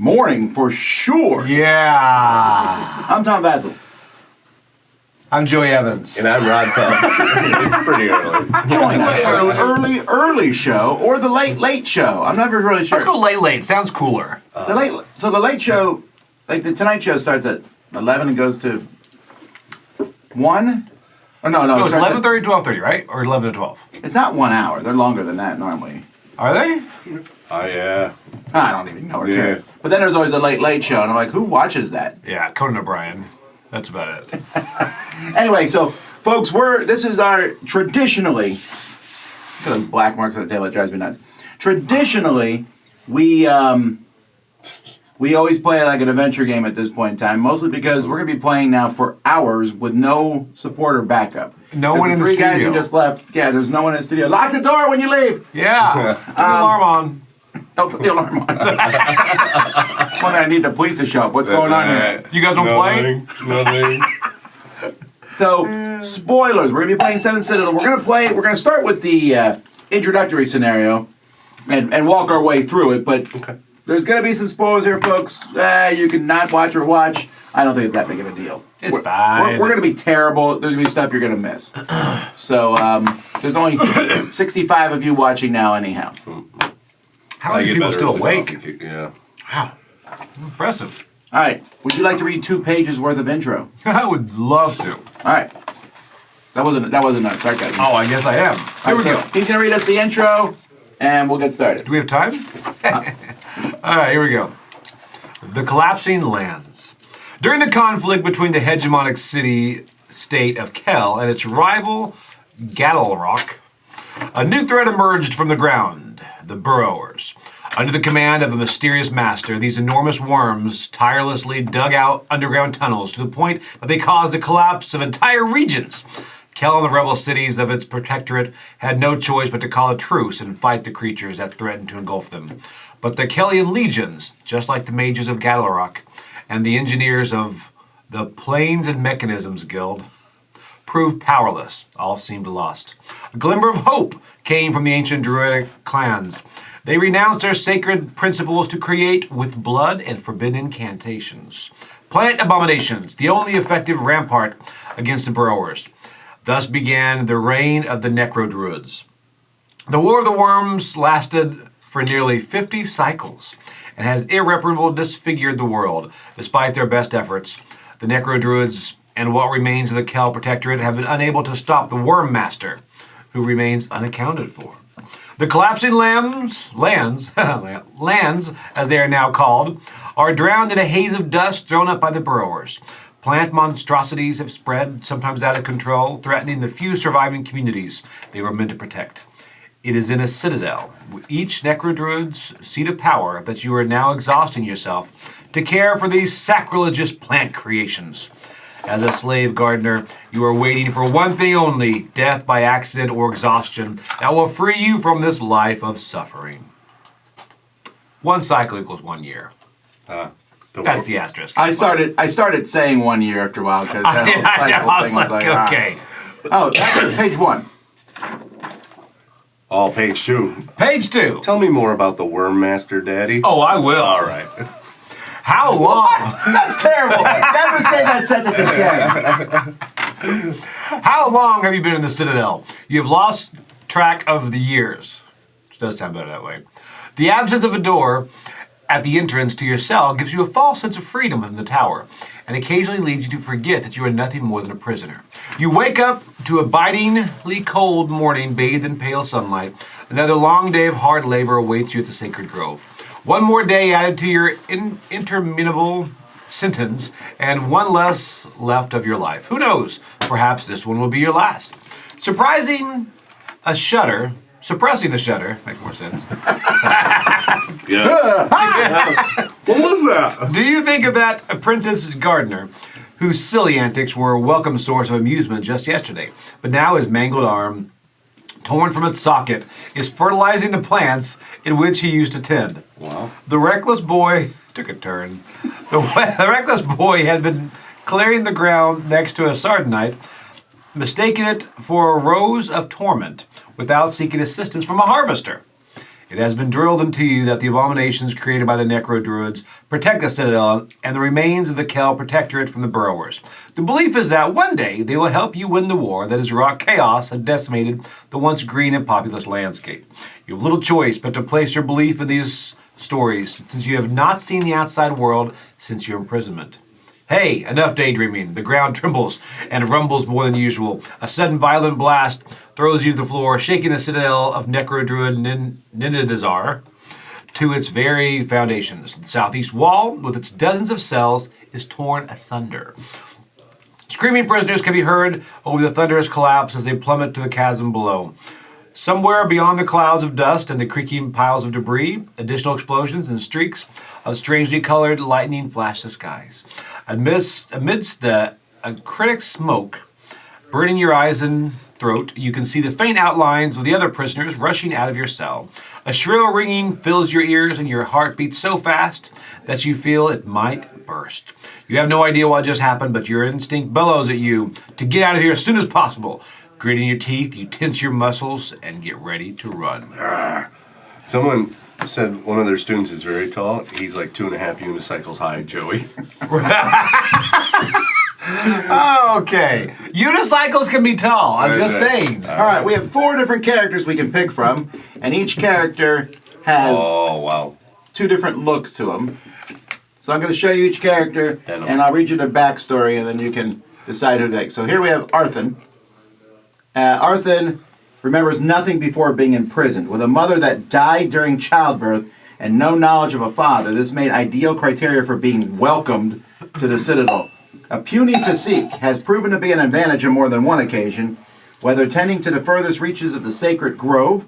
morning for sure. Yeah. I'm Tom Vassell. I'm Joey Evans. And I'm Rod Phelps. It's pretty early. Join us for an early show or the late show. I'm never really sure. Let's go late. Sounds cooler. The late show, like the Tonight Show, starts at 11 and goes to 1. Oh, no, it's 11:30 to 12:30, right? Or 11 to 12? It's not 1 hour. They're longer than that normally. Are they? Oh, yeah. I don't even know. Yeah. But then there's always a late show, and I'm like, who watches that? Yeah, Conan O'Brien. That's about it. Anyway, so folks, this is our traditionally, look at those black marks on the table, it drives me nuts. Traditionally, we always play like an adventure game at this point in time, mostly because we're going to be playing now for hours with no support or backup. No one in the three studio. guys who just left. Yeah, there's no one in the studio. Lock the door when you leave. Yeah. Put the alarm on. Don't put the alarm on. One I need the police to show up. What's going on here? You guys want to play? Nothing. So, spoilers. We're going to be playing 7th Citadel. We're going to start with the introductory scenario and walk our way through it, but there's going to be some spoilers here, folks. You can not watch or watch. I don't think it's that big of a deal. It's fine. We're going to be terrible. There's going to be stuff you're going to miss. So, there's only 65 of you watching now anyhow. How are you people still awake? Yeah. Wow. Impressive. All right. Would you like to read 2 pages worth of intro? I would love to. All right. That wasn't a sarcasm. Oh, I guess I am. Here we go. He's going to read us the intro, and we'll get started. Do we have time? All right, here we go. The collapsing lands. During the conflict between the hegemonic city-state of Kel and its rival, Gaddlerock, a new threat emerged from the ground. The Burrowers. Under the command of a mysterious master, these enormous worms tirelessly dug out underground tunnels to the point that they caused the collapse of entire regions. Kel and the rebel cities of its protectorate had no choice but to call a truce and fight the creatures that threatened to engulf them. But the Kellian legions, just like the mages of Gaddlerock and the engineers of the Planes and Mechanisms Guild, proved powerless. All seemed lost. A glimmer of hope came from the ancient druidic clans. They renounced their sacred principles to create with blood and forbidden incantations. Plant abominations, the only effective rampart against the Burrowers. Thus began the reign of the necro-druids. The War of the Worms lasted for nearly 50 cycles and has irreparably disfigured the world. Despite their best efforts, the necro-druids and what remains of the Kel Protectorate have been unable to stop the Worm Master, who remains unaccounted for. The collapsing lands, as they are now called, are drowned in a haze of dust thrown up by the Burrowers. Plant monstrosities have spread, sometimes out of control, threatening the few surviving communities they were meant to protect. It is in a citadel, each necrodruid's seat of power, that you are now exhausting yourself to care for these sacrilegious plant creations. As a slave gardener, you are waiting for one thing only, death by accident or exhaustion, that will free you from this life of suffering. 1 cycle equals 1 year. That's the asterisk. I started saying 1 year after a while because that whole cycle thing was like, okay. Oh, that's page 1. Oh, page 2. Page 2. Tell me more about the Worm Master, Daddy. Oh, I will. All right. How long? That's terrible. Never say that sentence again. How long have you been in the Citadel? You have lost track of the years. Which does sound better that way. The absence of a door at the entrance to your cell gives you a false sense of freedom in the tower, and occasionally leads you to forget that you are nothing more than a prisoner. You wake up to a bitingly cold morning bathed in pale sunlight. Another long day of hard labor awaits you at the Sacred Grove. One more day added to your interminable sentence, and one less left of your life. Who knows? Perhaps this one will be your last. Suppressing a shudder, make more sense. Yeah. What was that? Do you think of that apprentice gardener whose silly antics were a welcome source of amusement just yesterday, but now his mangled arm, torn from its socket, is fertilizing the plants in which he used to tend? Wow. The reckless boy took a turn. The reckless boy had been clearing the ground next to a sardonyte, mistaking it for a rose of torment without seeking assistance from a harvester. It has been drilled into you that the abominations created by the necro-druids protect the Citadel and the remains of the Kel Protectorate from the burrowers. The belief is that one day they will help you win the war that has wrought chaos and decimated the once green and populous landscape. You have little choice but to place your belief in these stories, since you have not seen the outside world since your imprisonment. Hey, enough daydreaming. The ground trembles and rumbles more than usual. A sudden violent blast throws you to the floor, shaking the citadel of Necro-Druid Ninidazar to its very foundations. The southeast wall, with its dozens of cells, is torn asunder. Screaming prisoners can be heard over the thunderous collapse as they plummet to the chasm below. Somewhere beyond the clouds of dust and the creaking piles of debris, additional explosions and streaks of strangely colored lightning flash the skies. Amidst the acritic smoke burning your eyes and throat, you can see the faint outlines of the other prisoners rushing out of your cell. A shrill ringing fills your ears and your heart beats so fast that you feel it might burst. You have no idea what just happened, but your instinct bellows at you to get out of here as soon as possible. Gritting your teeth, you tense your muscles and get ready to run. Someone said one of their students is very tall. He's like 2.5 unicycles high, Joey. Okay. Unicycles can be tall. I'm just saying. All right, we have 4 different characters we can pick from, and each character has Oh, wow. 2 different looks to them. So I'm going to show you each character, Denim. and I'll read you their backstory, and then you can decide who they. So here we have Arthun. Arthun remembers nothing before being imprisoned. With a mother that died during childbirth and no knowledge of a father, this made ideal criteria for being welcomed to the Citadel. A puny physique has proven to be an advantage on more than one occasion, whether tending to the furthest reaches of the sacred grove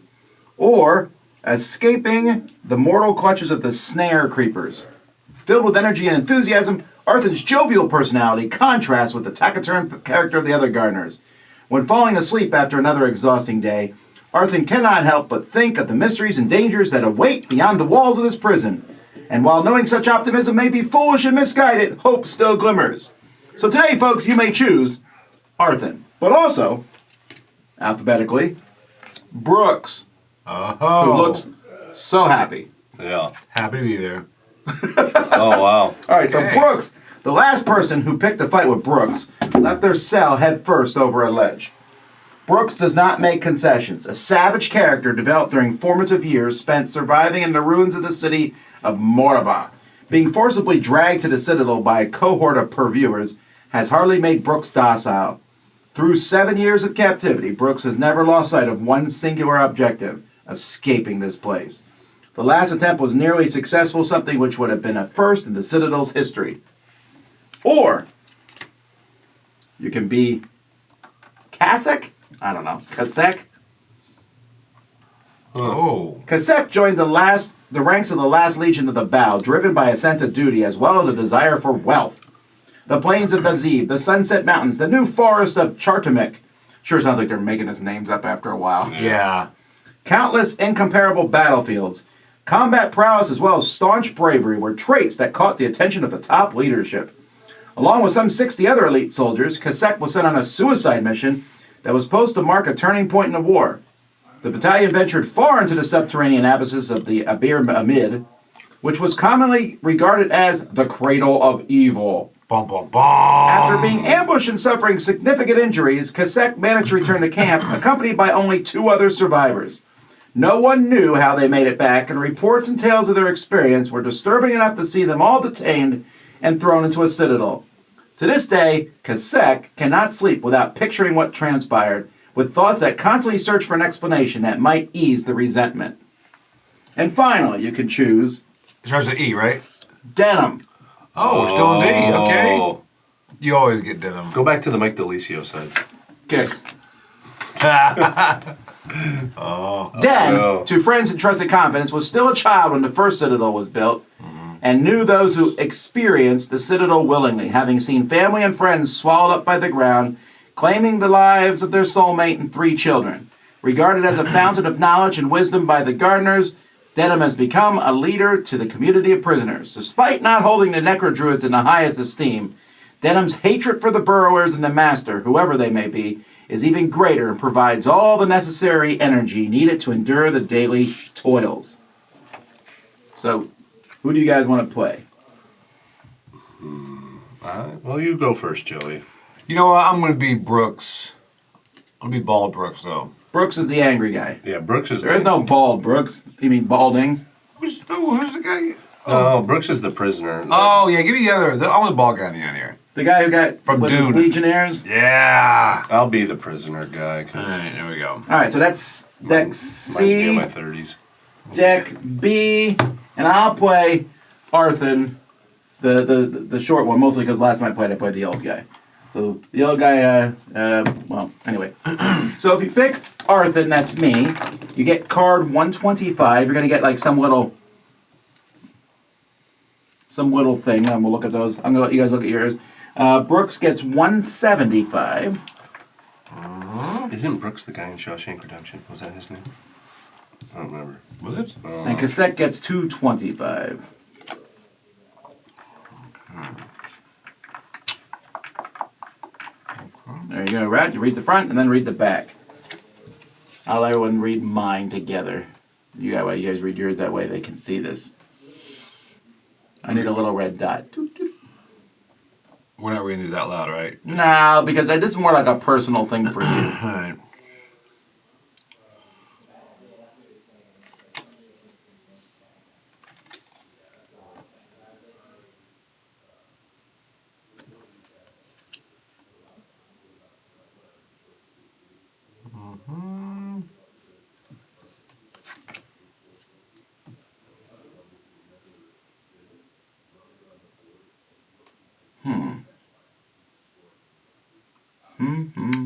or escaping the mortal clutches of the snare creepers. Filled with energy and enthusiasm, Arthun's jovial personality contrasts with the taciturn character of the other gardeners. When falling asleep after another exhausting day, Arthun cannot help but think of the mysteries and dangers that await beyond the walls of this prison. And while knowing such optimism may be foolish and misguided, hope still glimmers. So today, folks, you may choose Arthun, but also, alphabetically, Brooks, who looks so happy. Yeah. Happy to be there. Oh, wow. All right, so Brooks, the last person who picked a fight with Brooks, left their cell head first over a ledge. Brooks does not make concessions. A savage character developed during formative years spent surviving in the ruins of the city of Morava. Being forcibly dragged to the Citadel by a cohort of purveyors has hardly made Brooks docile. Through 7 years of captivity, Brooks has never lost sight of one singular objective: escaping this place. The last attempt was nearly successful, something which would have been a first in the Citadel's history. Or you can be Kasek? I don't know. Kasek? Oh. Kasek joined the ranks of the last Legion of the Bow, driven by a sense of duty as well as a desire for wealth. The plains of Nazib, the Sunset Mountains, the new forest of Chartamik. Sure sounds like they're making his names up after a while. Yeah. Countless incomparable battlefields. Combat prowess as well as staunch bravery were traits that caught the attention of the top leadership. Along with some 60 other elite soldiers, Kasek was sent on a suicide mission that was supposed to mark a turning point in the war. The battalion ventured far into the subterranean abysses of the Abir Amid, which was commonly regarded as the cradle of evil. Bum, bum, bum. After being ambushed and suffering significant injuries, Kasek managed to return to camp, accompanied by only 2 other survivors. No one knew how they made it back, and reports and tales of their experience were disturbing enough to see them all detained and thrown into a citadel. To this day, Kasek cannot sleep without picturing what transpired, with thoughts that constantly search for an explanation that might ease the resentment. And finally, you can choose It starts with E, right? Denim. Oh, we're still in D. Okay. You always get denim. Go back to the Mike DeLisio side. Okay. Den, no. to friends and trusted confidence, was still a child when the first Citadel was built, and knew those who experienced the Citadel willingly, having seen family and friends swallowed up by the ground, claiming the lives of their soulmate and 3 children. Regarded as a fountain of knowledge and wisdom by the gardeners, Denham has become a leader to the community of prisoners. Despite not holding the necro-druids in the highest esteem, Denham's hatred for the burrowers and the master, whoever they may be, is even greater and provides all the necessary energy needed to endure the daily toils. So, who do you guys want to play? Well, you go first, Joey. You know what? I'm going to be Brooks. I'm going to be Bald Brooks, though. Brooks is the angry guy. Yeah, Brooks is. There is no bald Brooks. You mean balding? Who's the guy? Oh, Brooks is the prisoner. Oh, yeah, give me the other. I'm the bald guy in the end here. The guy who got From with his Dune. Legionnaires? Yeah. I'll be the prisoner guy. All right, there we go. Alright, so that's deck Reminds me of C, my 30s. deck B, and I'll play Arthur, the short one, mostly because last time I played the old guy. So the old guy, well, anyway. So if you pick Arthur, that's me, you get card 125. You're going to get like some little thing, and we'll look at those. I'm going to let you guys look at yours. Brooks gets 175. Isn't Brooks the guy in Shawshank Redemption? Was that his name? I don't remember. Was it? And Cassette gets 225. There you go, Rad. You read the front and then read the back. I'll let everyone read mine together. You guys read yours that way they can see this. I need a little red dot. We're not reading these out loud, right? No, because this is more like a personal thing for you. All right.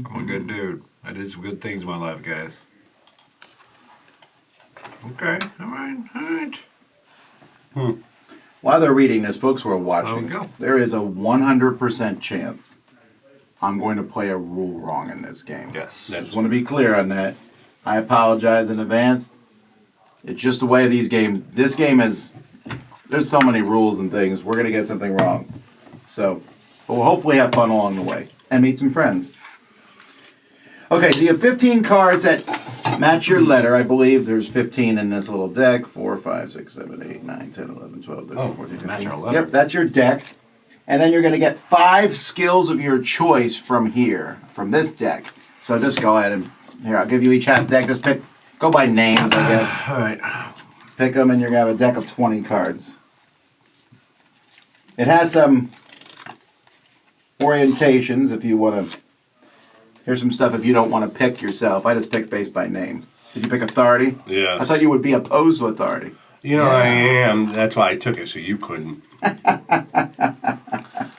I'm a good dude. I did some good things in my life, guys. Okay, all right. While they're reading this, folks who are watching, There we go. there is a 100% chance I'm going to play a rule wrong in this game. Yes. I just want to be clear on that. I apologize in advance. It's just the way these games. This game is. There's so many rules and things. We're gonna get something wrong. So, but we'll hopefully have fun along the way and meet some friends. Okay, so you have 15 cards that match your letter. I believe there's 15 in this little deck. 4, 5, 6, 7, 8, 9, 10, 11, 12, 13, 14, 15. match our letter. Yep, that's your deck. And then you're going to get 5 skills of your choice from here, from this deck. So just go ahead and, here, I'll give you each half deck. Just go by names, I guess. All right. Pick them and you're going to have a deck of 20 cards. It has some orientations if you want to. Here's some stuff if you don't want to pick yourself. I just picked based by name. Did you pick authority? Yes. I thought you would be opposed to authority. You know, I am. That's why I took it, so you couldn't. I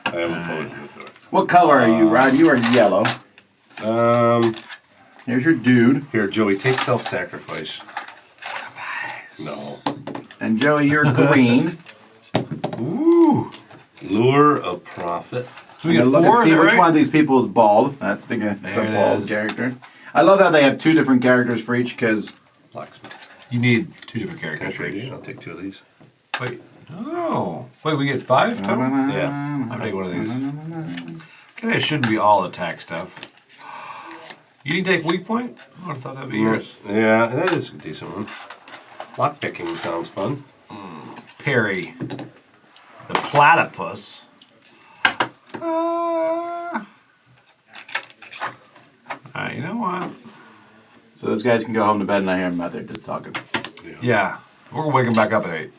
am opposed to authority. What color are you, Rod? You are yellow. Here's your dude. Here, Joey, take self-sacrifice. No. And Joey, you're green. Ooh. Lure of profit. So we get Look 4, and see is that which right? one of these people is bald. That's the There it bald is. character. I love how they have 2 different characters for each because Blacksmith. You need 2 different Can I characters. trade you? I'll take 2 of these. Wait. Oh. Wait, we get 5 total? Yeah. I'll take one of these. Okay, that shouldn't be all attack stuff. You didn't take weak point? I would have thought that'd be yours. Yeah, that is a decent one. Lockpicking sounds fun. Perry. The platypus. You know what? so those guys can go home to bed and I hear them out there just talking. Yeah. We're going to wake him back up at 8.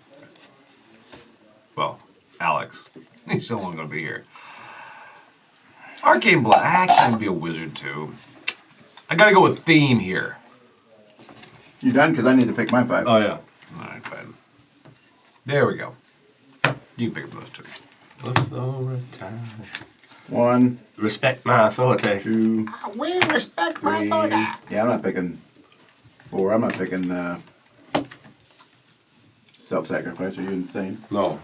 Well, Alex. He's still only going to be here. Arcane Black. I can be a wizard too. I got to go with theme here. You done? Because I need to pick my 5. Oh, yeah. All right, fine. There we go. You can pick up those 2. Authority. 1, Respect my authority. 2, We respect 3. Yeah, I'm not picking 4. I'm not picking self-sacrifice. Are you insane? No.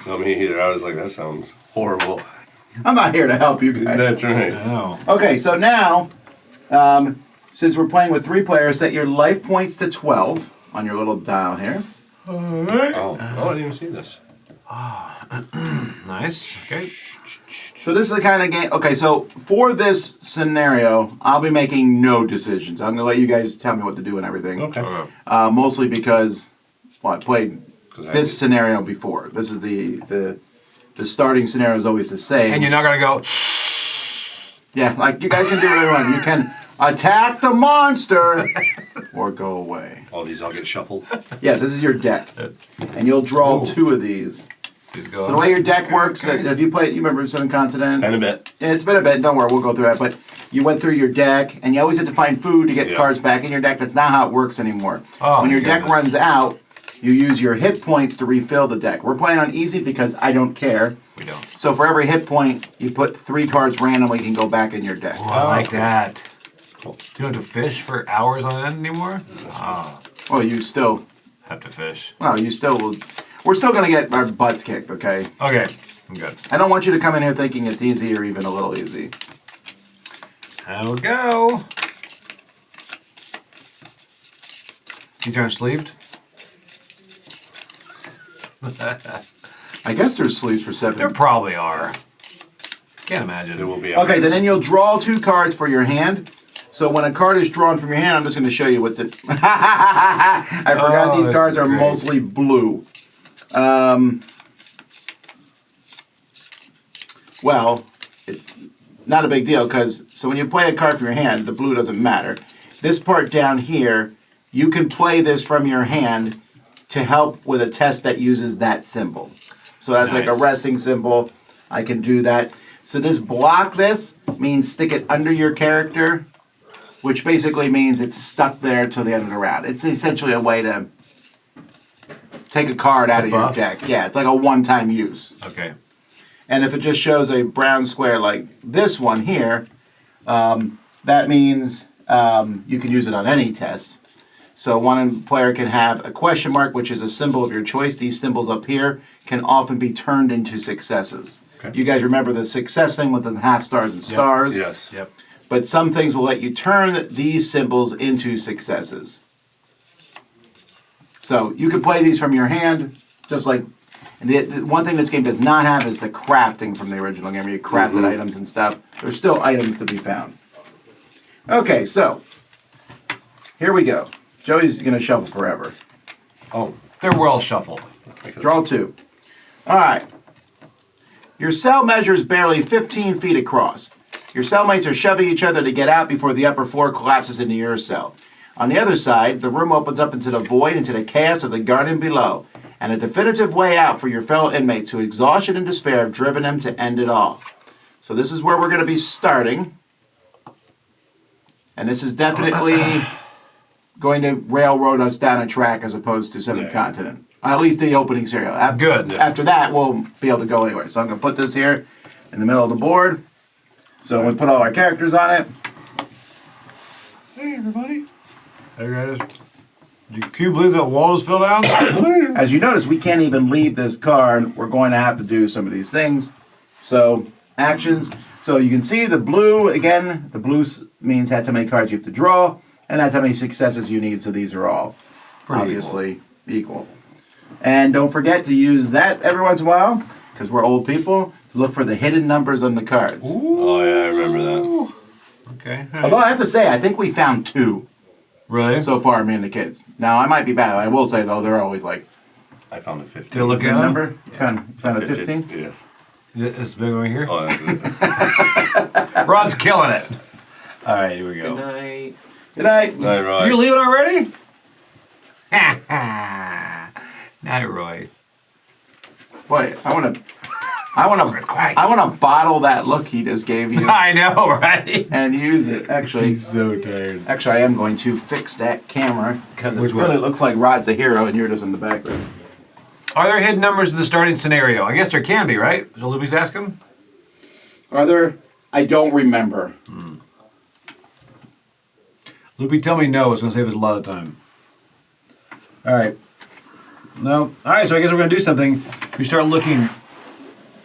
No, me either. I was like, that sounds horrible. I'm not here to help you guys. That's right. I know. Okay, so now, since we're playing with 3 players, set your life points to 12 on your little dial here. Oh, I didn't even see this. Nice. Okay. So this is the kind of game. Okay, so for this scenario, I'll be making no decisions. I'm gonna let you guys tell me what to do and everything. Okay. Mostly because, well, I played 'Cause I this did. scenario before. This is the starting scenario is always the same. And you're not gonna go. Yeah, like you guys can do whatever you want. You can attack the monster or go away. All these all get shuffled. Yes, this is your deck, and you'll draw Ooh. 2 of these. Just go. So the way your deck works, if you played, you remember 7th Continent? And a bit. Yeah, it's been a bit. Don't worry, we'll go through that. But you went through your deck, and you always had to find food to get Yeah. cards back in your deck. That's not how it works anymore. Oh, when your deck goodness. runs out, you use your hit points to refill the deck. We're playing on easy because I don't care. We don't. So for every hit point, you put 3 cards randomly can go back in your deck. Oh, I like that. Cool. Do you have to fish for hours on end anymore? Ah, Well, you still have to fish. will. We're still going to get our butts kicked, okay? Okay, I'm good. I don't want you to come in here thinking it's easy or even a little easy. I will go. These aren't sleeved? I guess there's sleeves for There 7. probably are. Can't imagine. There will be. Okay, so then you'll draw 2 cards for your hand. So when a card is drawn from your hand, I'm just going to show you what's it. I forgot Oh, these this cards is are great. mostly blue. Well, it's not a big deal because so when you play a card from your hand, the blue doesn't matter. This part down here, you can play this from your hand to help with a test that uses that symbol. So that's like a Nice. resting symbol. I can do that. So this block this means stick it under your character, which basically means it's stuck there till the end of the round. It's essentially a way to take a card out of your buff? deck. Yeah, it's like a one-time use. Okay. And if it just shows a brown square like this one here, that means you can use it on any test. So one player can have a question mark, which is a symbol of your choice. These symbols up here can often be turned into successes. Okay. You guys remember the success thing with the half stars and stars? Yes. Yep. But some things will let you turn these symbols into successes. So you can play these from your hand, just like. And the one thing this game does not have is the crafting from the original game, where you crafted items and stuff. There's still items to be found. Okay, so here we go. Joey's going to shuffle forever. Oh. They're well shuffled. Draw 2. All right. Your cell measures barely 15 feet across. Your cellmates are shoving each other to get out before the upper floor collapses into your cell. On the other side, the room opens up into the void, into the chaos of the garden below, and a definitive way out for your fellow inmates who exhaustion and despair have driven them to end it all. So this is where we're going to be starting. And this is definitely going to railroad us down a track as opposed to 7th Continent. At least the opening serial. Good. After that, we'll be able to go anywhere. So I'm going to put this here in the middle of the board. So we put all our characters on it. Hey, everybody. Hey guys. Can you believe that wall is filled out? As you notice, we can't even leave this card. We're going to have to do some of these things. So, actions. So you can see the blue, again, the blue means that's how many cards you have to draw, and that's how many successes you need. So these are all Pretty obviously equal. And don't forget to use that every once in a while, because we're old people, to look for the hidden numbers on the cards. Oh, yeah, I remember that. Okay. Although I have to say, I think we found 2 Really? so far, me and the kids. Now, I might be bad. I will say, though, they're always like, I found a 15. Did you look the at them? number? Found a 15? Yes. This big one here? Oh, yeah. Rod's killing it. All right, here we Good go. night. Good night. Night, Rod. You leaving already? Night, Roy. Boy, I want to bottle that look he just gave you I know, right? and use it. Actually, so tired. I am going to fix that camera because it Which really one? looks like Rod's the hero and you're just in the background. Are there hidden numbers in the starting scenario? I guess there can be, right? So Luby's asking? Are there? I don't remember. Luby, tell me no. It's going to save us a lot of time. All right. No. All right, so I guess we're going to do something. We start looking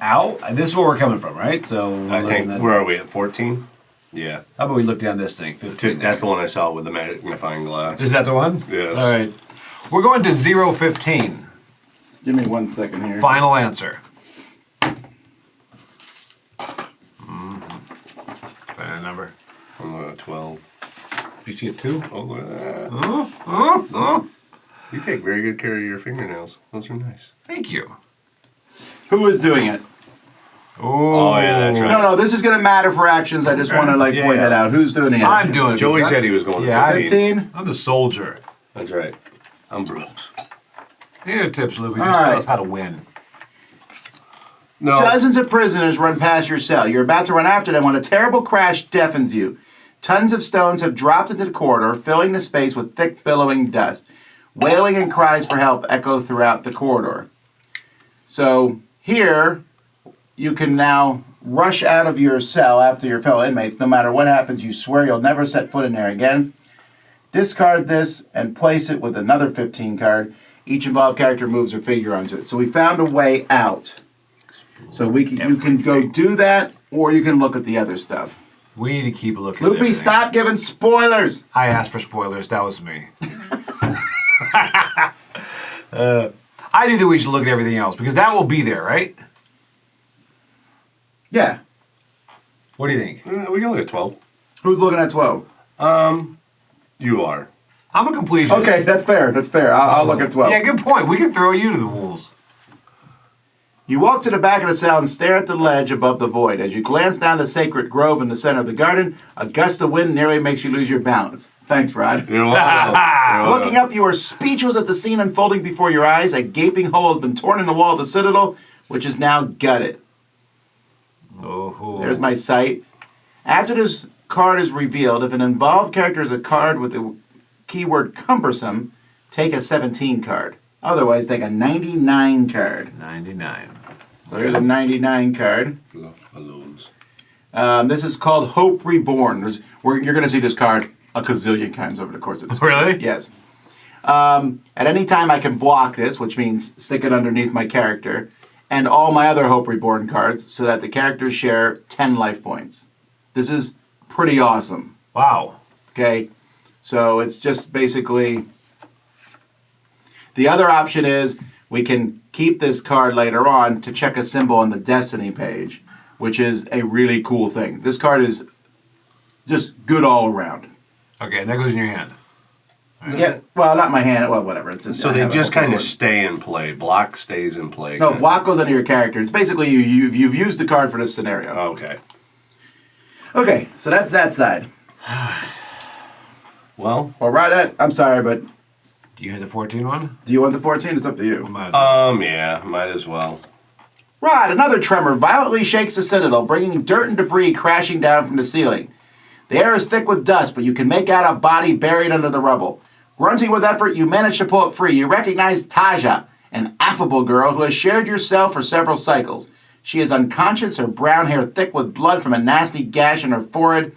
out. This is where we're coming from, right? So I think, where are we, at 14? Yeah. How about we look down this thing? 15. That's the one I saw with the magnifying glass. Is that the one? Yes. All right. We're going to 015. Give me 1 second here. Final answer. 12. You see it too? Oh, look at that. Oh. You take very good care of your fingernails. Those are nice. Thank you. Who is doing it? Oh, yeah, that's right. No, this is going to matter for actions. I just want to Yeah, point yeah. that out. Who's doing the I'm action? doing it. Joey said he was going to Yeah, 15? I'm the soldier. That's right. I'm Brooks. Any other tips, Luby? All Just tell right. us how to win. No. Dozens of prisoners run past your cell. You're about to run after them when a terrible crash deafens you. Tons of stones have dropped into the corridor, filling the space with thick, billowing dust. Wailing and cries for help echo throughout the corridor. So here, you can now rush out of your cell after your fellow inmates. No matter what happens, you swear you'll never set foot in there again. Discard this and place it with another 15 card. Each involved character moves or figure onto it. So we found a way out. So you can go do that, or you can look at the other stuff. We need to keep a look at Loopy, everything. stop giving spoilers. I asked for spoilers. That was me. I do think we should look at everything else because that will be there, right? Yeah. What do you think? We can look at 12. Who's looking at 12? You are. I'm a completionist. Okay, that's fair. That's fair. I'll look at 12. Yeah, good point. We can throw you to the wolves. You walk to the back of the cell and stare at the ledge above the void. As you glance down the sacred grove in the center of the garden, a gust of wind nearly makes you lose your balance. Thanks, Rod. You're welcome. Looking up, you are speechless at the scene unfolding before your eyes. A gaping hole has been torn in the wall of the citadel, which is now gutted. Oh, There's my sight. After this card is revealed, if an involved character is a card with the keyword cumbersome, take a 17 card. Otherwise, take a 99 card. 99. So here's a 99 card. Balloons. This is called Hope Reborn. You're going to see this card a gazillion times over the course of this. Really? Yes. At any time, I can block this, which means stick it underneath my character, and all my other Hope Reborn cards, so that the characters share 10 life points. This is pretty awesome. Wow. Okay? So it's just basically... The other option is we can keep this card later on to check a symbol on the Destiny page, which is a really cool thing. This card is just good all around. Okay, and that goes in your hand. Yeah, well, not my hand. Well, whatever. So they just kind of stay in play. Block stays in play. No, block goes under your character. It's basically you've used the card for this scenario. Okay. Okay, so that's that side. Well, Well, right, that I'm sorry, but Do you hit the 14 one? do you want the 14? It's up to you. yeah, might as well. Right, another tremor violently shakes the citadel, bringing dirt and debris crashing down from the ceiling. The air is thick with dust, but you can make out a body buried under the rubble. Grunting with effort, you manage to pull it free. You recognize Taja, an affable girl who has shared your cell for several cycles. She is unconscious, her brown hair thick with blood from a nasty gash in her forehead.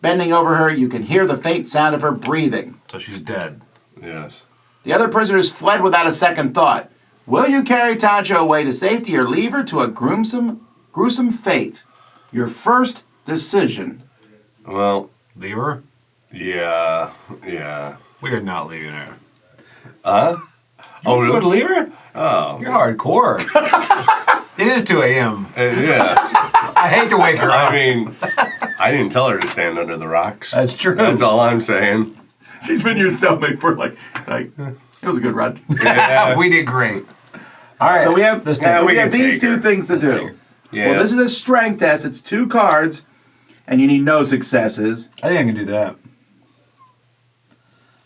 Bending over her, you can hear the faint sound of her breathing. So she's dead. Yes. The other prisoners fled without a second thought. Will you carry Taja away to safety or leave her to a gruesome fate? Your first decision. Well, Leave her? yeah. We are not leaving her. Huh? Oh, really? You would leave her? Oh. You're hardcore. It is 2 a.m. Yeah. I hate to wake her up. I mean, I didn't tell her to stand under the rocks. That's true. That's all I'm saying. She's been your cellmate for like it was a good run. Yeah. We did great. All right. So we have, Let's take we we can have these take two her. things to do. Yeah. Well, this is a strength test. It's 2 cards, and you need no successes. I think I can do that.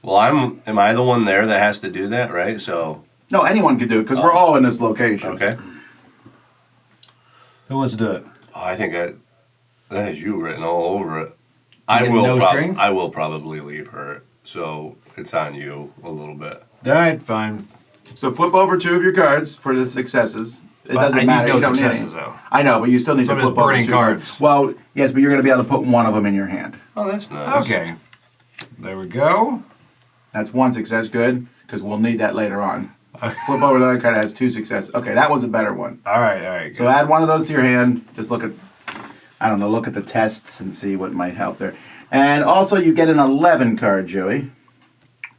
Well, am I the one there that has to do that, right? So, No, anyone can do it because we're all in this location. okay. Who wants to do it? Oh, I think that is you written all over it. get no strength? I will probably leave her. So it's on you a little bit. All right, fine. So flip over 2 of your cards for the successes. It But doesn't I need matter. no You don't successes, need any. though. I know, but you still need So to I'm flip just over burning 2 cards. Well, yes, but you're going to be able to put one of them in your hand. Oh, that's nice. Okay. There we go. That's 1 success, good, because we'll need that later on. Flip over the other card, it has 2 successes. Okay, that one's a better one. All right. Good. So add one of those to your hand. Just look at, look at the tests and see what might help there. And also, you get an 11 card, Joey.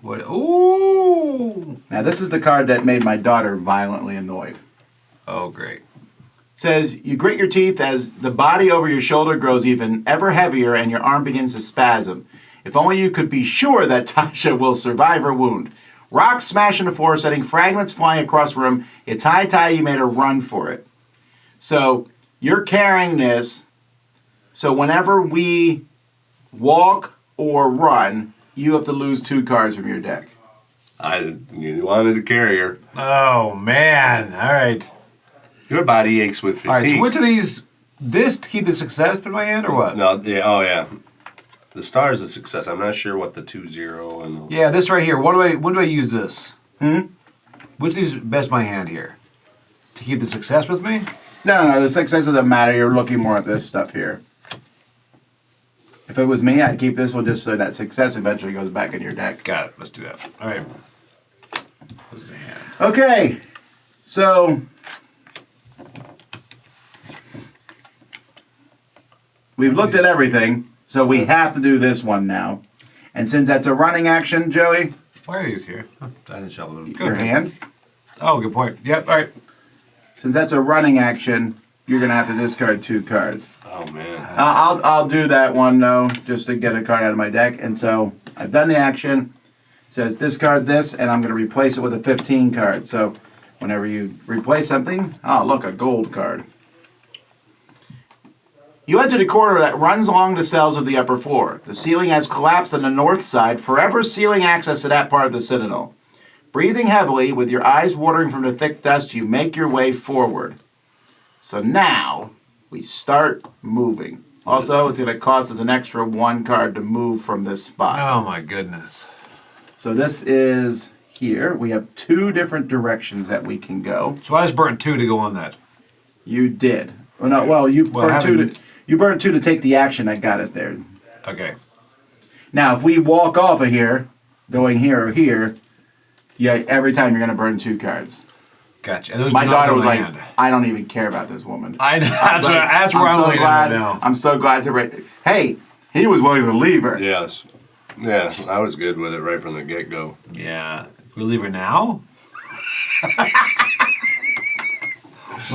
What? Ooh. Now, this is the card that made my daughter violently annoyed. Oh, great. says you grit your teeth as the body over your shoulder grows even ever heavier and your arm begins to spasm. If only you could be sure that Tasha will survive her wound. Rocks smash into the floor, setting fragments flying across the room. It's high time you made a run for it. So you're carrying this. So whenever we walk or run, you have to lose 2 cards from your deck. You wanted to carry her. Oh, man. All right. Your body aches with fatigue. All right, so which of these, this to keep the success in my hand or what? No, yeah, oh yeah. The star is a success. I'm not sure what the 2-0 and... Yeah, this right here. When do I use this? Which of these is best my hand here? To keep the success with me? No, the success doesn't matter. You're looking more at this stuff here. If it was me, I'd keep this one just so that success eventually goes back in your deck. Got it. Let's do that. All right. Okay, so we've looked at everything, so we have to do this one now. And since that's a running action, Joey, Why are these here? Oh, I didn't shovel them. your hand. Oh, good point. Yep. All right. Since that's a running action, you're gonna have to discard 2 cards. Oh, man. I'll do that one though, just to get a card out of my deck. And so I've done the action. It says discard this, and I'm gonna replace it with a 15 card. So whenever you replace something, oh look, a gold card. You enter the corridor that runs along the cells of the upper floor. The ceiling has collapsed on the north side, forever sealing access to that part of the citadel. Breathing heavily, with your eyes watering from the thick dust, you make your way forward. So now, we start moving. Also, it's going to cost us an extra 1 card to move from this spot. Oh, my goodness. So this is here. We have 2 different directions that we can go. So I just burnt 2 to go on that. You did. Well, no, well, you burned 2 to... You burned 2 to take the action that got us there. Okay. Now, if we walk off of here, going here or here, yeah, every time you're going to burn 2 cards. Gotcha. And those My do not daughter go was in like, hand. I don't even care about this woman. That's where I'm leaning right now. I'm so glad to... Hey, he was willing to leave her. Yes. Yeah, I was good with it right from the get-go. Yeah. We leave her now?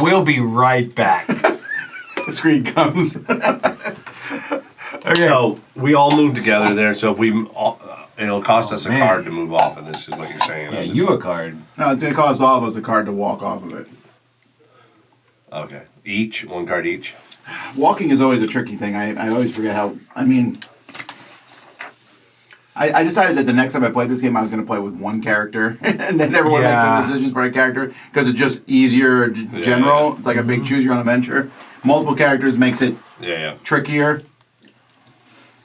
We'll be right back. The screen comes. Okay. So we all move together there. So if it'll cost us a card to move off of this, is what you're saying. Yeah, you a card. No, it's going to cost all of us a card to walk off of it. Okay. Each? 1 card each? Walking is always a tricky thing. I always forget how... I mean... I decided that the next time I played this game, I was going to play with 1 character, and then everyone makes some decisions for a character, because it's just easier general. It's like a big choose your own adventure. Multiple characters makes it trickier.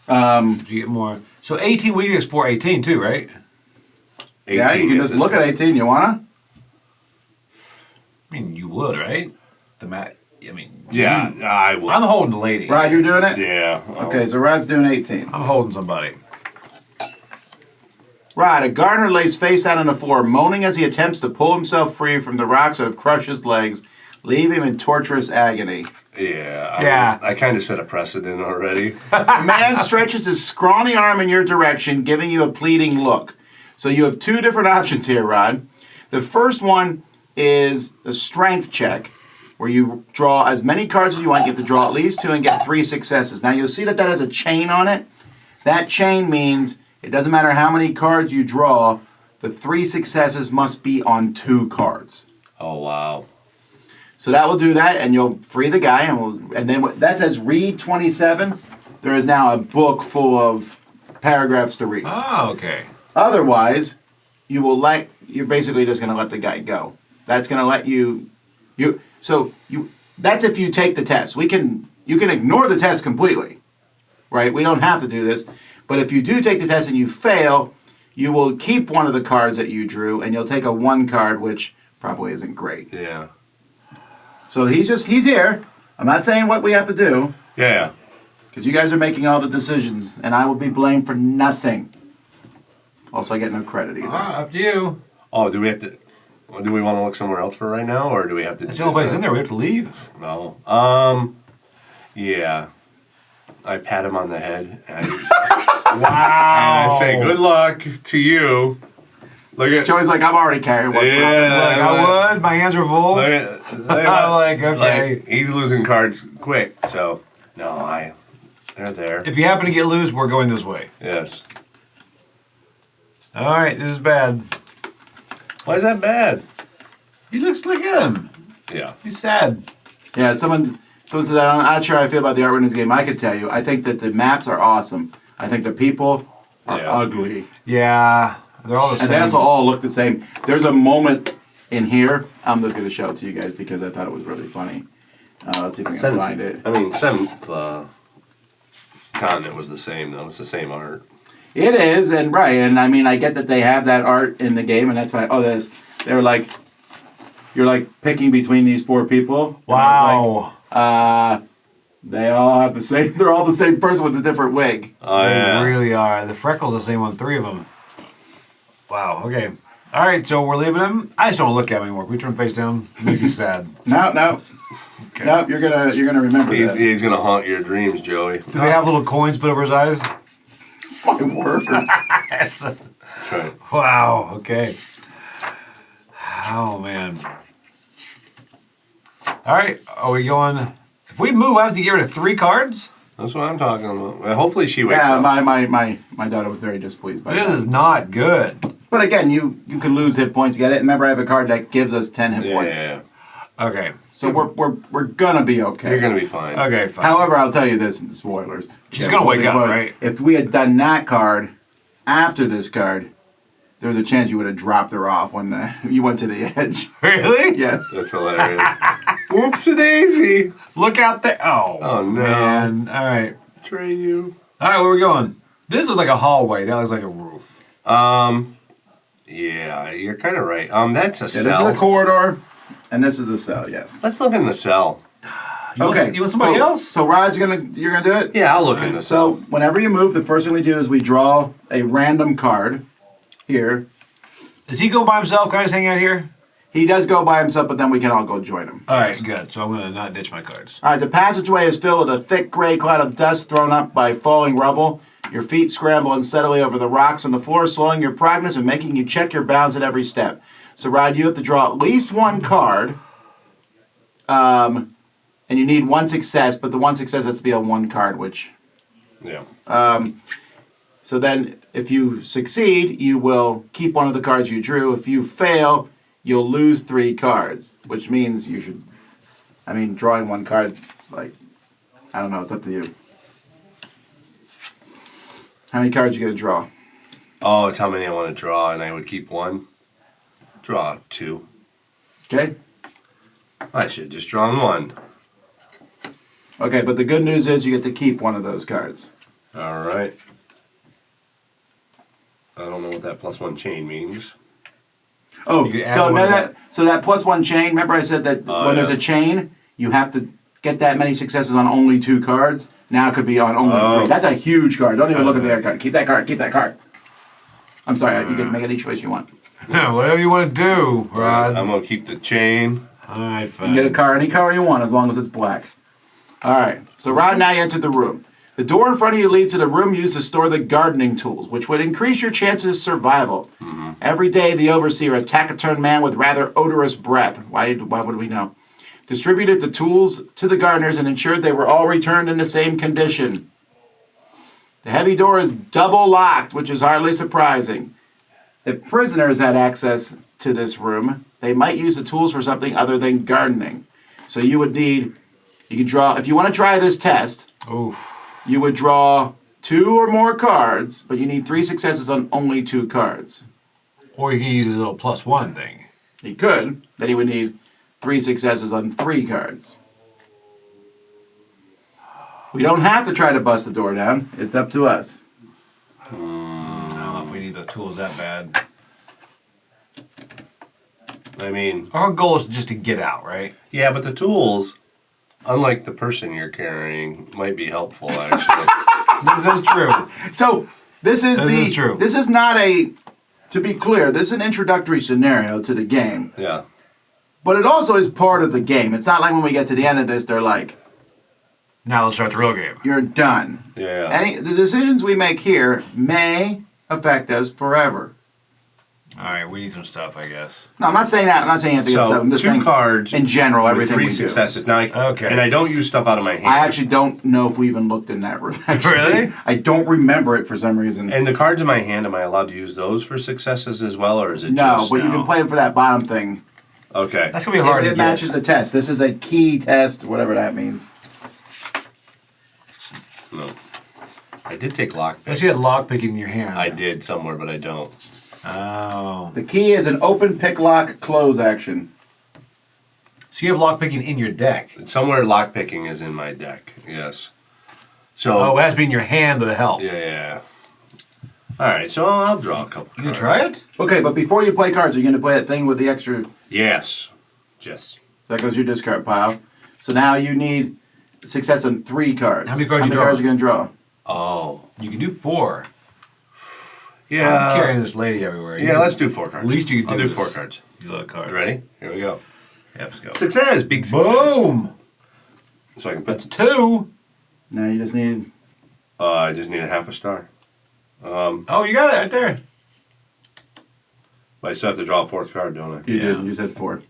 You get more. So 18, we can explore 18 too, right? 18, yeah, you can just look at 18. You wanna? I mean, you would, right? The mat. I mean, Yeah, I will. I'm holding the lady. Rod, you're doing it? Yeah. Okay, so Rod's doing 18. I'm holding somebody. Rod, a gardener lays face out on the floor, moaning as he attempts to pull himself free from the rocks that have crushed his legs, leaving him in torturous agony. Yeah. I kind of set a precedent already. The man stretches his scrawny arm in your direction, giving you a pleading look. So you have 2 different options here, Rod. The first one is a strength check, where you draw as many cards as you want. You have to draw at least 2 and get 3 successes. Now you'll see that has a chain on it. That chain means it doesn't matter how many cards you draw, the 3 successes must be on 2 cards. Oh, wow. So that will do that, and you'll free the guy, and then that says read 27. There is now a book full of paragraphs to read. Oh, okay. Otherwise, you're basically just going to let the guy go. That's going to let you. That's if you take the test. You can ignore the test completely, right? We don't have to do this, but if you do take the test and you fail, you will keep one of the cards that you drew, and you'll take a 1 card, which probably isn't great. Yeah. So he's here. I'm not saying what we have to do. Yeah. Because you guys are making all the decisions, and I will be blamed for nothing. Also, I get no credit either. Up to you. Oh, do we want to look somewhere else for right now, or do we have to? There's no place in there. We have to leave. No. Yeah. I pat him on the head. And Wow. I say, "Good luck to you." Look at. Joey's like, I'm already carrying one person. Like, I would. My hands are full. Look at I'm like, okay. like, he's losing cards quick. So no, they're there. If you happen to get loose, we're going this way. Yes. All right, this is bad. Why is that bad? He looks like him. Yeah. He's sad. Yeah, someone said, I'm not sure how I feel about the art in this game. I could tell you. I think that the maps are awesome. I think the people are ugly. Yeah, they're all the And same. they also all look the same. There's a moment in here. I'm just going to show it to you guys because I thought it was really funny. Let's see if we can find it. I mean, 7th continent was the same, though. It's the same art. It is, and right, and I mean, I get that they have that art in the game, and that's fine. Oh, they're like, you're like picking between these 4 people. Wow. They all have the same. They're all the same person with a different wig. Oh, They yeah. really are. The freckles are the same on 3 of them. Wow. Okay. All right. So we're leaving him. I just don't look at him anymore. Can we turn him face down? Make you sad. No. Okay. Nope, you're gonna remember that. He's going to haunt your dreams, Joey. Do they have little coins put over his eyes? My word. That's That's right. wow. Okay. Oh man. All right. Are we going? If we move, I have to get rid of 3 cards. That's what I'm talking about. Well, hopefully she wakes Yeah, up. my daughter was very displeased by This that. is not good. But again, you can lose hit points. You get it. Remember, I have a card that gives us 10 hit points. Yeah. Okay. So we're gonna be okay. You're going to be fine. Okay. Fine. However, I'll tell you this in the spoilers. She's gonna wake up, But right? If we had done that card after this card, there was a chance you would have dropped her off when you went to the edge. Really? Yes. That's hilarious. Whoopsie-daisy. Look out there. Oh. Oh, no. Man. All right. Betray you. All right. Where are we going? This looks like a hallway. That looks like a roof. Yeah, you're kind of right. That's a Yeah, this is cell. a corridor, and this is a cell. Yes. Let's look in the cell. You want somebody so, else? So you're gonna do it. Yeah, I'll look in the So cell. whenever you move, the first thing we do is we draw a random card. Here, Does he go by himself? Can I just hang out here? he does go by himself, but then we can all go join him. All right. Good. So I'm gonna not ditch my cards. All right, the passageway is filled with a thick gray cloud of dust thrown up by falling rubble. Your feet scramble unsteadily over the rocks on the floor, slowing your progress and making you check your balance at every step. So, Rod, you have to draw at least 1 card, and you need 1 success, but the 1 success has to be on 1 card, which... Yeah. So then, if you succeed, you will keep one of the cards you drew. If you fail, you'll lose 3 cards, which means you should... I mean, drawing 1 card, it's like... I don't know, it's up to you. How many cards you gonna draw? Oh, it's how many I want to draw, and I would keep 1. Draw 2. Okay? I should just draw 1. Okay, but the good news is you get to keep one of those cards. All right. I don't know what that +1 chain means. Oh, You can add so one now to that +1 chain, remember I said that when there's yeah. a chain, you have to get that many successes on only 2 cards? Now it could be on only 3. That's a huge card. Don't even look at the other card. Keep that card. Keep that card. I'm sorry, you can make any choice you want. Whatever you want to do, Rod. I'm going to keep the chain. All right. You Fine. can get a card, any color you want, as long as it's black. All right. So Rod, now you enter the room. The door in front of you leads to the room used to store the gardening tools, which would increase your chances of survival. Every day, the overseer attack a turned man with rather odorous breath. Why would we know? Distributed the tools to the gardeners and ensured they were all returned in the same condition. The heavy door is double locked, which is hardly surprising. If prisoners had access to this room, they might use the tools for something other than gardening. So you would need, you can draw, if you want to try this test, Oof. you would draw 2 or more cards, but you need 3 successes on only 2 cards. Or you can use a little +1 thing. He could, then he would need 3 successes on 3 cards. We don't have to try to bust the door down. It's up to us. I don't know if we need the tools that bad. I mean, Our goal is just to get out, right? yeah, but the tools, unlike the person you're carrying, might be helpful, actually. This is true. So this is This is true. This is not a. To be clear, this is an introductory scenario to the game, Yeah. but it also is part of the game. It's not like when we get to the end of this, they're like, Now let's start the real game. "You're done." Yeah. The decisions we make here may affect us forever. All right, we need some stuff, I guess. No, I'm not saying that. I'm not saying anything. So I'm just saying two cards in general. with Everything three we successes. Now, Okay. and I don't use stuff out of my hand. do. I actually don't know if we even looked in that room. Actually. Really? I don't remember it for some reason. And the cards in my hand, am I allowed to use those for successes as well, or is it No, just but you can play it for that bottom thing. Okay. That's gonna be hard If to it get. matches the test. This is a key test, whatever that means. No. I did take lock. Unless you had lockpicking in your hand. I did somewhere, but I don't. Oh. The key is an open pick lock close action. So you have lockpicking in your deck. Somewhere lockpicking is in my deck. Yes. So. Oh, it has to be in your hand to help. Yeah. All right, so I'll draw a couple. You can cards. try it? Okay, but before you play cards, you're going to play that thing with the extra. Yes. Yes. So that goes your discard pile. So now you need success on 3 cards. How many cards How you many draw? cards are you going to draw? Oh. You can do 4. I'm Yeah. carrying this lady everywhere. Yeah, let's do 4 cards. At least you can I'll do do this. 4 cards. You love cards. You ready? Here we go. Yep, let's go. Success. Big success. Boom! So I can That's put. 2. Now you just need. I just need a half a star. Oh, you got it right there. But I still have to draw a 4th card, don't I? You did. You said 4.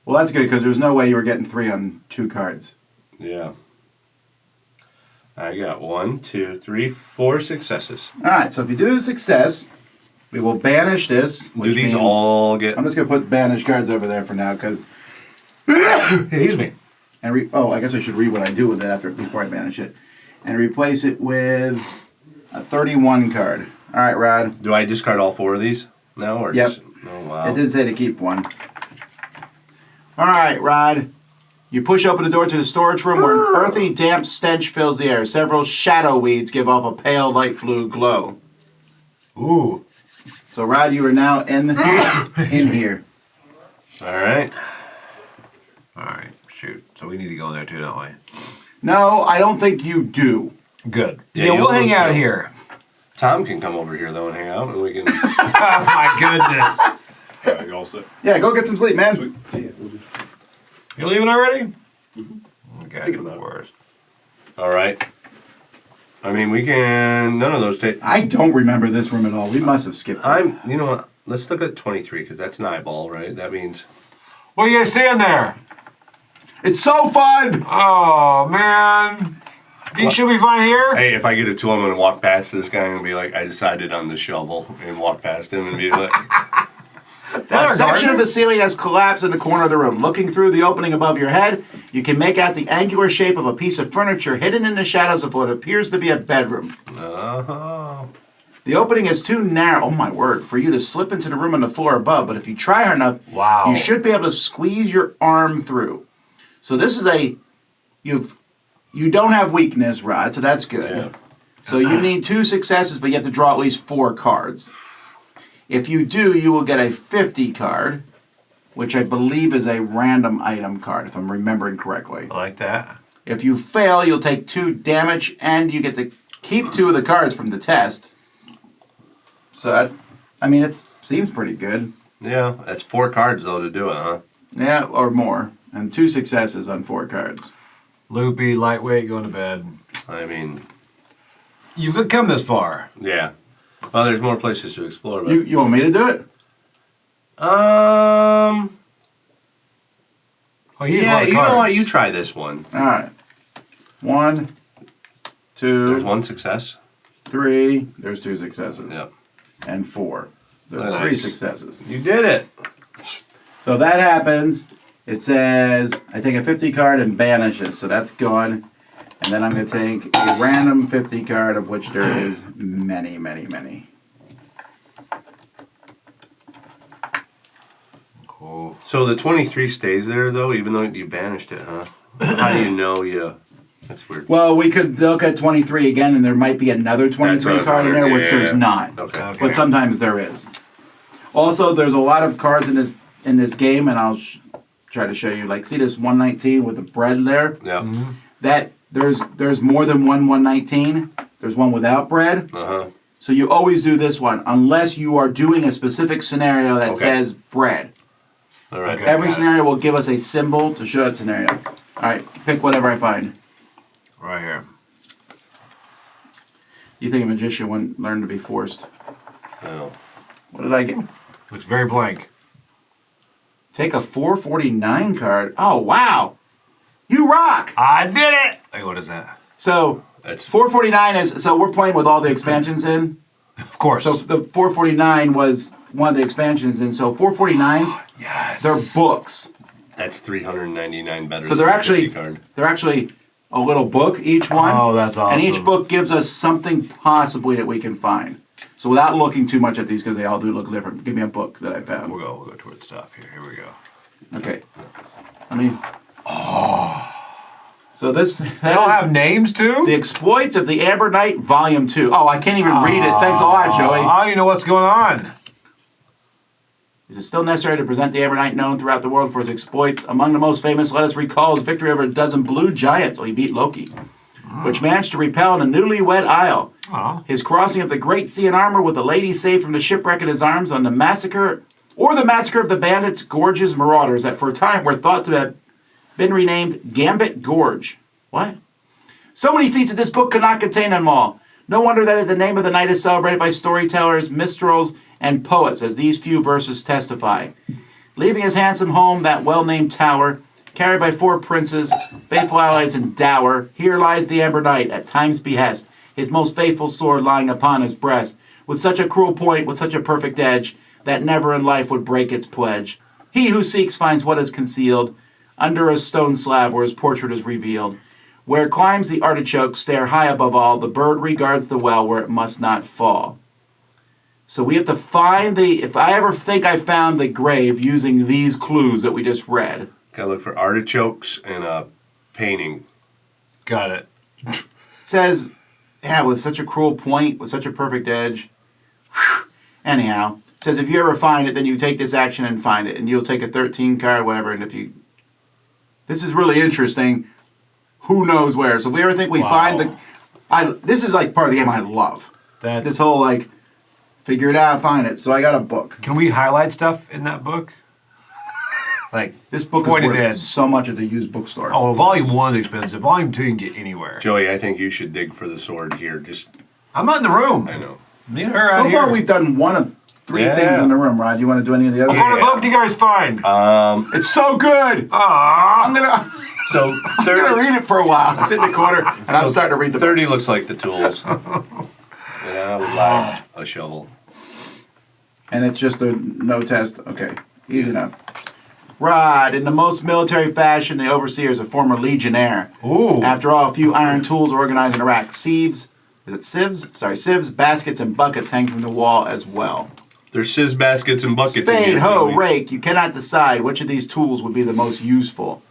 Well, that's good because there's no way you were getting 3 on 2 cards. Yeah. I got 1, 2, 3, 4 successes. All right. So if you do success, we will banish this. Do which these means- all get? I'm just going to put banished cards over there for now because. Excuse me. And I guess I should read what I do with it before I banish it, and replace it with a 31 card. All right, Rod. Do I discard all 4 of these now, or Yep. just? Oh wow. It did say to keep one. All right, Rod. You push open the door to the storage room where an earthy, damp stench fills the air. Several shadow weeds give off a pale light blue glow. Ooh. So, Rod, you are now in here. All right. All right, shoot. So we need to go in there too, don't we? No, I don't think you do. Good. Yeah, Yeah, you we'll hang almost out do. here. Tom can come over here though and hang out, and we can. Oh my goodness. You all set? Yeah, go get some sleep, man. You leaving already? Okay. Thinking about it. Worst. All right. I mean, we can. None of those take. I don't remember this room at all. We must have skipped it. You know what? Let's look at 23 because that's an eyeball, right? That means. What are you guys seeing there? It's so fun! Oh, man. You should be fine here? Hey, if I get a 2, I'm gonna walk past this guy and be like, I decided on the shovel, and walk past him and be like, A section of the ceiling has collapsed in the corner of the room. Looking through the opening above your head, you can make out the angular shape of a piece of furniture hidden in the shadows of what appears to be a bedroom. oh. The opening is too narrow, oh my word, for you to slip into the room on the floor above, but if you try hard enough, Wow. you should be able to squeeze your arm through. So this is you don't have weakness, Rod, so that's good. Yeah. So you need 2 successes, but you have to draw at least 4 cards. If you do, you will get a 50 card, which I believe is a random item card, if I'm remembering correctly. I like that. If you fail, you'll take 2 damage, and you get to keep 2 of the cards from the test. So it seems pretty good. Yeah, that's 4 cards though to do it, huh? Yeah, or more. And 2 successes on 4 cards. Loopy, lightweight, going to bed. I mean, You've come this far. yeah. Well, there's more places to explore, but You want me to do it? Oh, he's a yeah. lot of You know cards. what? You try this one. All right. 1, 2, There's 1 success. 3. There's 2 successes. Yep. And 4. There's Nice. 3 successes. You did it. So that happens. It says I take a 50 card and banish it, so that's gone. And then I'm going to take a random 50 card, of which there is many, many, many. Cool. So the 23 stays there though, even though you banished it, huh? How do you know you? That's weird. Well, we could look at 23 again, and there might be another That's what I 23 was card in there, wondering. which Yeah, there's yeah. not. Okay. But sometimes there is. Also, there's a lot of cards in this game, and I'll try to show you. Like, see this 119 with the bread there? Yeah. That there's more than one 119. There's one without bread. Uh-huh. So you always do this one, unless you are doing a specific scenario that Okay. says bread. All right. Okay. Every got it. scenario will give us a symbol to show that scenario. All right, pick whatever I find. Right here. You think a magician wouldn't learn to be forced? Oh. What did I get? Looks very blank. Take a 449 card. Oh, wow. You rock. I did it! Hey, what is that? So, That's 449 is, so we're playing with all the expansions in. Of course. So the 449 was one of the expansions in. So 449s, yes. they're books. that's 399 better. So than they're the actually 50 card. they're actually a little book each one. Oh, that's awesome. And each book gives us something possibly that we can find. So without looking too much at these, because they all do look different, give me a book that I found. We'll go towards the top here. Here we go. Okay. I mean. Oh. So this. They all have names too? The Exploits of the Amber Knight, Volume 2. Oh, I can't even read it. Thanks a lot, Joey. Oh, you know what's going on. Is it still necessary to present the Amber Knight known throughout the world for his exploits? Among the most famous, let us recall his victory over a dozen blue giants. Oh, he beat Loki. Which managed to repel in a newlywed isle. Oh. His crossing of the Great Sea in armor with the lady saved from the shipwreck in his arms on the massacre of the bandits, Gorge's marauders that for a time were thought to have been renamed Gambit Gorge. What? So many feats that this book could not contain them all. No wonder that the name of the night is celebrated by storytellers, minstrels, and poets, as these few verses testify. Leaving his handsome home, that well-named tower, carried by 4 princes, faithful allies and dower, here lies the Amber Knight, at time's behest, his most faithful sword lying upon his breast, with such a cruel point, with such a perfect edge, that never in life would break its pledge. He who seeks finds what is concealed, under a stone slab where his portrait is revealed. Where climbs the artichoke, stare high above all, the bird regards the well where it must not fall. So we have to find if I ever think I found the grave using these clues that we just read. Gotta look for artichokes and a painting. Got it. It says, yeah, with such a cruel point, with such a perfect edge. Whew. Anyhow, it says if you ever find it, then you take this action and find it. And you'll take a 13 card, whatever, and if you... This is really interesting. Who knows where? So if we ever think we find the... This is like part of the game I love. This whole like, figure it out, find it. So I got a book. Can we highlight stuff in that book? Like, This book is pointed worth in. so much at the used bookstore. Oh, well, Volume 1 is expensive. Volume 2 you can get anywhere. Joey, I think you should dig for the sword here. Just, I'm not in the room. I know. Me and her out So here. far we've done one of 3 Yeah. things in the room, Rod. You want to do any of the others? What kind of book do you guys find? It's so good! Aw. I'm gonna So 30, read it for a while. It's in the corner, and I'm starting to read the 30 looks like the tools. And I would like a shovel. And it's just a no test. Okay, easy enough. Rod, in the most military fashion, the overseer is a former legionnaire. Ooh. After all, a few iron tools organized in a rack. Sieves, baskets, and buckets hang from the wall as well. There's scissors, baskets, and buckets in Spade, here. hoe, Joey. rake. You cannot decide which of these tools would be the most useful.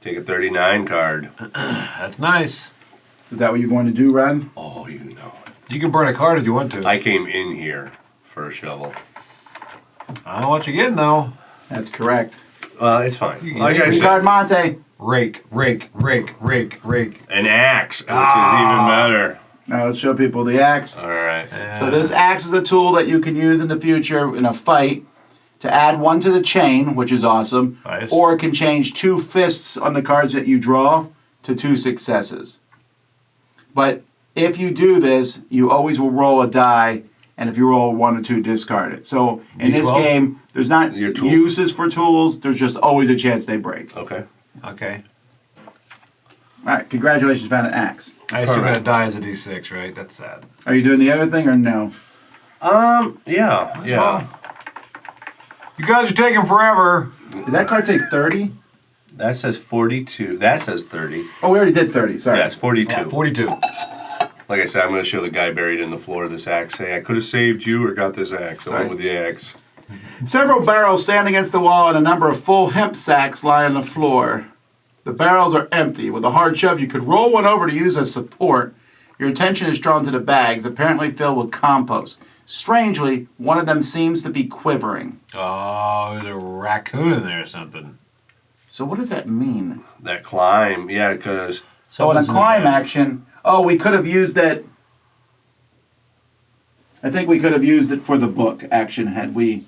Take a 39 card. That's nice. Is that what you're going to do, Rod? Oh, you know it. You can burn a card if you want to. I came in here for a shovel. I don't know what you're getting, though. That's correct. It's fine. You Like I can Green said, card, Monte. Rake. an axe, which is even better. Now let's show people the axe. All right. So this axe is a tool that you can use in the future in a fight to add 1 to the chain, which is awesome. Nice. Or it can change 2 fists on the cards that you draw to 2 successes. But if you do this, you always will roll a die, and if you roll 1 or 2, discard it. So in this D12? game, there's not Your tool. uses for tools. There's just always a chance they break. Okay. Okay. All right, congratulations, you found an axe. I assume Alright. that die is a D6, right? That's sad. Are you doing the other thing or no? Yeah. well. You guys are taking forever. Does that card say 30? That says 42. That says 30. Oh, we already did 30. Sorry. Yeah, it's 42. 42. Like I said, I'm going to show the guy buried in the floor of this axe. Say, I could have saved you or got this axe. I Sorry. went with the axe. Several barrels stand against the wall, and a number of full hemp sacks lie on the floor. The barrels are empty. With a hard shove, you could roll one over to use as support. Your attention is drawn to the bags, apparently filled with compost. Strangely, one of them seems to be quivering. Oh, there's a raccoon in there or something. So what does that mean? That climb. Yeah, because... So in a Something's in the climb bag. action, oh, we could have used that. I think we could have used it for the book action had we.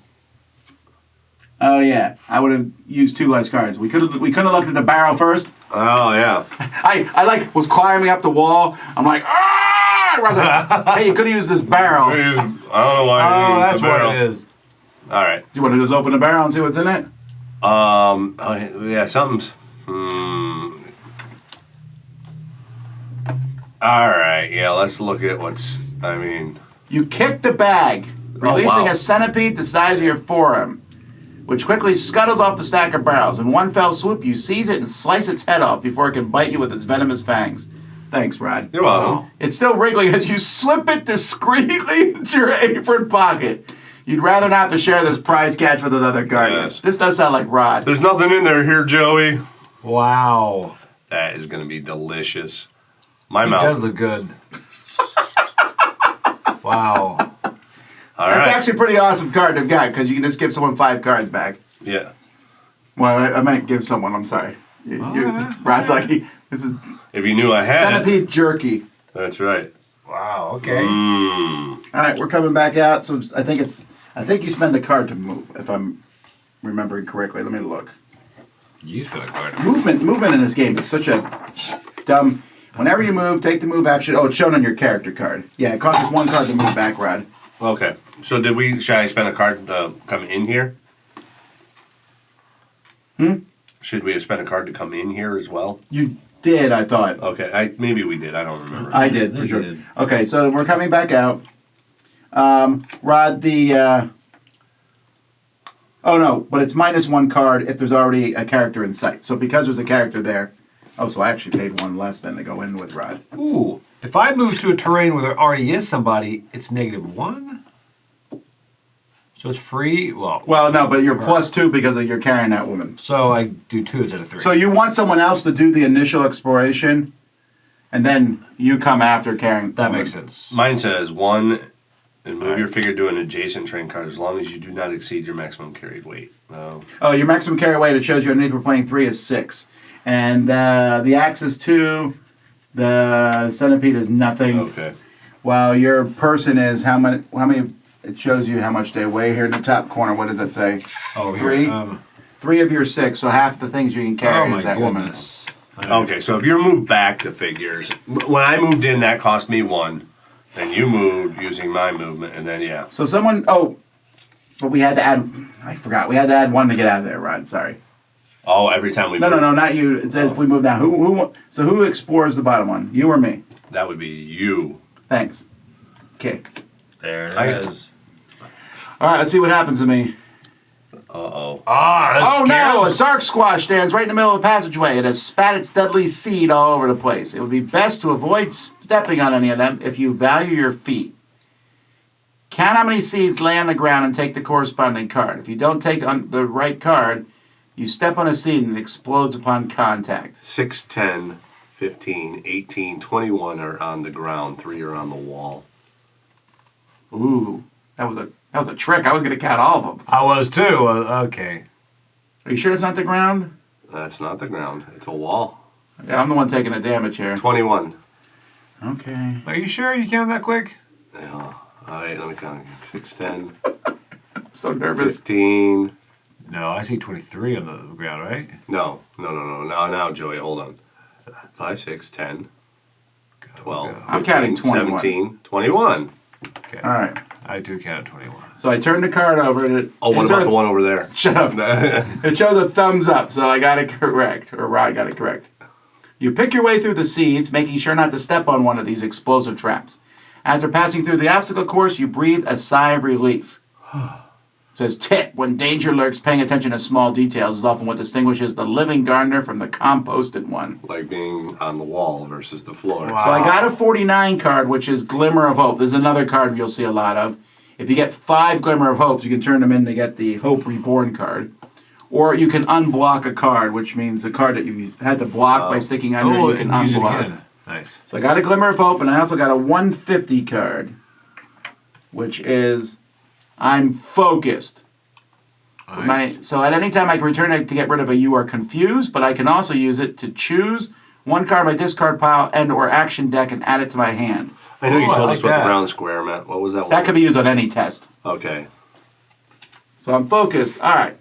Oh yeah, I would have used 2 less cards. We couldn't have looked at the barrel first. Oh, yeah. I was climbing up the wall. I'm like, ah! I was like, hey, you could have used this barrel. I don't know why. Oh, it's that's a barrel. what it is. All right. Do you want to just open the barrel and see what's in it? Oh, yeah, something's. All right. Yeah, let's look at what's. I mean. You kick the bag, releasing wow. a centipede the size of your forearm, which quickly scuttles off the stack of barrels. In one fell swoop, you seize it and slice its head off before it can bite you with its venomous fangs. Thanks, Rod. You're welcome. It's still wriggling as you slip it discreetly into your apron pocket. You'd rather not have to share this prize catch with another guardian. Yes. This does sound like Rod. There's nothing in there here, Joey. Wow. That is going to be delicious. My It mouth. does look good. Wow. All That's right. actually a pretty awesome card to have got because you can just give someone 5 cards back. Yeah. Well, I might give someone. I'm sorry. Rod's like, this is If you knew I had it. centipede jerky. That's right. Wow, okay. All right, we're coming back out. So I think you spend a card to move, if I'm remembering correctly. Let me look. You spent a card. Movement in this game is such a dumb. Whenever you move, take the move action. Oh, it's shown on your character card. Yeah, it costs us 1 card to move back, Rod. Okay. So should I spend a card to come in here? Should we have spent a card to come in here as well? You did, I thought. Okay. Maybe we did. I don't remember. I did, for think sure. you did. Okay, so we're coming back out. Rod, oh, no, but it's -1 card if there's already a character in sight. So because there's a character there. Oh, so I actually paid 1 less than to go in with Rod. Ooh. If I move to a terrain where there already is somebody, it's -1? So it's free? Well, no, but you're +2 because you're carrying that woman. So I do 2 instead of 3. So you want someone else to do the initial exploration, and then you come after carrying. that woman. makes sense. Mine says 1 and move your figure to an adjacent train card as long as you do not exceed your maximum carried weight. Oh. Oh, your maximum carry weight, it shows you underneath we're playing 3 is 6. And the axe is 2. The centipede is nothing. Okay. While your person is how many? It shows you how much they weigh here in the top corner. What does that say? Oh, 3. here. 3 of your 6. So half the things you can Oh carry my is that goodness. Okay, so if you're moved back to figures, when I moved in, that cost me 1. Then you moved using my movement, and then, yeah. woman. So someone. Oh, but we had to add. I forgot. We had to add 1 to get out of there, Rod. Sorry. Oh, every time we No, move, not you. It says if we move down. So who explores the bottom one? You or me? that would be you. Thanks. Okay. There it I- is. All right. Let's see what happens to me. Uh-oh. Ah, that's Oh no! A scary. dark squash stands right in the middle of the passageway. It has spat its deadly seed all over the place. It would be best to avoid stepping on any of them if you value your feet. Count how many seeds lay on the ground and take the corresponding card. If you don't take on the right card, you step on a seed and it explodes upon contact. 6, 10, 15, 18, 21 are on the ground. 3 are on the wall. Ooh, that was a trick. I was going to count all of them. I was too. Okay. Are you sure it's not the ground? That's not the ground. It's a wall. Yeah, I'm the one taking the damage here. 21. Okay. Are you sure you counted that quick? Yeah. All right, let me count again. 6, 10, I'm so nervous. 15. No, I see 23 on the ground, right? No. Now, Joey, hold on. 5, 6, 10, 12. I'm counting 21. 17, 21. Okay. All right. I do count 21. So I turned the card over and it. Oh, what about the one over there? Shut up. It showed a thumbs up, so I got it correct. Or Rod got it correct. You pick your way through the seeds, making sure not to step on one of these explosive traps. After passing through the obstacle course, you breathe a sigh of relief. It says, tip, when danger lurks, paying attention to small details is often what distinguishes the living gardener from the composted one. Like being on the wall versus the floor. Wow. So I got a 49 card, which is Glimmer of Hope. This is another card you'll see a lot of. If you get 5 Glimmer of Hopes, you can turn them in to get the Hope Reborn card. Or you can unblock a card, which means a card that you had to block by sticking under, you can and use it unblock. again. Nice. So I got a Glimmer of Hope, and I also got a 150 card, which is I'm focused. Nice. So at any time I can return it to get rid of a You Are Confused, but I can also use it to choose one card from my discard pile and or action deck and add it to my hand. I know you Oh, I told like us what that. the round square meant. What was that one? That could be used on any test. Okay. So I'm focused. All right.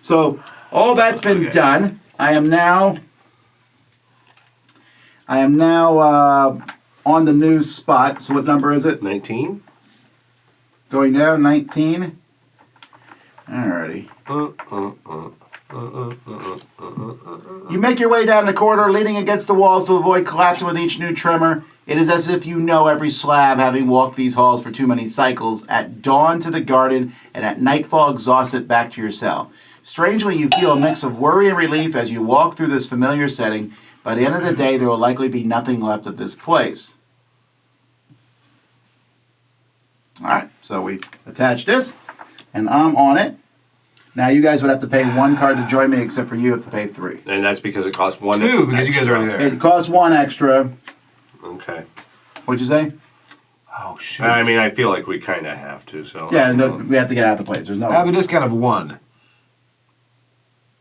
So all that's been done. I am now on the new spot. So what number is it? 19? Going down, 19. Alrighty. You make your way down the corridor, leaning against the walls to avoid collapsing with each new tremor. It is as if you know every slab, having walked these halls for too many cycles. At dawn to the garden, and at nightfall exhausted back to your cell. Strangely, you feel a mix of worry and relief as you walk through this familiar setting. By the end of the day, there will likely be nothing left of this place. Alright, so we attach this, and I'm on it. Now you guys would have to pay 1 card to join me, except for you have to pay 3. And that's because it costs 1 2, because you guys are already there. It costs 1 extra. Okay. What'd you say? Oh, shit. I mean, I feel like we kind of have to, so. Yeah, no, we have to get out of the place. There's no. I have a discount of 1.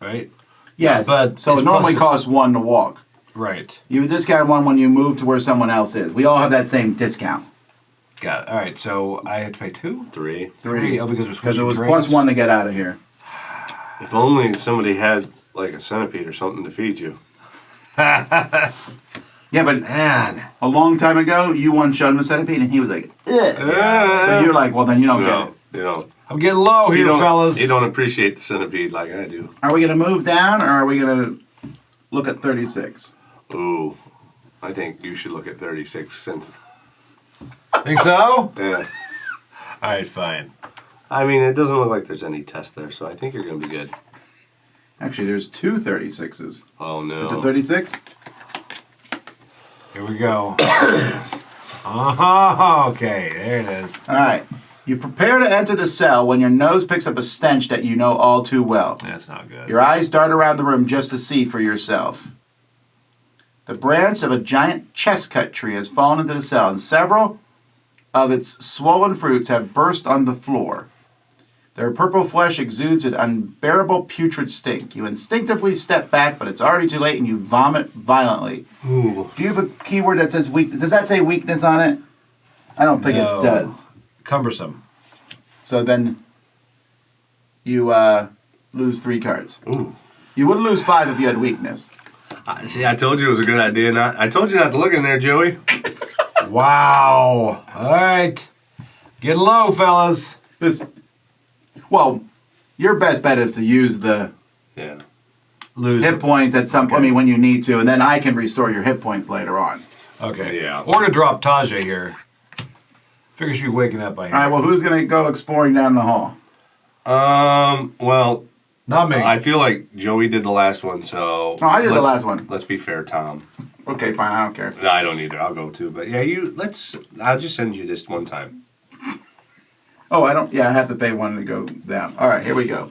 Right? Yes, but so it's it normally plus- costs 1 to walk. Right. You discount 1 when you move to where someone else is. We all have that same discount. Got it. All right, so I have to pay 2? 3. 3. Oh, because we're Because it switching was drinks. plus 1 to get out of here. If only somebody had, like, a centipede or something to feed you. Yeah, but Man. a long time ago, you once showed him a centipede, and he was like, ugh. So you're like, well, then you don't get it. You don't. I'm getting low here, fellas. You don't appreciate the centipede like I do. Are we going to move down, or are we going to look at 36? Ooh. I think you should look at 36 since. Think so? Yeah. All right, fine. I mean, it doesn't look like there's any test there, so I think you're going to be good. Actually, there's 2 36s. Oh, no. Is it 36? Here we go. Oh, okay, there it is. All right. You prepare to enter the cell when your nose picks up a stench that you know all too well. That's not good. Your eyes dart around the room just to see for yourself. The branch of a giant chestnut tree has fallen into the cell, and several of its swollen fruits have burst on the floor. Their purple flesh exudes an unbearable putrid stink. You instinctively step back, but it's already too late, and you vomit violently. Ooh. Do you have a keyword that says weak? Does that say weakness on it? I don't think No. it does. Cumbersome. So then you lose 3 cards. Ooh. You would lose 5 if you had weakness. See, I told you it was a good idea. I told you not to look in there, Joey. Wow. All right. Getting low, fellas. Well, your best bet is to use the Yeah. Lose. hit points at some point, when you need to, and then I can restore your hit points later on. Okay. Yeah. Or to drop Tajay here. Figure she'd be waking up by here. All right, well, who's going to go exploring down the hall? Well, Not me. I feel like Joey did the last one, so. No, I did the last one. Let's be fair, Tom. Okay, fine, I don't care. No, I don't either. I'll go too. But yeah, I'll just send you this one time. Oh, I have to pay 1 to go down. All right, here we go.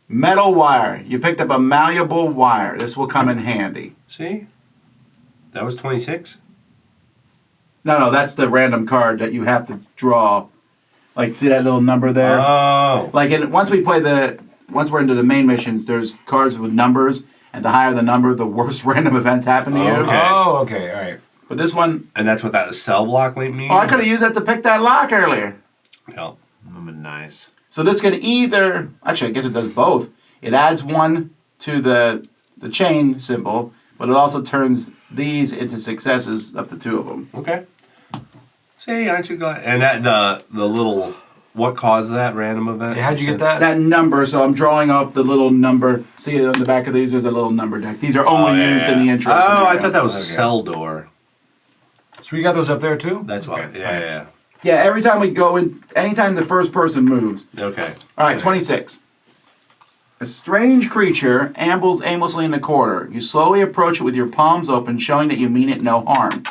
Metal wire. You picked up a malleable wire. This will come in handy. See? That was 26? No, that's the random card that you have to draw. Like, see that little number there? Oh. Like, once we're into the main missions, there's cards with numbers, and the higher the number, the worse random events happen to you. Okay. Oh, okay. All right. But this one, And that's what that cell block link means? oh, I could have used that to pick that lock earlier. Yeah. Nice. So this can either, actually, I guess it does both. It adds 1 to the chain symbol, but it also turns these into successes, up to 2 of them. Okay. See, aren't you glad? And that the little what caused that random event? Hey, how'd you get that? That number, so I'm drawing off the little number. See on the back of these, there's a little number deck. These are only used in the intro Oh, scenario. I thought that was a Okay. cell door. So we got those up there too? That's why. Okay. Yeah. Yeah, every time we go in, anytime the first person moves. Okay. All right, 26. A strange creature ambles aimlessly in the corridor. You slowly approach it with your palms open, showing that you mean it no harm.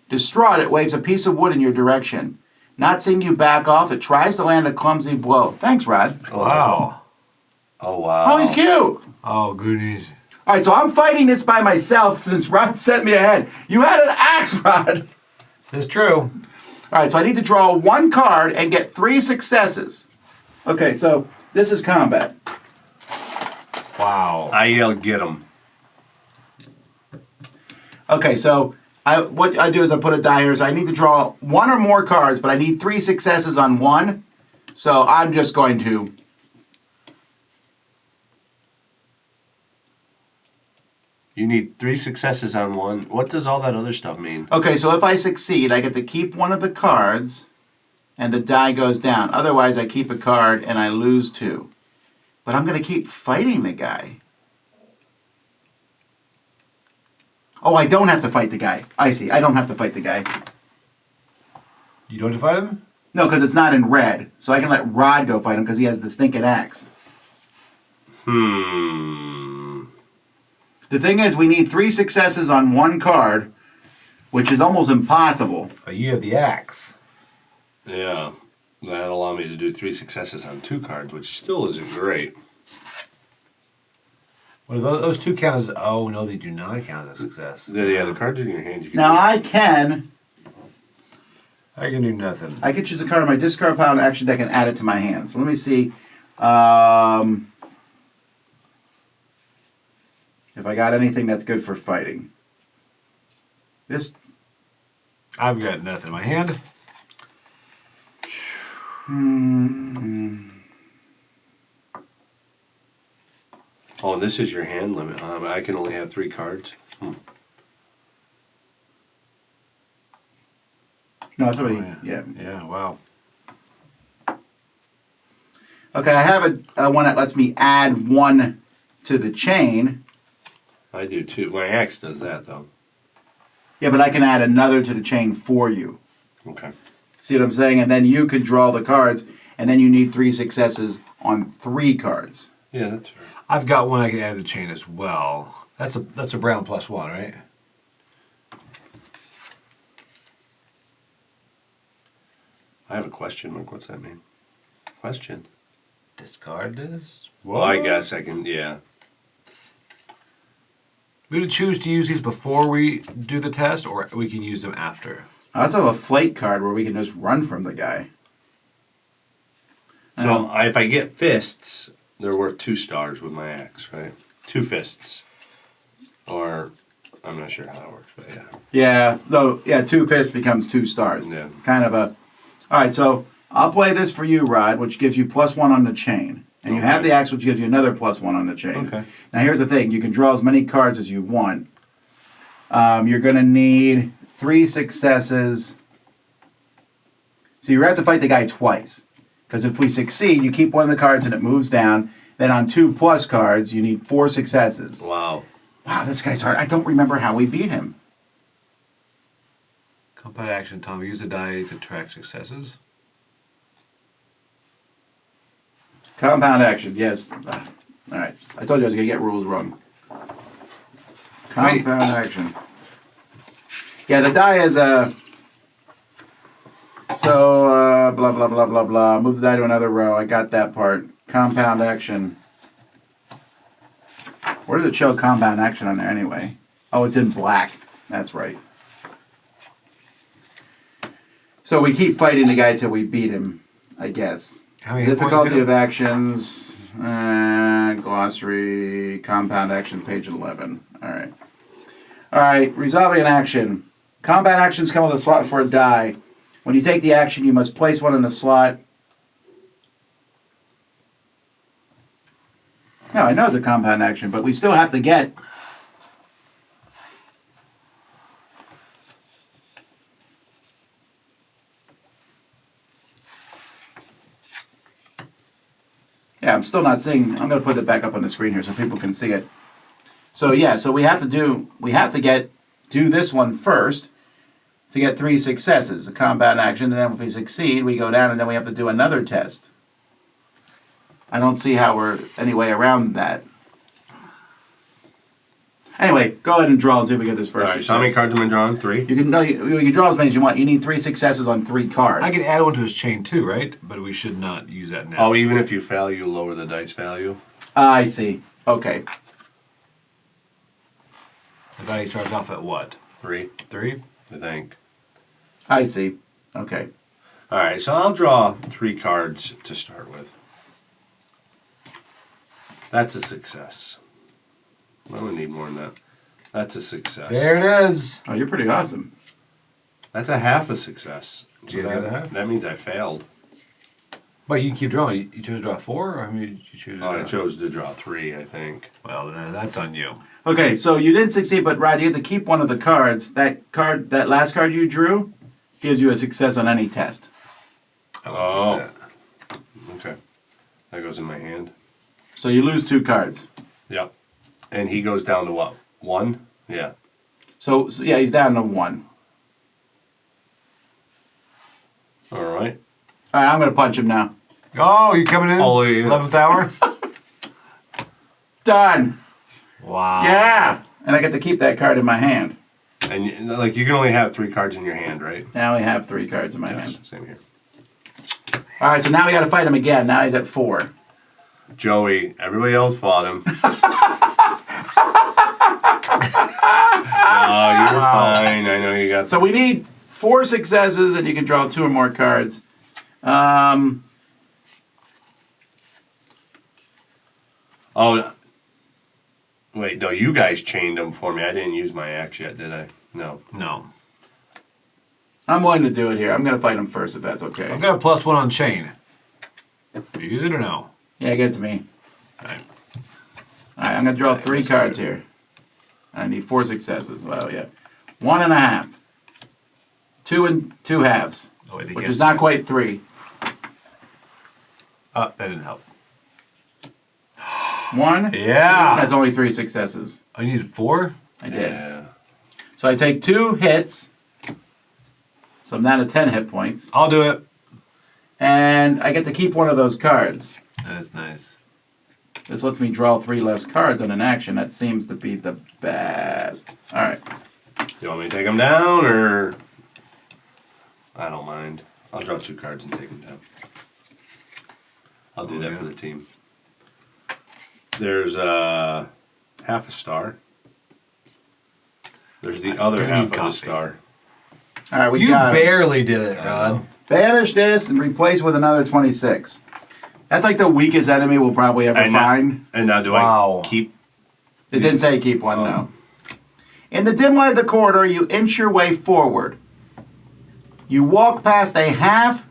Distraught, it waves a piece of wood in your direction. Not seeing you back off, it tries to land a clumsy blow. Thanks, Rod. Wow. Oh wow. Oh, he's cute. Oh, goodies. All right, so I'm fighting this by myself since Rod sent me ahead. You had an axe, Rod. This is true. All right, so I need to draw 1 card and get 3 successes. Okay, so this is combat. Wow. I yelled, get him. Okay, so what I do is I put a die here. So I need to draw 1 or more cards, but I need 3 successes on 1. So I'm just going to... You need 3 successes on 1. What does all that other stuff mean? Okay, so if I succeed, I get to keep 1 of the cards. and the die goes down. Otherwise, I keep a card and I lose 2. But I'm going to keep fighting the guy. Oh, I don't have to fight the guy. I see. I don't have to fight the guy. You don't have to fight him? No, because it's not in red. So I can let Rod go fight him because he has the stinking axe. Hmm. The thing is, we need 3 successes on 1 card, which is almost impossible. Oh, you have the axe. Yeah. That'll allow me to do 3 successes on 2 cards, which still isn't great. Well, those 2 count as... Oh, no, they do not count as a success. Yeah, the cards in your hand. You can Now I can do nothing. I can choose a card on my discard pile and action deck and add it to my hand. So let me see if I got anything that's good for fighting. This. I've got nothing in my hand. Oh, and this is your hand limit. I can only have 3 cards. No, that's what Oh, yeah. Yeah, wow. Okay, I have a one that lets me add 1 to the chain. I do too. My axe does that though. Yeah, but I can add another to the chain for you. Okay. See what I'm saying? And then you could draw the cards, and then you need 3 successes on 3 cards. Yeah, that's fair. I've got one I can add to the chain as well. That's a brown +1, right? I have a question mark. What's that mean? Question. Discard this? Well, I guess I can. Yeah. We would choose to use these before we do the test, or we can use them after. I also have a flight card where we can just run from the guy. So if I get fists, they're worth 2 stars with my axe, right? 2 fists. Or I'm not sure how that works, but yeah. Yeah, so 2 fists becomes 2 stars. Yeah. It's kind of a. All right, so I'll play this for you, Rod, which gives you +1 on the chain. And you have Okay. the axe, which gives you another +1 on the chain. Okay. Now here's the thing: you can draw as many cards as you want. You're going to need 3 successes. So you have to fight the guy twice. Because if we succeed, you keep one of the cards and it moves down. Then on 2+ cards, you need 4 successes. Wow. Wow, this guy's hard. I don't remember how we beat him. Compound action, Tom. Use the die to track successes. Compound action, yes. All right. I told you I was going to get rules wrong. Compound action. Yeah, the die is a... So, blah, blah, blah, blah, blah. Move the die to another row. I got that part. Compound action. Where does it show compound action on there anyway? Oh, it's in black. That's right. So we keep fighting the guy till we beat him, I guess. How many hit points Difficulty you of got? actions, glossary, compound action, page 11. All right. All right, resolving an action. Combat actions come with a slot for a die. When you take the action, you must place one in the slot. No, I know it's a compound action, but we still have to get... Yeah, I'm still not seeing. I'm going to put it back up on the screen here so people can see it. So yeah, so we have to do this one first to get 3 successes, a combat action, and then if we succeed, we go down and then we have to do another test. I don't see how we're any way around that. Anyway, go ahead and draw and see if we get this All first right. success. So how many cards am I drawing? 3. You can draw as many as you want. You need 3 successes on 3 cards. I can add one to his chain too, right? But we should not use that now. Oh, even if you fail, you lower the dice value. I see. Okay. The value starts off at what? 3, 3? I think. I see. Okay. All right. So I'll draw 3 cards to start with. That's a success. I don't need more than that. That's a success. There it is. Oh, you're pretty awesome. That's a half a success. Do you have the other half? That means I failed. But you can keep drawing. You chose to draw 4? Or I mean, you choose to Oh, I draw- chose to draw 3, I think. Well, then that's on you. Okay, so you didn't succeed, but Rod, you have to keep one of the cards. That last card you drew, gives you a success on any test. Oh. Okay. That goes in my hand. So you lose 2 cards. Yep. And he goes down to what? 1? Yeah. So yeah, he's down to 1. All right. All right, I'm gonna punch him now. Oh, you coming in? Oh, yeah. 11th hour? Done. Wow. Yeah, and I get to keep that card in my hand. And you can only have 3 cards in your hand, right? Now I have 3 cards in my Yes. hand. Same here. All right, so now we got to fight him again. Now he's at 4. Joey, everybody else fought him. No, you're fine. I know you got. So we need 4 successes, and you can draw 2 or more cards. Oh, wait. No, you guys chained them for me. I didn't use my axe yet, did I? No. No. I'm willing to do it here. I'm going to fight him first, if that's okay. I've got a +1 on chain. Do you use it or no? Yeah, it gets me. Okay. All right, I'm going to draw 3 cards here. I need 4 successes. Well, yeah. 1.5. 2 and 2 halves, Oh, wait, which is not quite 3. That didn't help. 1. Yeah. 2, that's only 3 successes. I needed 4? I did. Yeah. So I take 2 hits. So I'm down to 10 hit points. I'll do it. And I get to keep one of those cards. That is nice. This lets me draw 3 less cards on an action. That seems to be the best. All right. You want me to take them down, or I don't mind. I'll draw 2 cards and take them down. I'll do that for the team. There's half a star. There's the other half of the star. All right, we You got it. barely did it, Rod. Banish this and replace with another 26. That's like the weakest enemy we'll probably ever find. And now do Wow. I keep? It didn't say keep one, no. In the dim light of the corridor, you inch your way forward. You walk past a half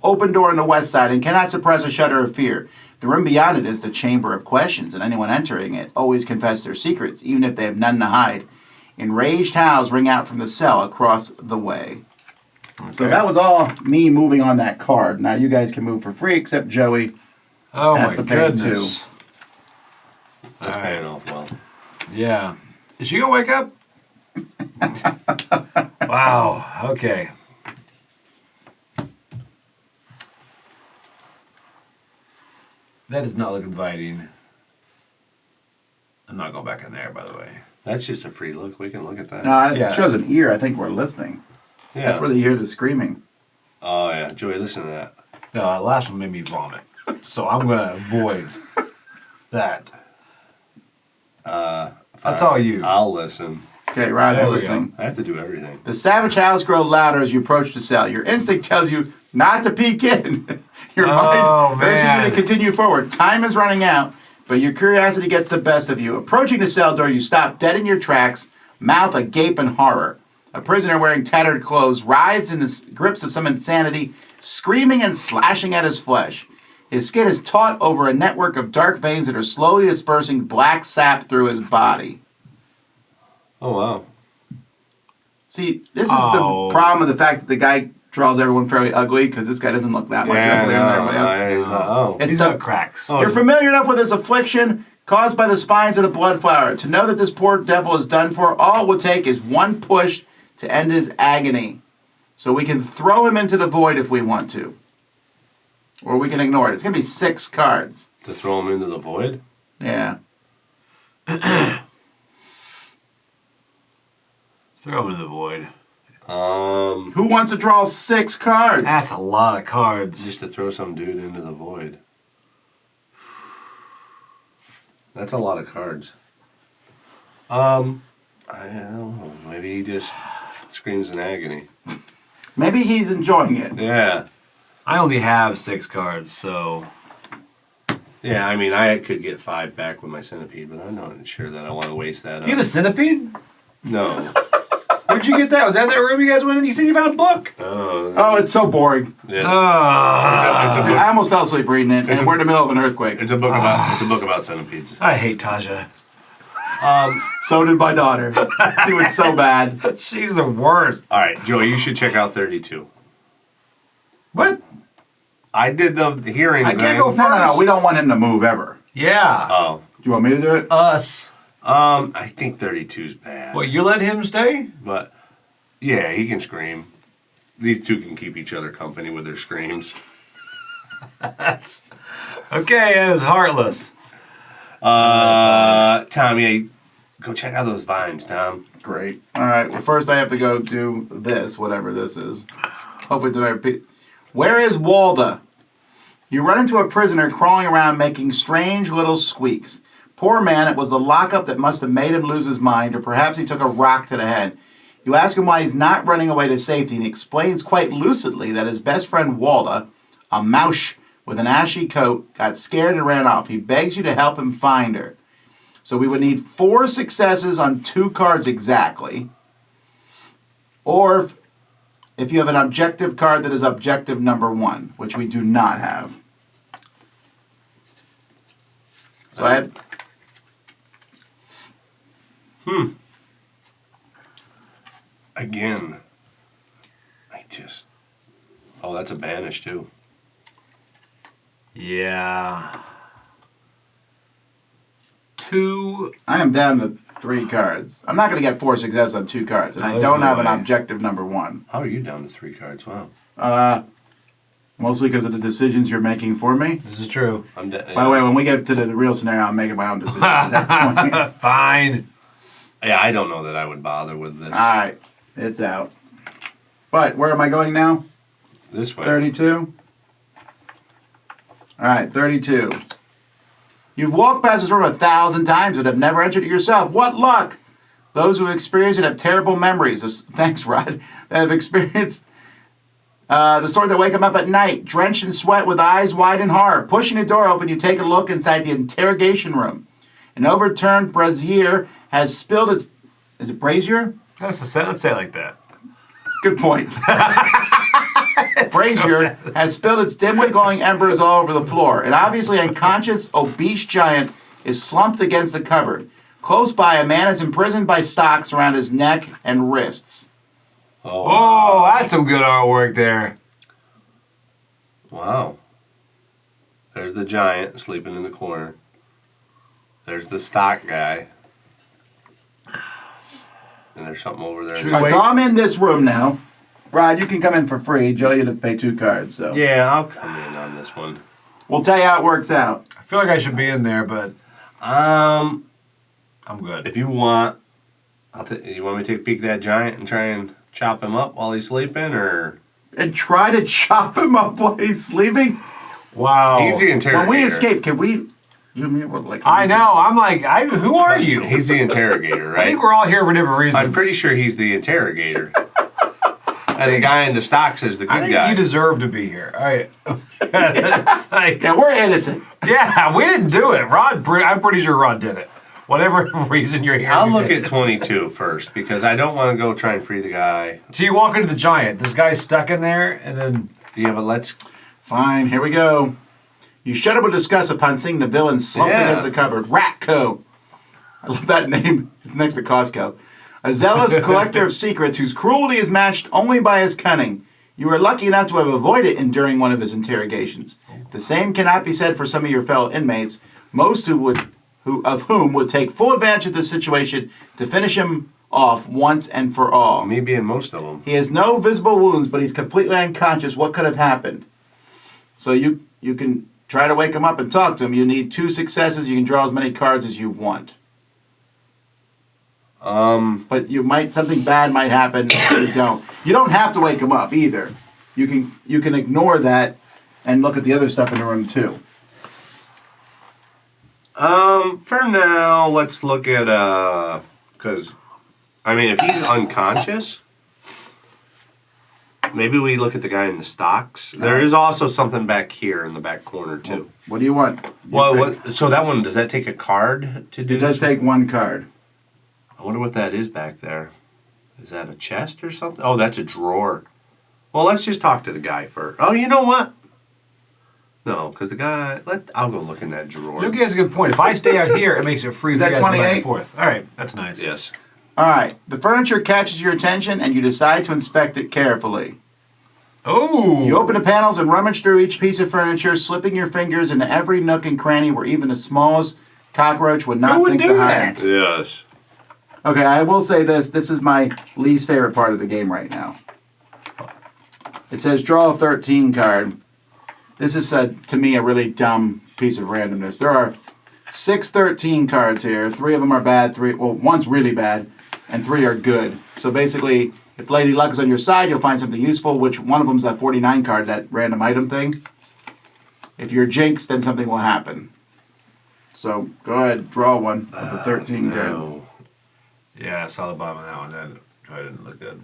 open door on the west side and cannot suppress a shudder of fear. The room beyond it is the chamber of questions, and anyone entering it always confess their secrets, even if they have none to hide. Enraged howls ring out from the cell across the way. Okay. So that was all me moving on that card. Now you guys can move for free, except Joey. Oh That's my the pain, goodness. That's paying off well. Yeah. Is she gonna wake up? Wow. Okay. That does not look inviting. I'm not going back in there, by the way. That's just a free look. We can look at that. It shows an ear. I think we're listening. Yeah. That's where they hear the screaming. Oh yeah, Joey, listen to that. No, that last one made me vomit. So I'm gonna avoid that. That's all you. I'll listen. Okay, Rod's There we listening. I have to do everything. The savage howls grow louder as you approach the cell. Your instinct tells you not to peek in. Your mind urges man. you to continue forward. Time is running out, but your curiosity gets the best of you. Approaching the cell door, you stop dead in your tracks, mouth agape in horror. A prisoner wearing tattered clothes writhes in the grips of some insanity, screaming and slashing at his flesh. His skin is taut over a network of dark veins that are slowly dispersing black sap through his body. Oh wow. See, this is the problem with the fact that the guy draws everyone fairly ugly, because this guy doesn't look that much ugly on everybody else. It's He's the- got cracks. You're familiar enough with his affliction caused by the spines of the blood flower to know that this poor devil is done for. All it will take is one push to end his agony. So we can throw him into the void if we want to. Or we can ignore it. It's going to be 6 cards. To throw him into the void? Yeah. Throw him in the void. Who wants to draw 6 cards? That's a lot of cards. Just to throw some dude into the void. That's a lot of cards. I don't know. Maybe he just screams in agony. Maybe he's enjoying it. Yeah. I only have 6 cards, so Yeah, I mean, I could get 5 back with my centipede, but I'm not sure that I want to waste that. you have a centipede? No. Where'd you get that? Was that in that room you guys went in? You said you found a book. Oh, it's so boring. Yes. Ah. It's a I book. almost fell asleep reading it, and we're in the middle of an earthquake. It's a book about centipedes. I hate Taja. So did my daughter. She was so bad. She's the worst. All right, Joey, you should check out 32. What? I did the hearing I thing. can't go No. We don't want him to move ever. Yeah. Oh. Do you want me to do it? Us. I think 32's bad. Well, you let him stay? But, yeah, he can scream. These two can keep each other company with their screams. That's okay. That is heartless. Tom, yeah, go check out those vines, Tom. Great. All right. Well, first I have to go do this, whatever this is. Hopefully tonight. Where is Walda? You run into a prisoner crawling around making strange little squeaks. Poor man, it was the lockup that must have made him lose his mind, or perhaps he took a rock to the head. You ask him why he's not running away to safety, and he explains quite lucidly that his best friend Walda, a mouse with an ashy coat, got scared and ran off. He begs you to help him find her. So we would need 4 successes on 2 cards exactly. Or if you have an objective card that is objective number 1, which we do not have. So I had... Again. Oh, that's a banish, too. Yeah. 2. I am down to 3 cards. I'm not going to get 4 successes on 2 cards, and No, I there's don't no have an way. objective number 1. How are you down to 3 cards? Wow. Mostly because of the decisions you're making for me. This is true. I'm By the way, when we get to the real scenario, I'm making my own decisions at that point. Fine. Yeah, I don't know that I would bother with this. All right, it's out. But where am I going now? This way. 32? All right, 32. You've walked past this room 1,000 times but have never entered it yourself. What luck! Those who have experienced it have terrible memories. Thanks, Rod. That have experienced the sort that wake them up at night, drenched in sweat with eyes wide in horror. Pushing the door open, you take a look inside the interrogation room. An overturned brazier has spilled its... Is it brazier? Let's say it like that. Good point. Brazier has spilled its dimly glowing embers all over the floor. An obviously unconscious, obese giant is slumped against the cupboard. Close by, a man is imprisoned by stocks around his neck and wrists. Oh, that's some good artwork there. Wow. There's the giant sleeping in the corner. There's the stock guy. And there's something over there. Should All right, so I'm in this room now. Rod, you can come in for free. Joe, you have to pay 2 cards, so Yeah, I'll come in on this one. we'll tell you how it works out. I feel like I should be in there, but Um, I'm good. if you want, you want me to take a peek at that giant and try and chop him up while he's sleeping, or And try to chop him up while he's sleeping. Wow. he's the interrogator. When we escape, can we? You mean what, like? I know. I'm like, who are you? He's the interrogator, I right? think we're all here for different reasons. I'm pretty sure he's the interrogator. And the guy in the stocks is the I good think guy. you deserve to be here. All right. It's like, Yeah, we're innocent. yeah, we didn't do it. I'm pretty sure Rod did it. Whatever reason you're here. I'll you look did at it. 22 first because I don't want to go try and free the guy. So you walk into the giant. This guy's stuck in there, and then Yeah, but let's. Fine, here we go. You shut up with disgust upon seeing the villain slumped Yeah. against the cupboard. Ratco. I love that name. It's next to Costco. A zealous collector of secrets whose cruelty is matched only by his cunning. You are lucky enough to have avoided enduring one of his interrogations. The same cannot be said for some of your fellow inmates, most of whom would take full advantage of this situation to finish him off once and for all. Me being most of them. He has no visible wounds, but he's completely unconscious. What could have happened? So you can try to wake him up and talk to him. You need 2 successes. You can draw as many cards as you want. But something bad might happen if you don't. You don't have to wake him up either. You can ignore that and look at the other stuff in the room too. For now, let's look at because, I mean, if he's unconscious, maybe we look at the guy in the stocks. There is also something back here in the back corner too. What do you want? Well, so that one, does that take a card to do It does this? take 1 card. I wonder what that is back there. Is that a chest or something? Oh, that's a drawer. Well, let's just talk to the guy first. Oh, you know what? No, because the guy. I'll go look in that drawer. Luke has a good point. If I stay out here, it makes it free Is for you that guys to go back 28? and forth. All right, that's nice. Yes. All right. The furniture catches your attention, and you decide to inspect it carefully. Oh! You open the panels and rummage through each piece of furniture, slipping your fingers into every nook and cranny where even the smallest cockroach would not Who would think do to hide. that? Yes. Okay, I will say this. This is my least favorite part of the game right now. It says draw a 13 card. This is, to me, a really dumb piece of randomness. There are 6 13 cards here. 3 of them are bad. One's really bad, and 3 are good. So basically, if Lady Luck is on your side, you'll find something useful, which one of them's that 49 card, that random item thing. If you're jinxed, then something will happen. So go ahead, draw one of the 13 cards. Yeah, I saw the bottom of that one. That probably didn't look good.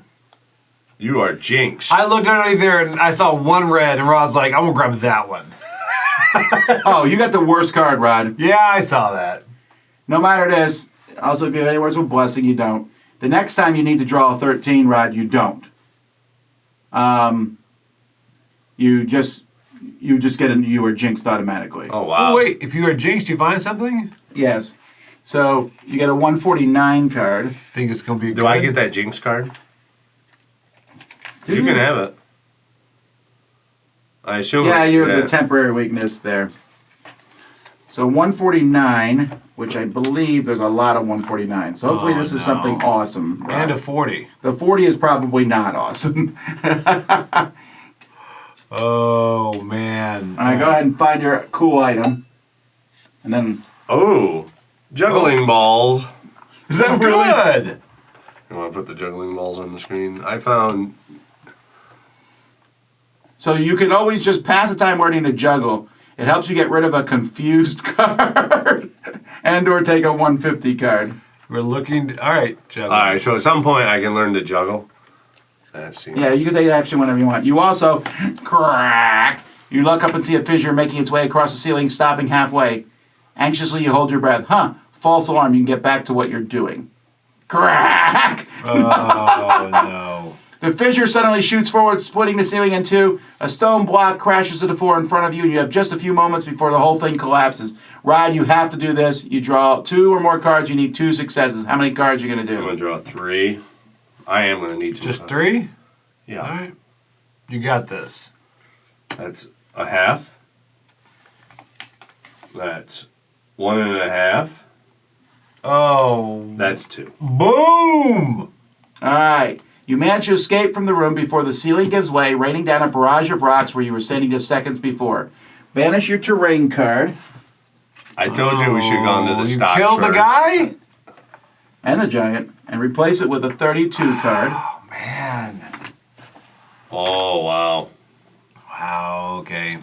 You are jinxed. I looked underneath there and I saw one red, and Rod's like, I'm gonna grab that one. Oh, you got the worst card, Rod. Yeah, I saw that. No matter this, also if you have any words with blessing, you don't. The next time you need to draw a 13, Rod, you don't. You just get you are jinxed automatically. Oh, wow. Oh, wait, if you are jinxed, you find something? Yes. So you get a 149 card. Think it's gonna be good? Do I get that jinx card? You can have it. I assume. Yeah, you have the temporary weakness there. So 149, which I believe there's a lot of 149. So hopefully this is something awesome. Rod. And a 40. The 40 is probably not awesome. Oh, man. All right, go ahead and find your cool item. And then... Oh, juggling balls. Is that really... Good! You want to put the juggling balls on the screen? I found... So you can always just pass the time learning to juggle. It helps you get rid of a confused card. And or take a 150 card. We're looking... All right, juggle. All right, so at some point I can learn to juggle. That seems... Yeah, you can take action whenever you want. You also... Crack! You look up and see a fissure making its way across the ceiling, stopping halfway. Anxiously, you hold your breath. False alarm. You can get back to what you're doing. Crack! Oh, no. The fissure suddenly shoots forward, splitting the ceiling in two. A stone block crashes to the floor in front of you, and you have just a few moments before the whole thing collapses. Rod, you have to do this. You draw 2 or more cards. You need 2 successes. How many cards are you going to I'm do? going to draw 3. I am going to need to... Just 3? Yeah. All right. You got this. That's a half. That's 1.5. Oh. That's 2. Boom! All right. You manage to escape from the room before the ceiling gives way, raining down a barrage of rocks where you were standing just seconds before. Banish your terrain card. I told you we should have gone to the stocks You killed the first. guy? And the giant, and replace it with a 32 card. Oh, man. Oh, wow. Wow, okay.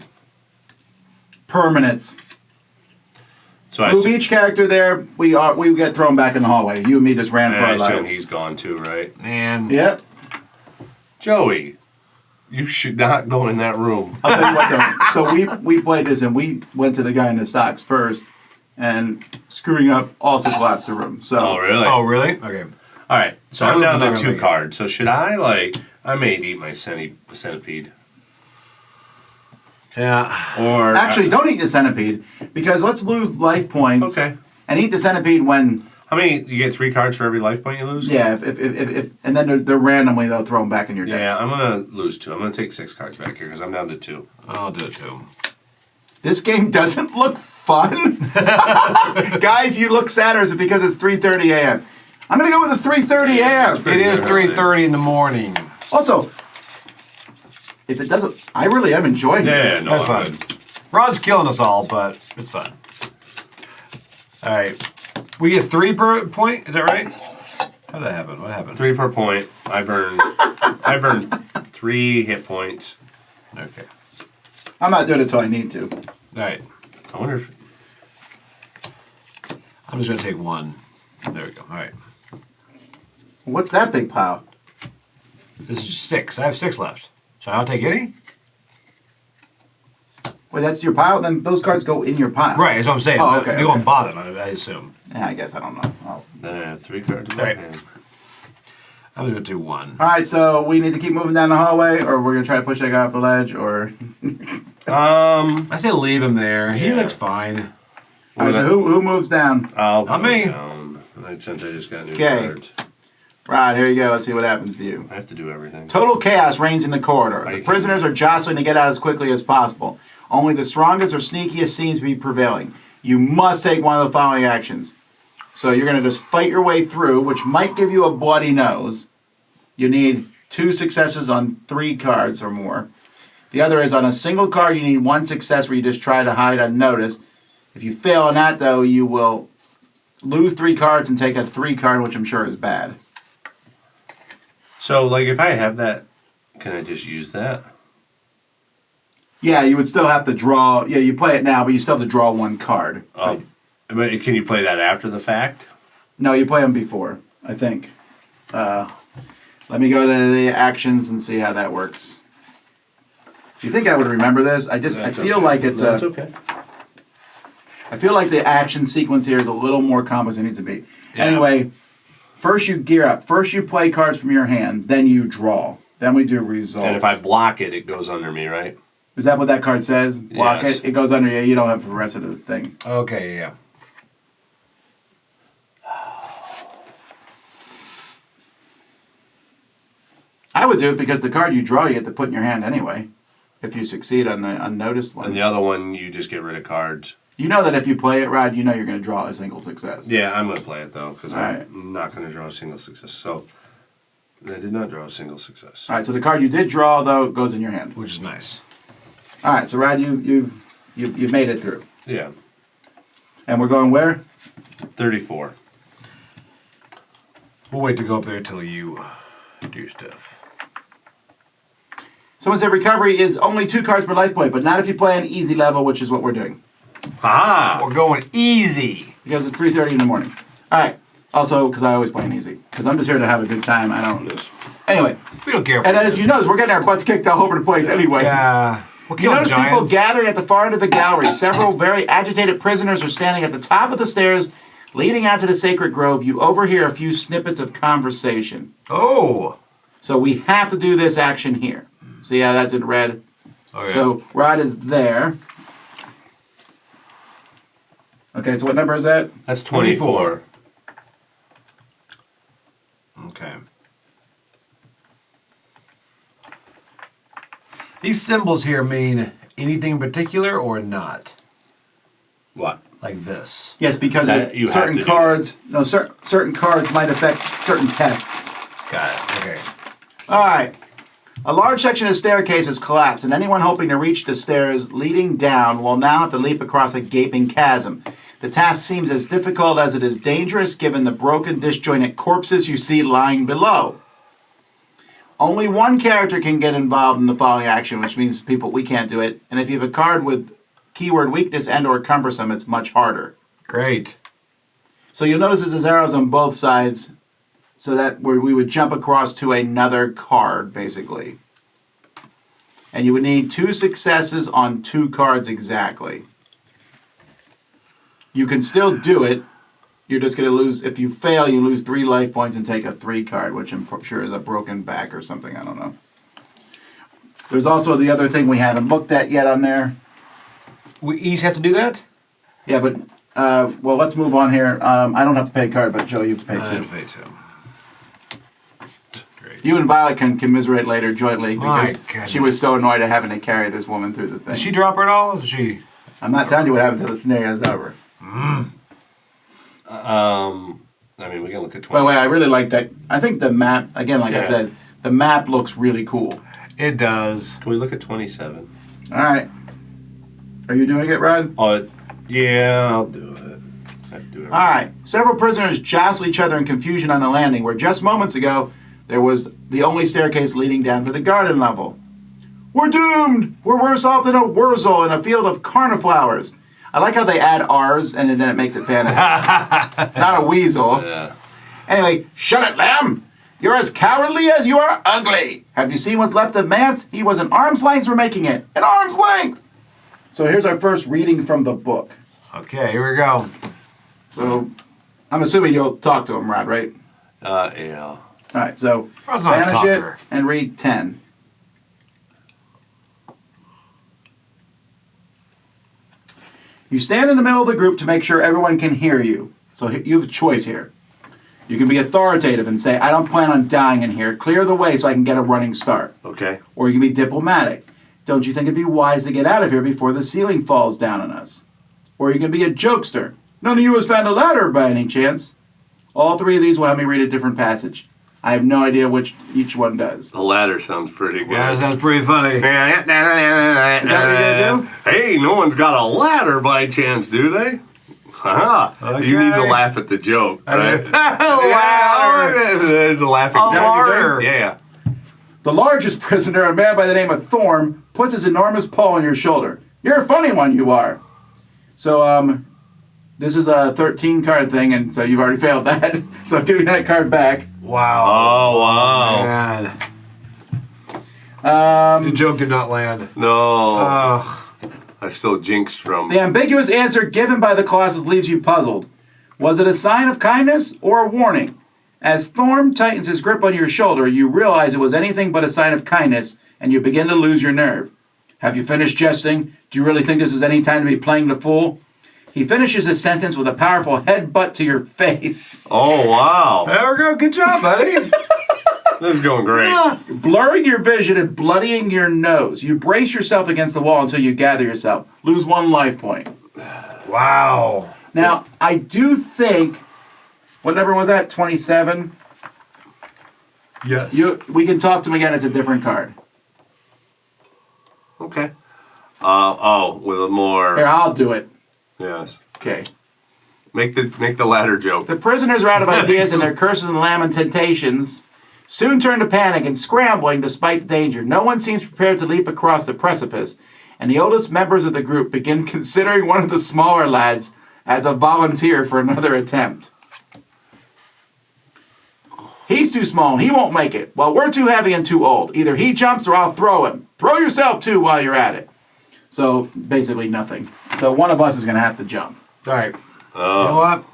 Permanents. So Move each character there. We get thrown back in the hallway. You and me just ran for I our assume lives. he's gone too, right? Man. Yep. Joey, you should not go in that room. I'll tell you what though. So we played this and we went to the guy in the stocks first, and screwing up also collapsed the room. So Oh, really? Oh, really? Okay. All right. So I'm I'm down not to gonna 2 cards. So should I, I may eat my centipede. Yeah. Or... actually, don't eat the centipede because let's lose life points. Okay. And eat the centipede when How many? You get 3 cards for every life point you lose? if and then they're randomly they'll throw them back in your deck. Yeah, I'm going to lose 2. I'm going to take 6 cards back here because I'm down to 2. I'll do it too. This game doesn't look fun. Guys, you look sad, or is it because it's 3:30 a.m.? I'm going to go with the 3:30 a.m. It is 3:30 in the morning. Also, if it doesn't, I really am enjoying Yeah, this. no, That's I'm fun. good. Rod's killing us all, but it's fun. All right. We get 3 per point? Is that right? How'd that happen? What happened? 3 per point. I burn 3 hit points. Okay. I'm not doing it till I need to. All right. I wonder if... I'm just going to take 1. There we go. All right. What's that big pile? This is 6. I have 6 left. So I'll take any? Wait, that's your pile? Then those cards go in your pile. Right, that's what I'm saying. Oh, okay, They go okay. on bottom, I assume. Yeah, I guess I don't know. Oh. Then I have 3 cards in my Right. hand. I'm just going to do 1. All right, so we need to keep moving down the hallway, or we're gonna try to push that guy off the ledge, or. I say leave him there. He Yeah. looks fine. All right, so who moves down? I'll Not go me. down. Since I just got new Okay. cards. Right, here you go. Let's see what happens to you. I have to do everything. Total chaos reigns in the corridor. Are The you prisoners are jostling to get out as quickly as possible. Only the strongest or sneakiest seems to be prevailing. You must take one of the following actions. So you're going to just fight your way through, which might give you a bloody nose. You need 2 successes on 3 cards or more. The other is on a single card, you need 1 success where you just try to hide unnoticed. If you fail on that, though, you will lose 3 cards and take a 3 card, which I'm sure is bad. So, like, if I have that, can I just use that? Yeah, you would still have to draw. Yeah, you play it now, but you still have to draw 1 card. Oh, can you play that after the fact? No, you play them before, I think. Let me go to the actions and see how that works. Do you think I would remember this? I feel okay. like it's That's okay. I feel like the action sequence here is a little more complex than it needs to be. Yeah. Anyway, first you gear up. First you play cards from your hand. Then you draw. Then we do results. And if I block it, it goes under me, right? Is that what that card says? Block Yes. it. It goes under you. You don't have the rest of the thing. Okay, yeah. I would do it because the card you draw you have to put in your hand anyway. If you succeed on the unnoticed one. And the other one, you just get rid of cards. You know that if you play it right, you know you're going to draw a single success. Yeah, I'm going to play it, though, because I'm Alright. not going to draw a single success. So, I did not draw a single success. All right, so the card you did draw, though, goes in your hand. Which is nice. All right, so Rad, you've made it through. Yeah. And we're going where? 34. We'll wait to go up there till you do your stuff. Someone said recovery is only 2 cards per life point, but not if you play on easy level, which is what we're doing. Ha! We're going easy. Because it's 3:30 in the morning. All right. Also, because I always play on easy. Because I'm just here to have a good time. I don't. Anyway. We don't care. If And we as you notice, we're getting our butts kicked all over the place anyway. Yeah. We're You killing notice people giants. gathering at the far end of the gallery. Several very agitated prisoners are standing at the top of the stairs leading out to the sacred grove. You overhear a few snippets of conversation. Oh. So we have to do this action here. See how that's in red? Okay. So Rod is there. Okay, so what number is that? That's 24. Okay. These symbols here mean anything in particular or not? What? Like this. Yes, because That you have certain to do. cards, no, certain cards might affect certain tests. Got it. Okay. All right. A large section of the staircase has collapsed, and anyone hoping to reach the stairs leading down will now have to leap across a gaping chasm. The task seems as difficult as it is dangerous, given the broken, disjointed corpses you see lying below. Only 1 character can get involved in the following action, which means we can't do it. And if you have a card with keyword weakness and or cumbersome, it's much harder. Great. So you'll notice there's arrows on both sides, so that we would jump across to another card, basically. And you would need 2 successes on 2 cards exactly. You can still do it. You're just going to lose. If you fail, you lose 3 life points and take a 3 card, which I'm sure is a broken back or something. I don't know. There's also the other thing we haven't looked at yet on there. We each have to do that? Yeah, but, well, let's move on here. I don't have to pay a card, but Joe, you have to pay I have 2. to pay 2. Great. You and Violet can commiserate later jointly My because goodness. she was so annoyed at having to carry this woman through the thing. Did she drop her at all? Did she? I'm not telling you what happened until the scenario is over. I mean, we can look at 20. Wait, I really like that. I think the map, again, like I Yeah. said, the map looks really cool. It does. Can we look at 27? All right. Are you doing it, Rod? Oh, yeah, I'll do it. I have to do it. All right. Several prisoners jostle each other in confusion on the landing, where just moments ago there was the only staircase leading down to the garden level. We're doomed! We're worse off than a wurzel in a field of carniflowers. I like how they add R's and then it makes it fantasy. It's not a weasel. Yeah. Anyway, shut it, lamb! You're as cowardly as you are ugly! Have you seen what's left of Mance? He was an arm's length for making it. An arm's length! So here's our first reading from the book. Okay, here we go. So I'm assuming you'll talk to him, Rod, right? Yeah. All right, so Rod's not a banish it talker. and read 10. You stand in the middle of the group to make sure everyone can hear you. So you have a choice here. You can be authoritative and say, I don't plan on dying in here. Clear the way so I can get a running start. Okay. Or you can be diplomatic. Don't you think it'd be wise to get out of here before the ceiling falls down on us? Or you can be a jokester. None of you has found a ladder by any chance. All three of these will have me read a different passage. I have no idea which each one does. The ladder sounds pretty good. Yeah, that sounds pretty funny. Is that what you're gonna do? Hey, no one's got a ladder by chance, do they? Haha. Okay. You need to laugh at the joke, right? Ladder. It's a laughing A joke. ladder. Yeah. The largest prisoner, a man by the name of Thorm, puts his enormous paw on your shoulder. You're a funny one, you are. So, this is a 13 card thing, and so you've already failed that. So give me that card back. Wow. Oh, wow. Man. The joke did not land. No. Ugh. I still jinxed from. The ambiguous answer given by the Colossus leaves you puzzled. Was it a sign of kindness or a warning? As Thorm tightens his grip on your shoulder, you realize it was anything but a sign of kindness, and you begin to lose your nerve. Have you finished jesting? Do you really think this is any time to be playing the fool? He finishes his sentence with a powerful headbutt to your face. Oh, wow. There we go. Good job, buddy. This is going great. Blurring your vision and bloodying your nose. You brace yourself against the wall until you gather yourself. Lose 1 life point. Wow. Now, I do think... What number was that? 27? Yes. We can talk to him again. It's a different card. Okay. With a more. Here, I'll do it. Yes. Okay. Make the ladder joke. The prisoners are out of ideas and their curses and lamentations soon turn to panic and scrambling despite the danger. No one seems prepared to leap across the precipice, and the oldest members of the group begin considering one of the smaller lads as a volunteer for another attempt. He's too small and he won't make it. Well, we're too heavy and too old. Either he jumps or I'll throw him. Throw yourself too while you're at it. So basically nothing. So one of us is going to have to jump. All right. You know what?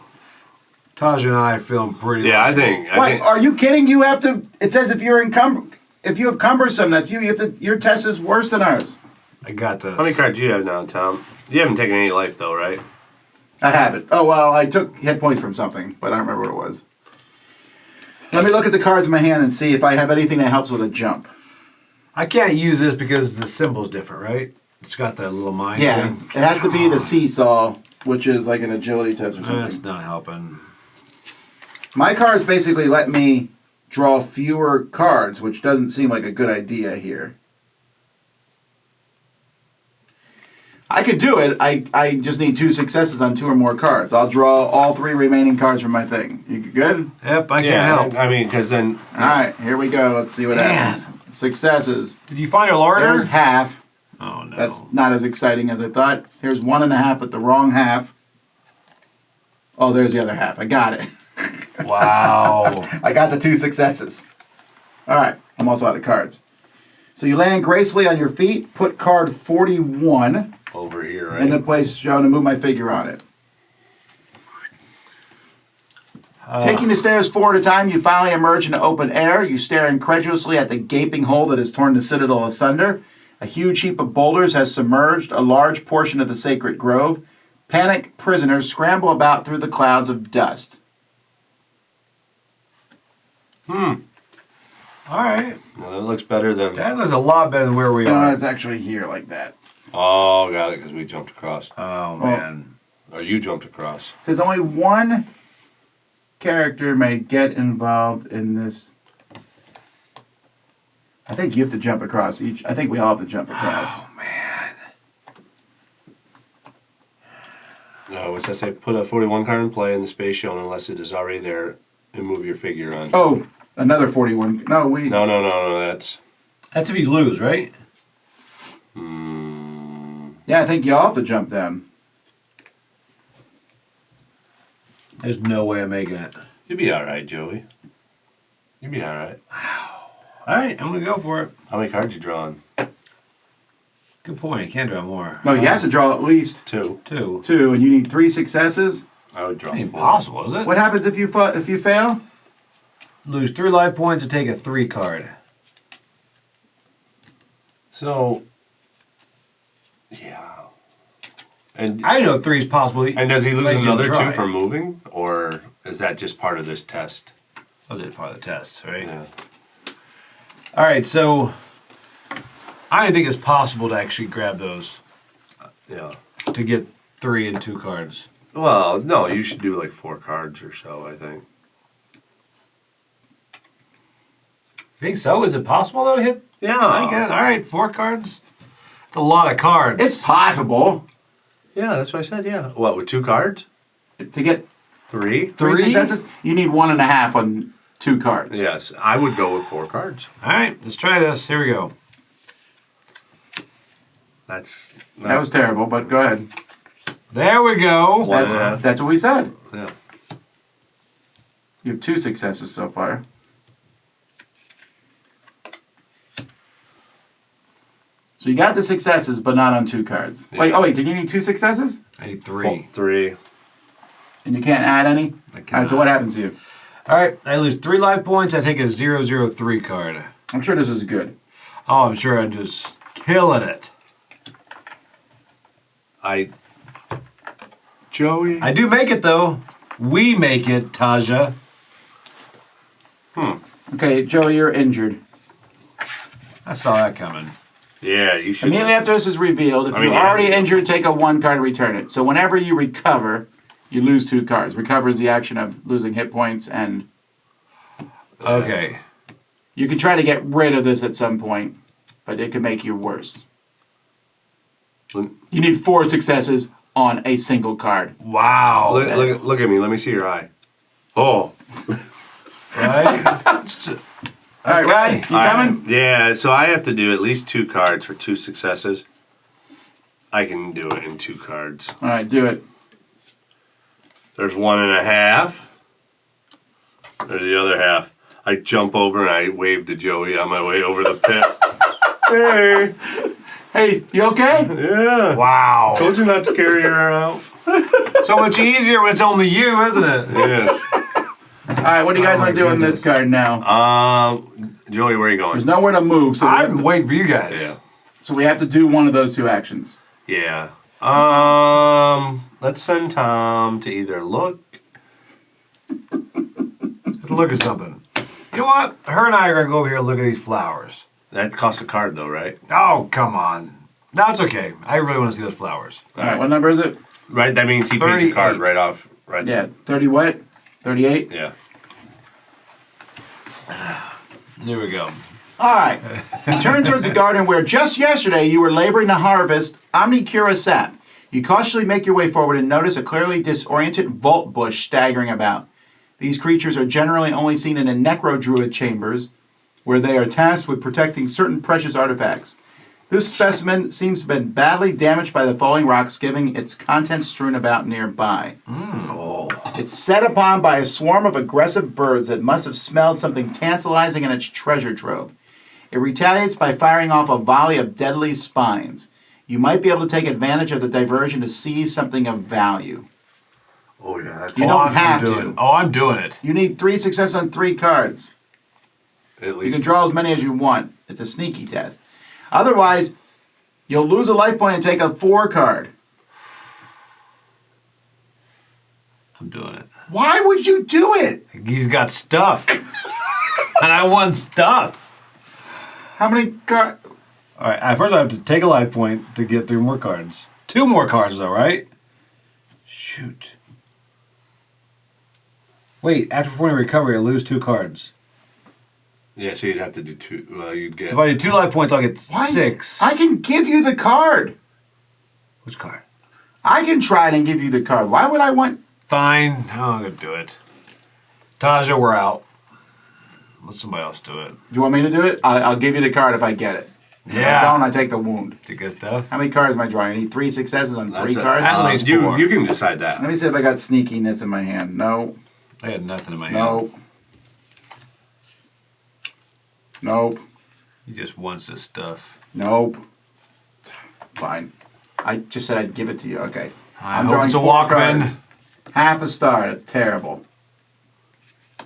Taj and I are feeling pretty. Yeah, I think. Wait, are you kidding? You have to. It says if you have cumbersome, that's you. You have to. Your test is worse than ours. I got this. How many cards do you have now, Tom? You haven't taken any life though, right? I have it. Oh well, I took hit points from something, but I don't remember what it was. Let me look at the cards in my hand and see if I have anything that helps with a jump. I can't use this because the symbol's different, right? It's got that little mind Yeah, thing. it has to be the seesaw, which is like an agility test or something. That's not helping. My cards basically let me draw fewer cards, which doesn't seem like a good idea here. I could do it. I just need 2 successes on 2 or more cards. I'll draw all 3 remaining cards from my thing. You good? Yep, I can't help. I mean, because then. All right, here we go. Let's see what happens. Successes. Did you find a lawyer? There's half. Oh, no. That's not as exciting as I thought. Here's 1.5, but the wrong half. Oh, there's the other half. I got it. Wow. I got the 2 successes. All right, I'm also out of cards. So you land gracefully on your feet, put card 41 Over here, right? in the place shown and move my figure on it. Taking the stairs 4 at a time, you finally emerge into open air. You stare incredulously at the gaping hole that has torn the citadel asunder. A huge heap of boulders has submerged a large portion of the sacred grove. Panicked prisoners scramble about through the clouds of dust. All right. No, that looks better than. That looks a lot better than where we No, are. it's actually here like that. Oh, got it, because we jumped across. Oh, man. Or you jumped across. It says only one character may get involved in this. I think you have to jump across each. I think we all have to jump across. Oh, man. No, what's that say? Put a 41 card in play in the space shown unless it is already there and move your figure on. Oh, another 41. No, we. No, that's. That's if you lose, right? Yeah, I think you all have to jump down. There's no way I'm making it. You'll be alright, Joey. You'll be alright. All right, I'm going to go for it. How many cards you drawing? Good point. You can draw more. No, he has to draw at least 2. 2. 2, and you need 3 successes. I would draw 4. Impossible, is it? What happens if you fail? Lose 3 life points to take a 3 card. So, yeah. And I know 3 is possible. does he lose Like you another 2 try. for moving? Or Is that just part of this test? That was part of the test, right? Yeah. All right, so I don't think it's possible to actually grab those Yeah. to get 3 and 2 cards. Well, no, you should do like 4 cards or so, I think. Think so? Is it possible though to hit? Yeah. I guess. All right, 4 cards. It's a lot of cards. It's possible Yeah, that's what I said, yeah. What, with 2 cards? to get 3? three 3? successes. You need 1.5 on 2 cards. Yes, I would go with 4 cards. All right, let's try this. Here we go. That's... That was terrible, but go ahead. There we go. One and a half. That's what we said. Yeah. You have 2 successes so far. So you got the successes, but not on 2 cards. Yeah. Wait, did you need 2 successes? I need 3. 3. And you can't add any? I All right, so cannot. what happens to you? All right, I lose 3 life points. I take a 003 card. I'm sure this is good. Oh, I'm sure I'm just killing it. Joey? I do make it though. We make it, Taja. Okay, Joe, you're injured. I saw that coming. Yeah, you should... Immediately after this is revealed, if I mean, you're yeah. already injured, take a 1 card and return it. So whenever you recover, you lose 2 cards. Recover is the action of losing hit points, and Okay. you can try to get rid of this at some point, but it can make you worse. You need 4 successes on a single card. Wow. Look at me. Let me see your eye. Oh. Right? All right, Rod, you coming? Yeah, so I have to do at least 2 cards for 2 successes. I can do it in 2 cards. All right, do it. There's 1.5. There's the other half. I jump over and I wave to Joey on my way over the pit. Hey. Hey, you okay? Yeah. Wow. Told you not to carry her out. So much easier when it's only you, isn't it? Yes. All right, what do you guys Oh, want to do on this card now? Joey, where are you going? There's nowhere to move, so I'm waiting for you guys. Yeah. so we have to do one of those 2 actions. Yeah. Let's send Tom to either look. Let's look at something. You know what? Her and I are going to go over here and look at these flowers. That costs a card though, right? Oh, come on. No, it's okay. I really want to see those flowers. All right, what number is it? Right. That means he pays a card 38. right off. Right. Yeah, 30 what? 38? Yeah. There we go. All right. Turn towards the garden where just yesterday you were laboring to harvest Omnicura sap. You cautiously make your way forward and notice a clearly disoriented vault bush staggering about. These creatures are generally only seen in the necro-druid chambers, where they are tasked with protecting certain precious artifacts. This specimen seems to have been badly damaged by the falling rocks, giving its contents strewn about nearby. It's set upon by a swarm of aggressive birds that must have smelled something tantalizing in its treasure trove. It retaliates by firing off a volley of deadly spines. You might be able to take advantage of the diversion to seize something of value. Oh yeah. That's You don't have to. Oh, I'm doing it. You need 3 successes on 3 cards. at You least. can draw as many as you want. It's a sneaky test. Otherwise, you'll lose a life point and take a 4 card. I'm doing it. Why would you do it? He's got stuff. And I want stuff. How many cards? All right, first I have to take a life point to get 3 more cards. 2 more cards, though, right? Shoot. Wait, after performing recovery, I lose 2 cards. Yeah, so you'd have to do 2. Well, you'd get. If I do 2 life points, I'll get Why? 6. I can give you the card. Which card? I can try it and give you the card. Why would I want... Fine. Oh, I'm going to do it. Taja, we're out. Let somebody else do it. Do you want me to do it? I'll give you the card if I get it. If I Yeah. don't, I take the wound. It's a good stuff. How many cards am I drawing? I need 3 successes on 3 That's it. cards? At least you 4. you can decide that. Let me see if I got sneakiness in my hand. No. I had nothing in my hand. No. Nope. He just wants this stuff. Nope. Fine. I just said I'd give it to you. Okay. I hope it's a Walkman. Half a star. That's terrible.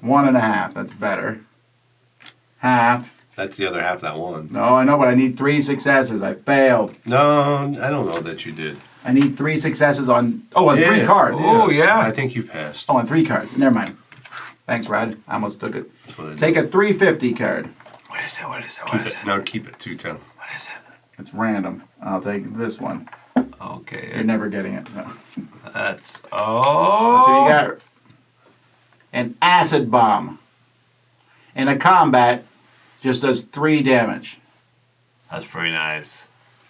1.5. That's better. Half. That's the other half that won. No, I know, but I need 3 successes. I failed. No, I don't know that you did. I need 3 successes on. Oh, on 3 cards. Oh, yeah. I think you passed. Oh, on 3 cards. Never mind. Thanks, Rod. I almost took it. That's what I did. Take a 350 card. What is it? What is it? What Keep is it. it? No, keep it. 210. What is it? It's random. I'll take this one. Okay. You're never getting it. No. That's... Oh! So you got an acid bomb. In a combat, just does 3 damage. That's pretty nice.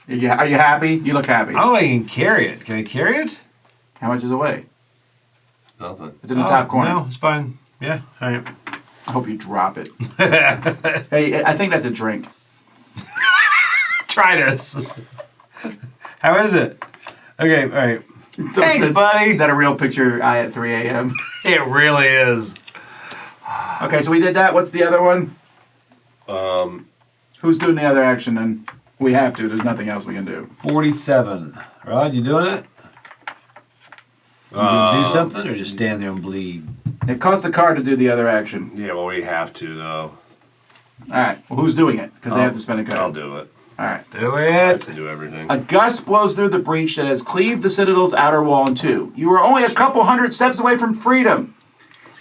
Are you happy? You look happy. I don't think I can carry it. Can I carry it? How much is away? Nothing. It's in the top corner. No, it's fine. Yeah, all right. I hope you drop it. Hey, I think that's a drink. Try this. How is it? Okay, all right. So it Thanks, buddy. Is that a real picture at 3 a.m.? It really is. Okay, so we did that. What's the other one? Who's doing the other action then? We have to. There's nothing else we can do. 47. Rod, you doing it? You gonna do something or just stand there and bleed? It costs a card to do the other action. Yeah, well, we have to, though. All right. Well, who's doing it? Because they have to spend a card. I'll do it. All right. Do I have it. to do everything. A gust blows through the breach that has cleaved the Citadel's outer wall in 2. You are only a couple hundred steps away from freedom.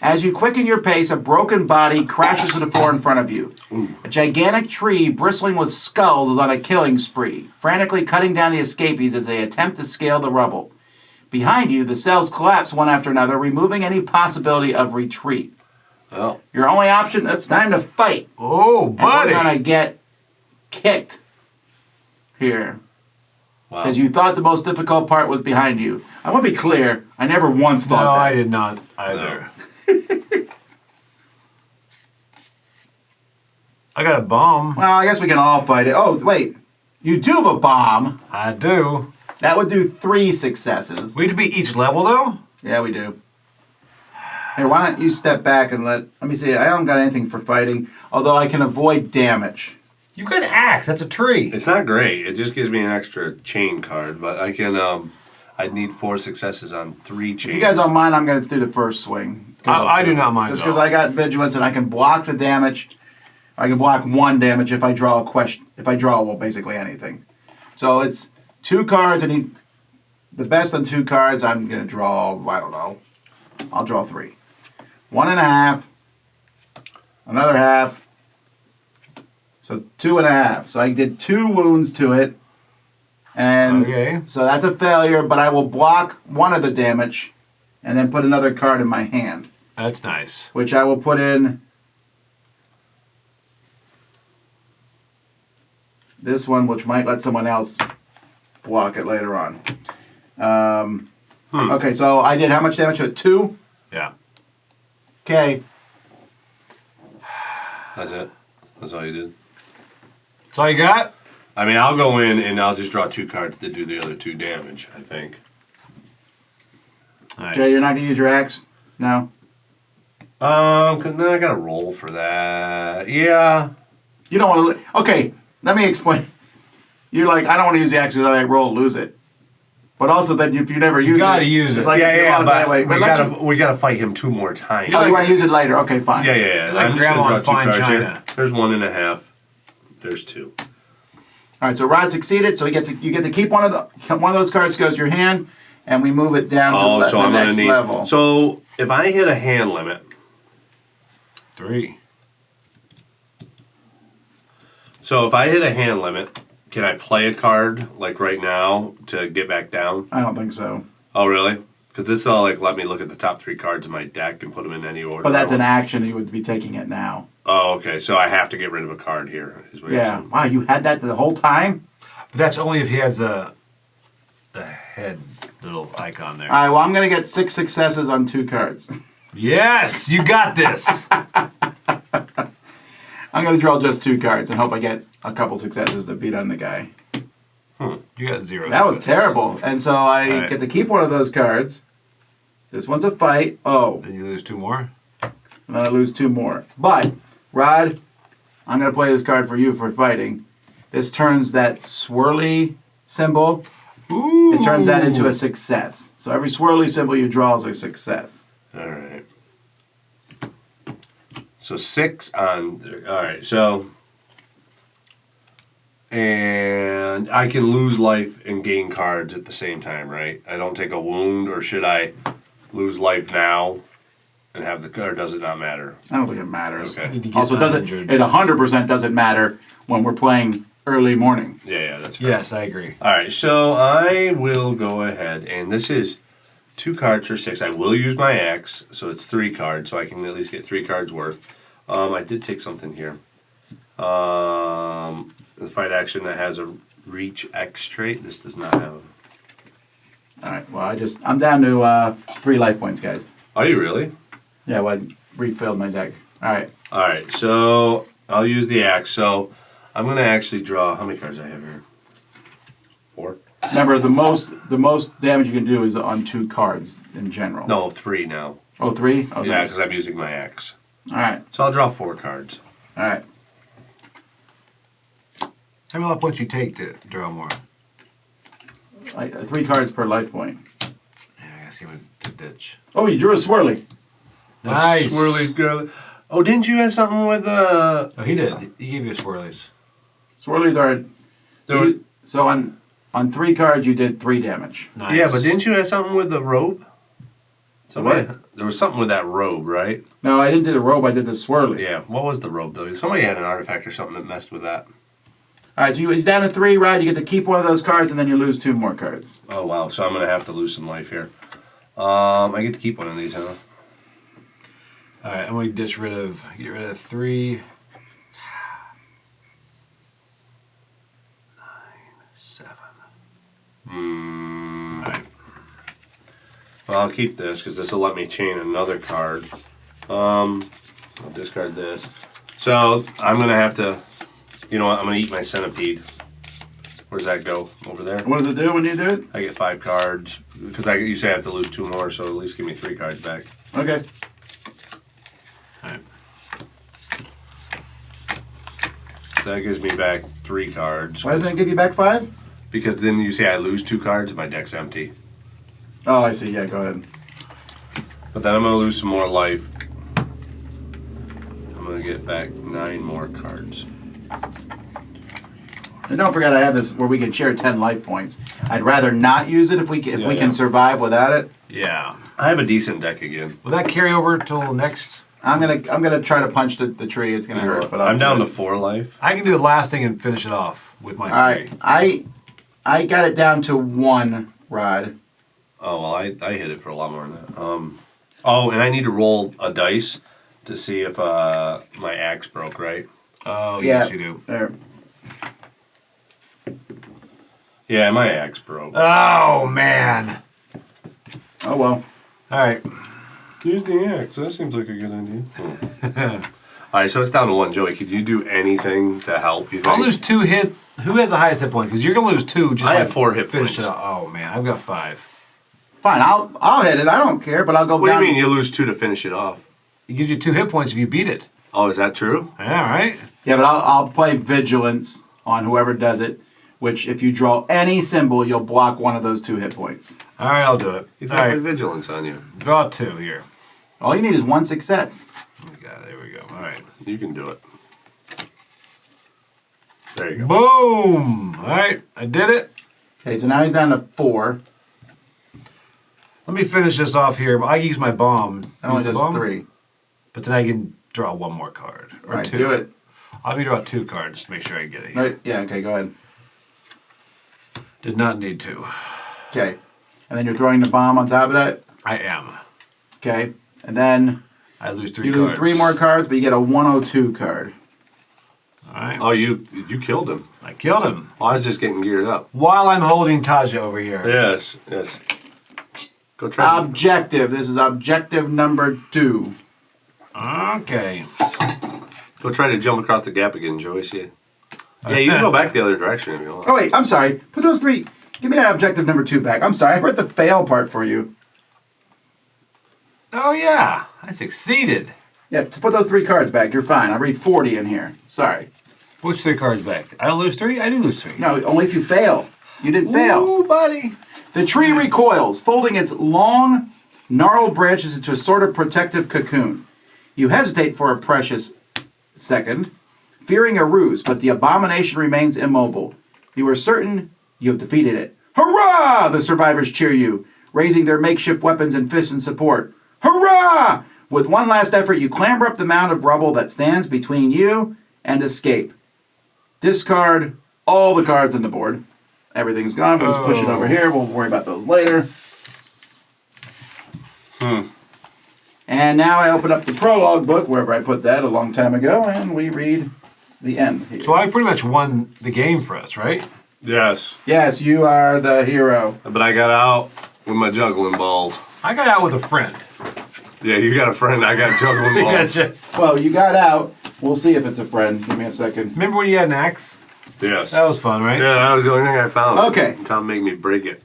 As you quicken your pace, a broken body crashes to the floor in front of you. A gigantic tree bristling with skulls is on a killing spree, frantically cutting down the escapees as they attempt to scale the rubble. Behind you, the cells collapse one after another, removing any possibility of retreat. Well, Your only option, it's time to fight. Oh, And buddy. we're going to get kicked here. wow. Says you thought the most difficult part was behind you. I want to be clear, I never once thought No, that. I did not either. I got a bomb. Well, I guess we can all fight it. Oh, wait. You do have a bomb. I do. That would do 3 successes. We have to beat each level, though? Yeah, we do. Hey, why don't you step back and let me see. I don't got anything for fighting, although I can avoid damage. You got an axe. That's a tree. It's not great. It just gives me an extra chain card, but I can, I'd need 4 successes on 3 chains. If you guys don't mind, I'm going to do the first swing. I do not mind. Just because I got vigilance and I can block the damage. I can block 1 damage if I draw a question. If I draw, well, basically anything. So it's 2 cards. I need the best on 2 cards. I'm going to draw, I don't know. I'll draw 3. 1.5. Another half. So 2.5. So I did 2 wounds to it. And Okay. so that's a failure, but I will block 1 of the damage and then put another card in my hand, That's nice. which I will put in this one, which might let someone else block it later on. Okay, so I did how much damage? 2? Yeah. Okay. That's it. That's all you did. That's all you got? I mean, I'll go in and I'll just draw 2 cards to do the other 2 damage, I think. All right. Jay, you're not going to use your axe? No? 'Cause now I gotta roll for that. Yeah. You don't want to... Okay, let me explain. You're like, I don't want to use the axe because I might roll lose it. But also then if you never use it... gotta use it. It's like yeah, you yeah, lost but anyway. But we gotta fight him 2 more times. Oh, you want to use it later? Okay, fine. Yeah, yeah, yeah. Like I'm just grandma gonna in draw 2 fine cards china. here. There's 1.5. There's 2. All right, so Rod succeeded, so you get to keep one of those cards goes to your hand, and we move it down to So the I'm next gonna need. level. So if I hit a hand limit, 3. so if I hit a hand limit, can I play a card like right now to get back down? I don't think so. Oh, really? Because this will like let me look at the top 3 cards in my deck and put them in any order. But that's I an want. action. You would be taking it now. Oh, okay. So I have to get rid of a card here. Is what you're Yeah. saying. Wow, you had that the whole time? But that's only if he has the head little icon there. All right, well, I'm going to get 6 successes on 2 cards. Yes, you got this. I'm going to draw just 2 cards and hope I get a couple successes to beat on the guy. You got 0. That was terrible. And so I All right. get to keep one of those cards. This one's a fight. Oh, Then you lose 2 more. and then I lose 2 more. But, Rod, I'm going to play this card for you for fighting. This turns that swirly symbol, Ooh. it turns that into a success. So every swirly symbol you draw is a success. All right. So 6 on. All right. So And I can lose life and gain cards at the same time, right? I don't take a wound, or should I lose life now and have the card? Does it not matter? I don't think it matters. Okay. You get Also, uninjured. it 100% doesn't matter when we're playing early morning. Yeah, that's right. Yes, I agree. All right, so I will go ahead, and this is 2 cards for 6. I will use my axe, so it's 3 cards, so I can at least get 3 cards worth. I did take something here. The fight action that has a reach X trait. This does not have. All right. Well, I'm down to 3 life points, guys. Are you really? Yeah. Well, I refilled my deck. All right. All right, so I'll use the axe. So I'm gonna actually draw. How many cards I have here? 4. Remember, the most damage you can do is on 2 cards in general. No, 3 now. Oh, 3? Oh, Yeah, nice. because I'm using my axe. All right. So I'll draw 4 cards. All right. How many life points you take to draw more? 3 cards per life point. Yeah, I guess he went to ditch. Oh, you drew a swirly. Nice. A swirly girl. Oh, didn't you have something with Oh, he did. He gave you swirlies. Swirlies are. So on 3 cards, you did 3 damage. Nice. Yeah, but didn't you have something with the robe? Somebody, What? there was something with that robe, right? No, I didn't do the robe. I did the swirly. Yeah. What was the robe though? Somebody had an artifact or something that messed with that. All right. So he's down to 3, right? You get to keep one of those cards, and then you lose 2 more cards. Oh wow! So I'm gonna have to lose some life here. I get to keep one of these, huh? All right, I'm going to get rid of 3. 9, 7. All right. Well, I'll keep this because this will let me chain another card. I'll discard this. So I'm gonna have to. You know what? I'm gonna eat my centipede. Where does that go? Over there? What does it do when you do it? I get 5 cards because you say I have to lose 2 more, so at least give me 3 cards back. Okay. All right. So that gives me back 3 cards. Why doesn't it give you back 5? Because then you say I lose 2 cards and my deck's empty. Oh, I see. Yeah, go ahead. But then I'm gonna lose some more life. I'm gonna get back 9 more cards. And don't forget, I have this where we can share 10 life points. I'd rather not use it if we can, Yeah. can survive without it. Yeah. I have a decent deck again. Will that carry over till next? I'm gonna try to punch the tree. It's gonna hurt, but I'm down to to 4 life. I can do the last thing and finish it off with my All 3. right, I got it down to 1 rod. Oh well, I hit it for a lot more than that. Oh, and I need to roll a dice to see if my axe broke, right? Oh, Yeah. yes, you do. There. Yeah, my axe broke. Oh, man. Oh well. All right. Use the axe. That seems like a good idea. All right, so it's down to 1. Joey, could you do anything to help? You think? I'll lose 2 hit. Who has the highest hit point? Because you're going to lose 2 just I by have 4 hit finish points. it off. Oh, man. I've got 5. Fine, I'll hit it. I don't care, but I'll go What do down. you mean you lose 2 to finish it off? It gives you 2 hit points if you beat it. Oh, is that true? Yeah, right? Yeah, but I'll play vigilance on whoever does it. Which, if you draw any symbol, you'll block one of those 2 hit points. All right, I'll do it. He's All got right. vigilance on you. Draw 2 here. All you need is 1 success. There we go. All right. You can do it. There you go. Boom! All right, I did it. Okay, so now he's down to 4. Let me finish this off here. I use my bomb. That only Use the does bomb, 3. But then I can draw 1 more card. Or Right, 2. do it. Let me draw 2 cards to make sure I get it here. Right, yeah, okay, go ahead. Did not need to. Okay. And then you're throwing the bomb on top of that. I am. Okay. And then I lose 3 you cards. lose 3 more cards, but you get a 102 card. All right. Oh, you killed him. I killed him. Oh, I was just getting geared up. While I'm holding Taja over here. Yes, yes. Go try. Objective. This is objective number 2. Okay. Go try to jump across the gap again, Joey. See it. Yeah, you can go back the other direction if you want. Oh, wait, I'm sorry. Put those 3. Give me that objective number 2 back. I'm sorry. I read the fail part for you. Oh, yeah. I succeeded. Yeah, to put those 3 cards back. You're fine. I read 40 in here. Sorry. Which 3 cards back? I don't lose 3? I do lose 3. No, only if you fail. You didn't fail. Ooh, buddy. The tree recoils, folding its long, gnarled branches into a sort of protective cocoon. You hesitate for a precious second, fearing a ruse, but the abomination remains immobile. You are certain you have defeated it. Hurrah! The survivors cheer you, raising their makeshift weapons and fists in support. Hurrah! With one last effort, you clamber up the mound of rubble that stands between you and escape. Discard all the cards on the board. Everything's gone. We'll just push it over here. We'll worry about those later. And now I open up the prologue book, wherever I put that a long time ago, and we read the end here. So I pretty much won the game for us, right? Yes. Yes, you are the hero. But I got out with my juggling balls. I got out with a friend. Yeah, you got a friend. I got juggling balls. Gotcha. Well, you got out. We'll see if it's a friend. Give me a second. Remember when you had an axe? Yes. That was fun, right? Yeah, that was the only thing I found. Okay. Tom made me break it.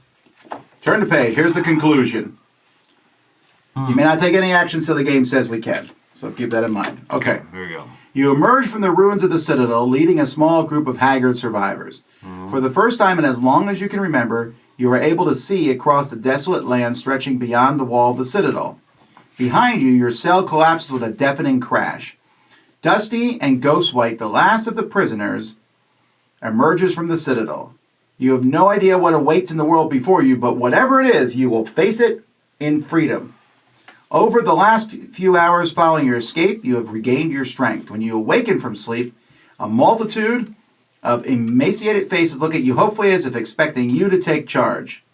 Turn the page. Here's the conclusion. You may not take any action till the game says we can. So keep that in mind. Okay. Here we go. You emerge from the ruins of the Citadel, leading a small group of haggard survivors. For the first time in as long as you can remember, you are able to see across the desolate land stretching beyond the wall of the Citadel. Behind you, your cell collapses with a deafening crash. Dusty and ghost-white, the last of the prisoners, emerges from the Citadel. You have no idea what awaits in the world before you, but whatever it is, you will face it in freedom. Over the last few hours following your escape, you have regained your strength. When you awaken from sleep, a multitude of emaciated faces look at you hopefully as if expecting you to take charge.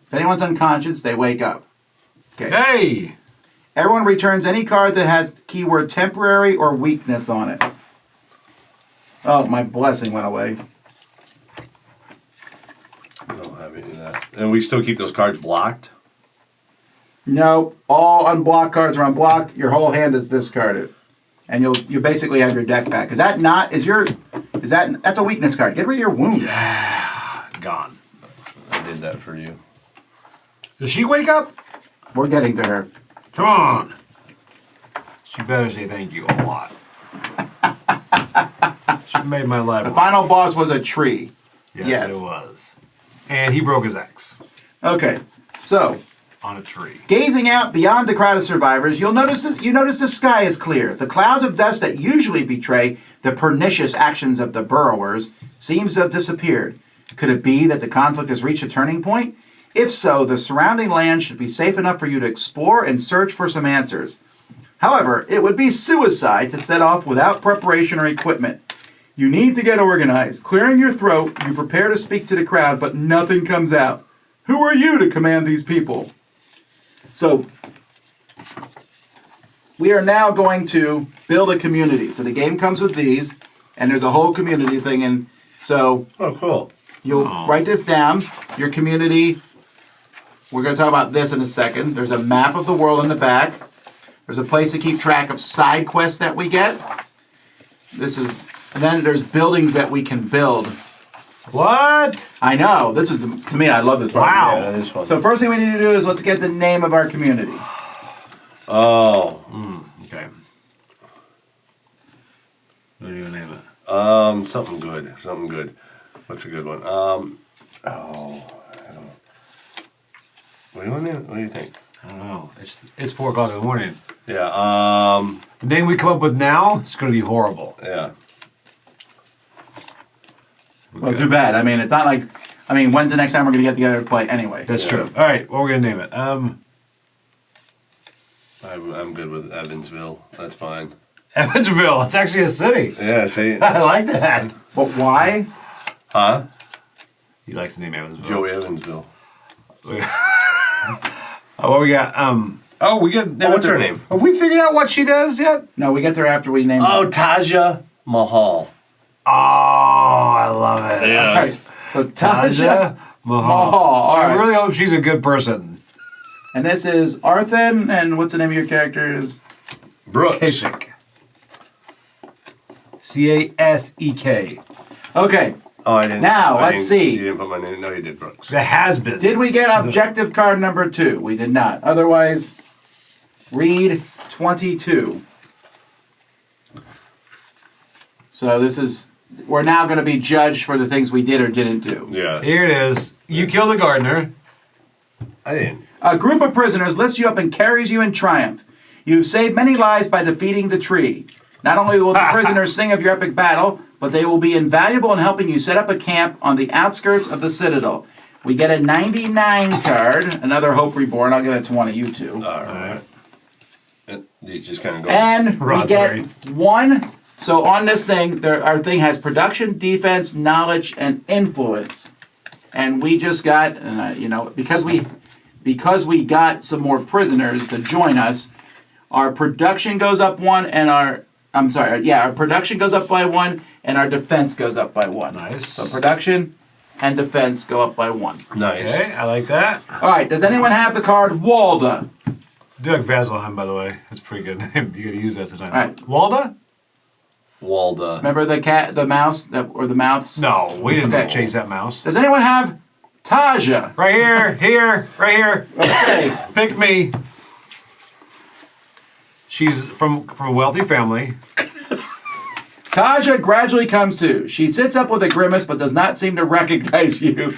If anyone's unconscious, they wake up. Okay. Hey! Everyone returns any card that has keyword temporary or weakness on it. Oh, my blessing went away. I don't have any of that. And we still keep those cards blocked? No, all unblocked cards are unblocked. Your whole hand is discarded. And you basically have your deck back. Is that not, that's a weakness card. Get rid of your wound. Gone. I did that for you. Does she wake up? We're getting to her. Come on. She better say thank you a lot. She made my life. The final boss was a tree. Yes, it was. And he broke his axe Okay, so on a tree. gazing out beyond the crowd of survivors, you notice the sky is clear. The clouds of dust that usually betray the pernicious actions of the burrowers seems to have disappeared. Could it be that the conflict has reached a turning point? If so, the surrounding land should be safe enough for you to explore and search for some answers. However, it would be suicide to set off without preparation or equipment. You need to get organized. Clearing your throat, you prepare to speak to the crowd, but nothing comes out. Who are you to command these people? So, we are now going to build a community. So the game comes with these, and there's a whole community thing. And so Oh, cool. you'll write this down. Your community, we're going to talk about this in a second. There's a map of the world in the back. There's a place to keep track of side quests that we get. And then there's buildings that we can build. What? I know. This is, to me, I love this part. Wow. Yeah, that is fun. So first thing we need to do is let's get the name of our community. Oh. Okay. What do you name it? Something good. Something good. What's a good one? I don't know. What do you think? I don't know. It's 4 o'clock in the morning. Yeah. The name we come up with now is going to be horrible. Yeah. Well, too bad. I mean, it's not like, when's the next time we're going to get together to play anyway? That's true. All right, what we're going to name it? I'm good with Evansville. That's fine. Evansville. It's actually a city. Yeah. See. I like that. But why? Huh? He likes the name Evansville. Joey Evansville. What we got? We got. What's her name? Have we figured out what she does yet? No, we get there after we name Oh, Taja Mahal. Oh, I love it. Yeah. All right. So Taja Tasha Mahal. All I right. really hope she's a good person. And this is Arthen, and what's the name of your characters? Brooks. Kasek. Casek. Okay. Oh, I didn't. Now, let's see. You didn't put my name. No, you did, Brooks. The has-been. Did we get objective card number 2? We did not. Otherwise, read 22. So we're now going to be judged for the things we did or didn't do. Yes. Here it is. You killed the gardener. I didn't. A group of prisoners lifts you up and carries you in triumph. You've saved many lives by defeating the tree. Not only will the prisoners sing of your epic battle, but they will be invaluable in helping you set up a camp on the outskirts of the Citadel. We get a 99 card, another Hope Reborn. I'll give it to one of you two. All right. These just kind of go. And we Rock get three. one. So on this thing, our thing has production, defense, knowledge, and influence. And we just got, because we got some more prisoners to join us, our production goes up one, and our production goes up by one, and our defense goes up by one. Nice. So production and defense go up by one. Nice. Okay, I like that. All right. Does anyone have the card Walda? Do like Vasilheim, by the way. That's a pretty good name. You gotta use that sometime. All right. Walda? Walda. Remember the cat, the mouse, or the mouths? No, we didn't Okay. chase that mouse. Does anyone have Taja? Right here, right here. Okay. Pick me. She's from a wealthy family. Taja gradually comes to. She sits up with a grimace but does not seem to recognize you.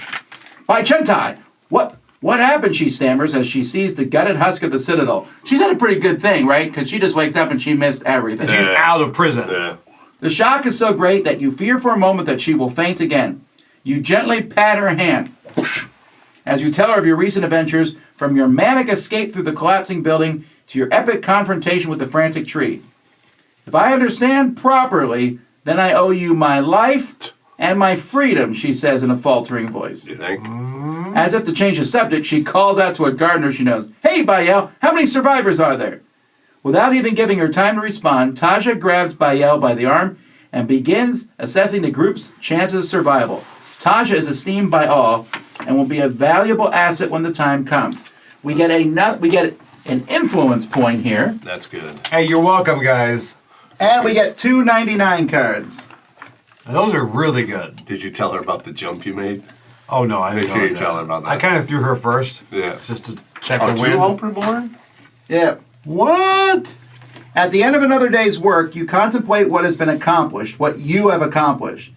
Why, Chentai, what happened, she stammers as she sees the gutted husk of the Citadel. She's had a pretty good thing, right? Because she just wakes up and she missed everything. She's out of prison. Yeah. The shock is so great that you fear for a moment that she will faint again. You gently pat her hand as you tell her of your recent adventures, from your manic escape through the collapsing building to your epic confrontation with the frantic tree. If I understand properly, then I owe you my life and my freedom, she says in a faltering voice. You think? As if to change the subject, she calls out to a gardener she knows. Hey, Bayel, how many survivors are there? Without even giving her time to respond, Taja grabs Bayel by the arm and begins assessing the group's chances of survival. Taja is esteemed by all and will be a valuable asset when the time comes. We get an influence point here, That's good. Hey, you're welcome, guys. and we get 299 cards. And those are really good. Did you tell her about the jump you made? Oh no, I didn't Make sure you that. tell her about that. I kind of threw her first, Yeah. just to check Oh, the two wind. Hope Reborn? Yeah. What? At the end of another day's work, you contemplate what has been accomplished, what you have accomplished.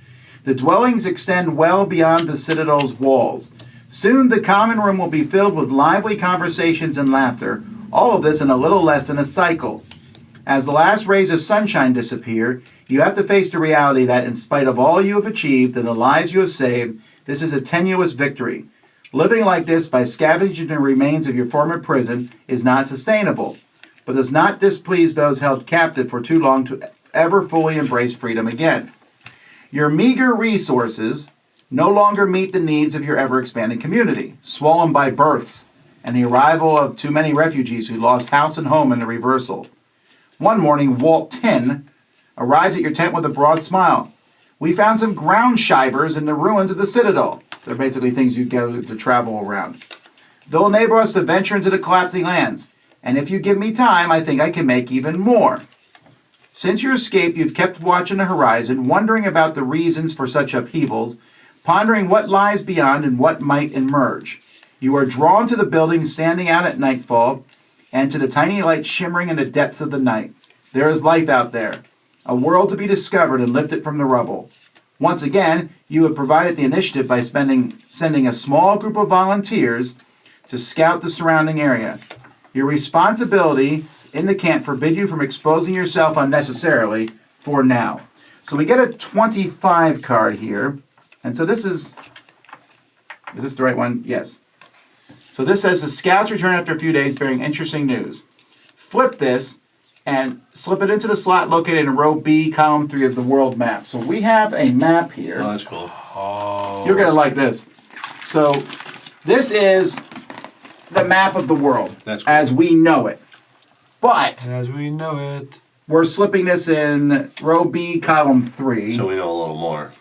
The dwellings extend well beyond the Citadel's walls. Soon the common room will be filled with lively conversations and laughter, all of this in a little less than a cycle. As the last rays of sunshine disappear, you have to face the reality that in spite of all you have achieved and the lives you have saved, this is a tenuous victory. Living like this by scavenging the remains of your former prison is not sustainable, but does not displease those held captive for too long to ever fully embrace freedom again. Your meager resources no longer meet the needs of your ever-expanding community, swollen by births and the arrival of too many refugees who lost house and home in the reversal. One morning, Walt 10 arrives at your tent with a broad smile. We found some ground shivers in the ruins of the Citadel. They're basically things you go to travel around. They'll enable us to venture into the collapsing lands, and if you give me time, I think I can make even more. Since your escape, you've kept watch on the horizon, wondering about the reasons for such upheavals, pondering what lies beyond and what might emerge. You are drawn to the building standing out at nightfall and to the tiny light shimmering in the depths of the night. There is life out there, a world to be discovered and lifted from the rubble. Once again, you have provided the initiative by sending a small group of volunteers to scout the surrounding area. Your responsibilities in the camp forbid you from exposing yourself unnecessarily for now. So we get a 25 card here. And so this is this the right one? Yes. So this says the scouts return after a few days bearing interesting news. Flip this and slip it into the slot located in row B, column 3 of the world map. So we have a map here. Oh, that's cool. You're going to like this. So this is the map of the world That's cool. as we know it. But As we know it. we're slipping this in row B, column 3. So we know a little more.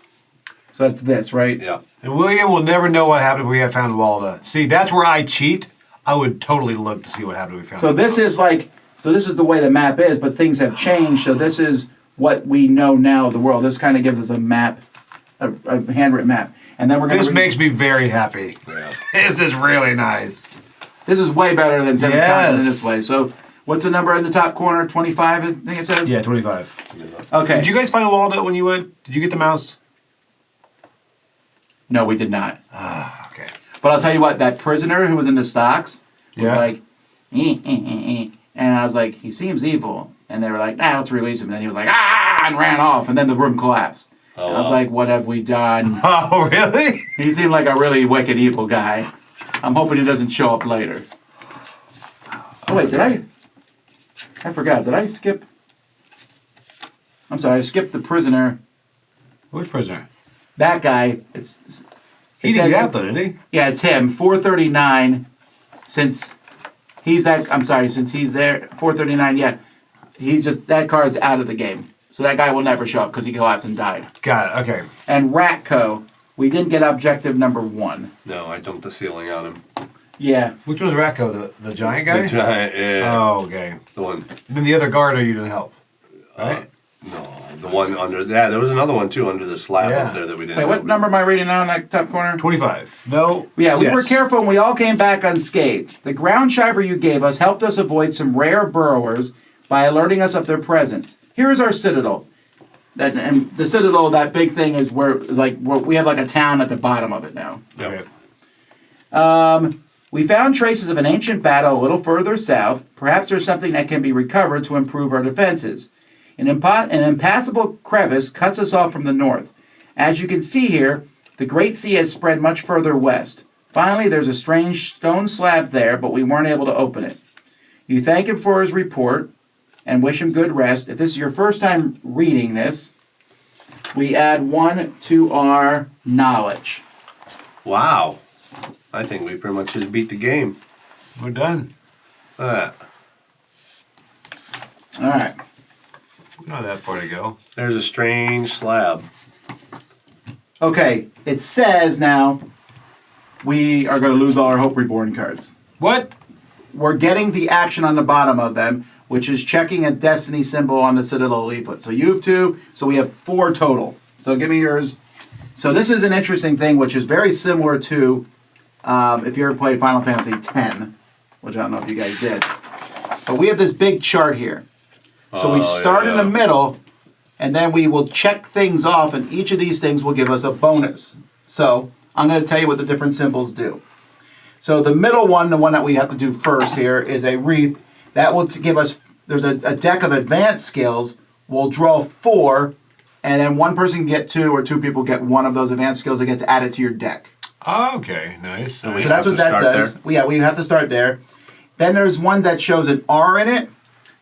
So that's this, right? Yeah. And William will never know what happened if we had found Walda. See, that's where I cheat. I would totally look to see what happened if we found So this is this is the way the map is, but things have changed. So this is what we know now of the world. This kind of gives us a map, a handwritten map. And then we're going to This makes me very happy. Yeah. This is really nice. This is way better than 7th Continent Yes. this way. So what's the number in the top corner? 25, I think it says? Yeah, 25. Okay. Did you guys find Walda when you went? Did you get the mouse? No, we did not. Okay. But I'll tell you what, that prisoner who was in the stocks was Yeah. like, and I was like, he seems evil. And they were like, nah, let's release him. And then he was like, ah, and ran off. And then the room collapsed. Oh, and I was wow. like, what have we done? Oh, really? He seemed like a really wicked, evil guy. I'm hoping he doesn't show up later. Oh, wait, did I forgot. Did I skip? I'm sorry, I skipped the prisoner. Which prisoner? That guy. It He didn't says- get out, though, didn't he? Yeah, it's him. 439. Since he's that, I'm sorry, since he's there, 439. Yeah, he's just that card's out of the game, so that guy will never show up because he collapsed and died. Got it. Okay. And Ratco, we didn't get objective number 1. No, I dumped the ceiling on him. Yeah, Which one's Ratko? The giant guy? The giant, yeah. Oh, okay. The one. Then the other gardener you didn't help, right? No, the one under. Yeah, there was another one too under the slab Yeah. up there that we didn't. wait, what open. number am I reading now in that top corner? 25. No. Yeah, we were Yes. careful and we all came back unscathed. The ground shiver you gave us helped us avoid some rare burrowers by alerting us of their presence. Here is our citadel. And the citadel, that big thing, is where we have like a town at the bottom of it now. Yep. Okay. We found traces of an ancient battle a little further south. Perhaps there's something that can be recovered to improve our defenses. An impassable crevice cuts us off from the north. As you can see here, the Great Sea has spread much further west. Finally, there's a strange stone slab there, but we weren't able to open it. You thank him for his report and wish him good rest. If this is your first time reading this, we add 1 to our knowledge. Wow. I think we pretty much just beat the game. We're done. Look at that. All right. We don't have that far to go. There's a strange slab. Okay, it says now we are going to lose all our Hope Reborn cards. What? We're getting the action on the bottom of them, which is checking a destiny symbol on the Citadel leaflet. So you have 2, so we have 4 total. So give me yours. So this is an interesting thing, which is very similar to if you ever played Final Fantasy X, which I don't know if you guys did. But we have this big chart here. So we start in the middle, and then we will check things off, and each of these things will give us a bonus. So I'm going to tell you what the different symbols do. So the middle one, the one that we have to do first here, is a wreath. That will give us, there's a deck of advanced skills. We'll draw 4, and then one person can get 2, or 2 people get 1 of those advanced skills that gets added to your deck. Oh, okay. Nice. So we So have that's what to that start does. there? Yeah, we have to start there. Then there's one that shows an R in it.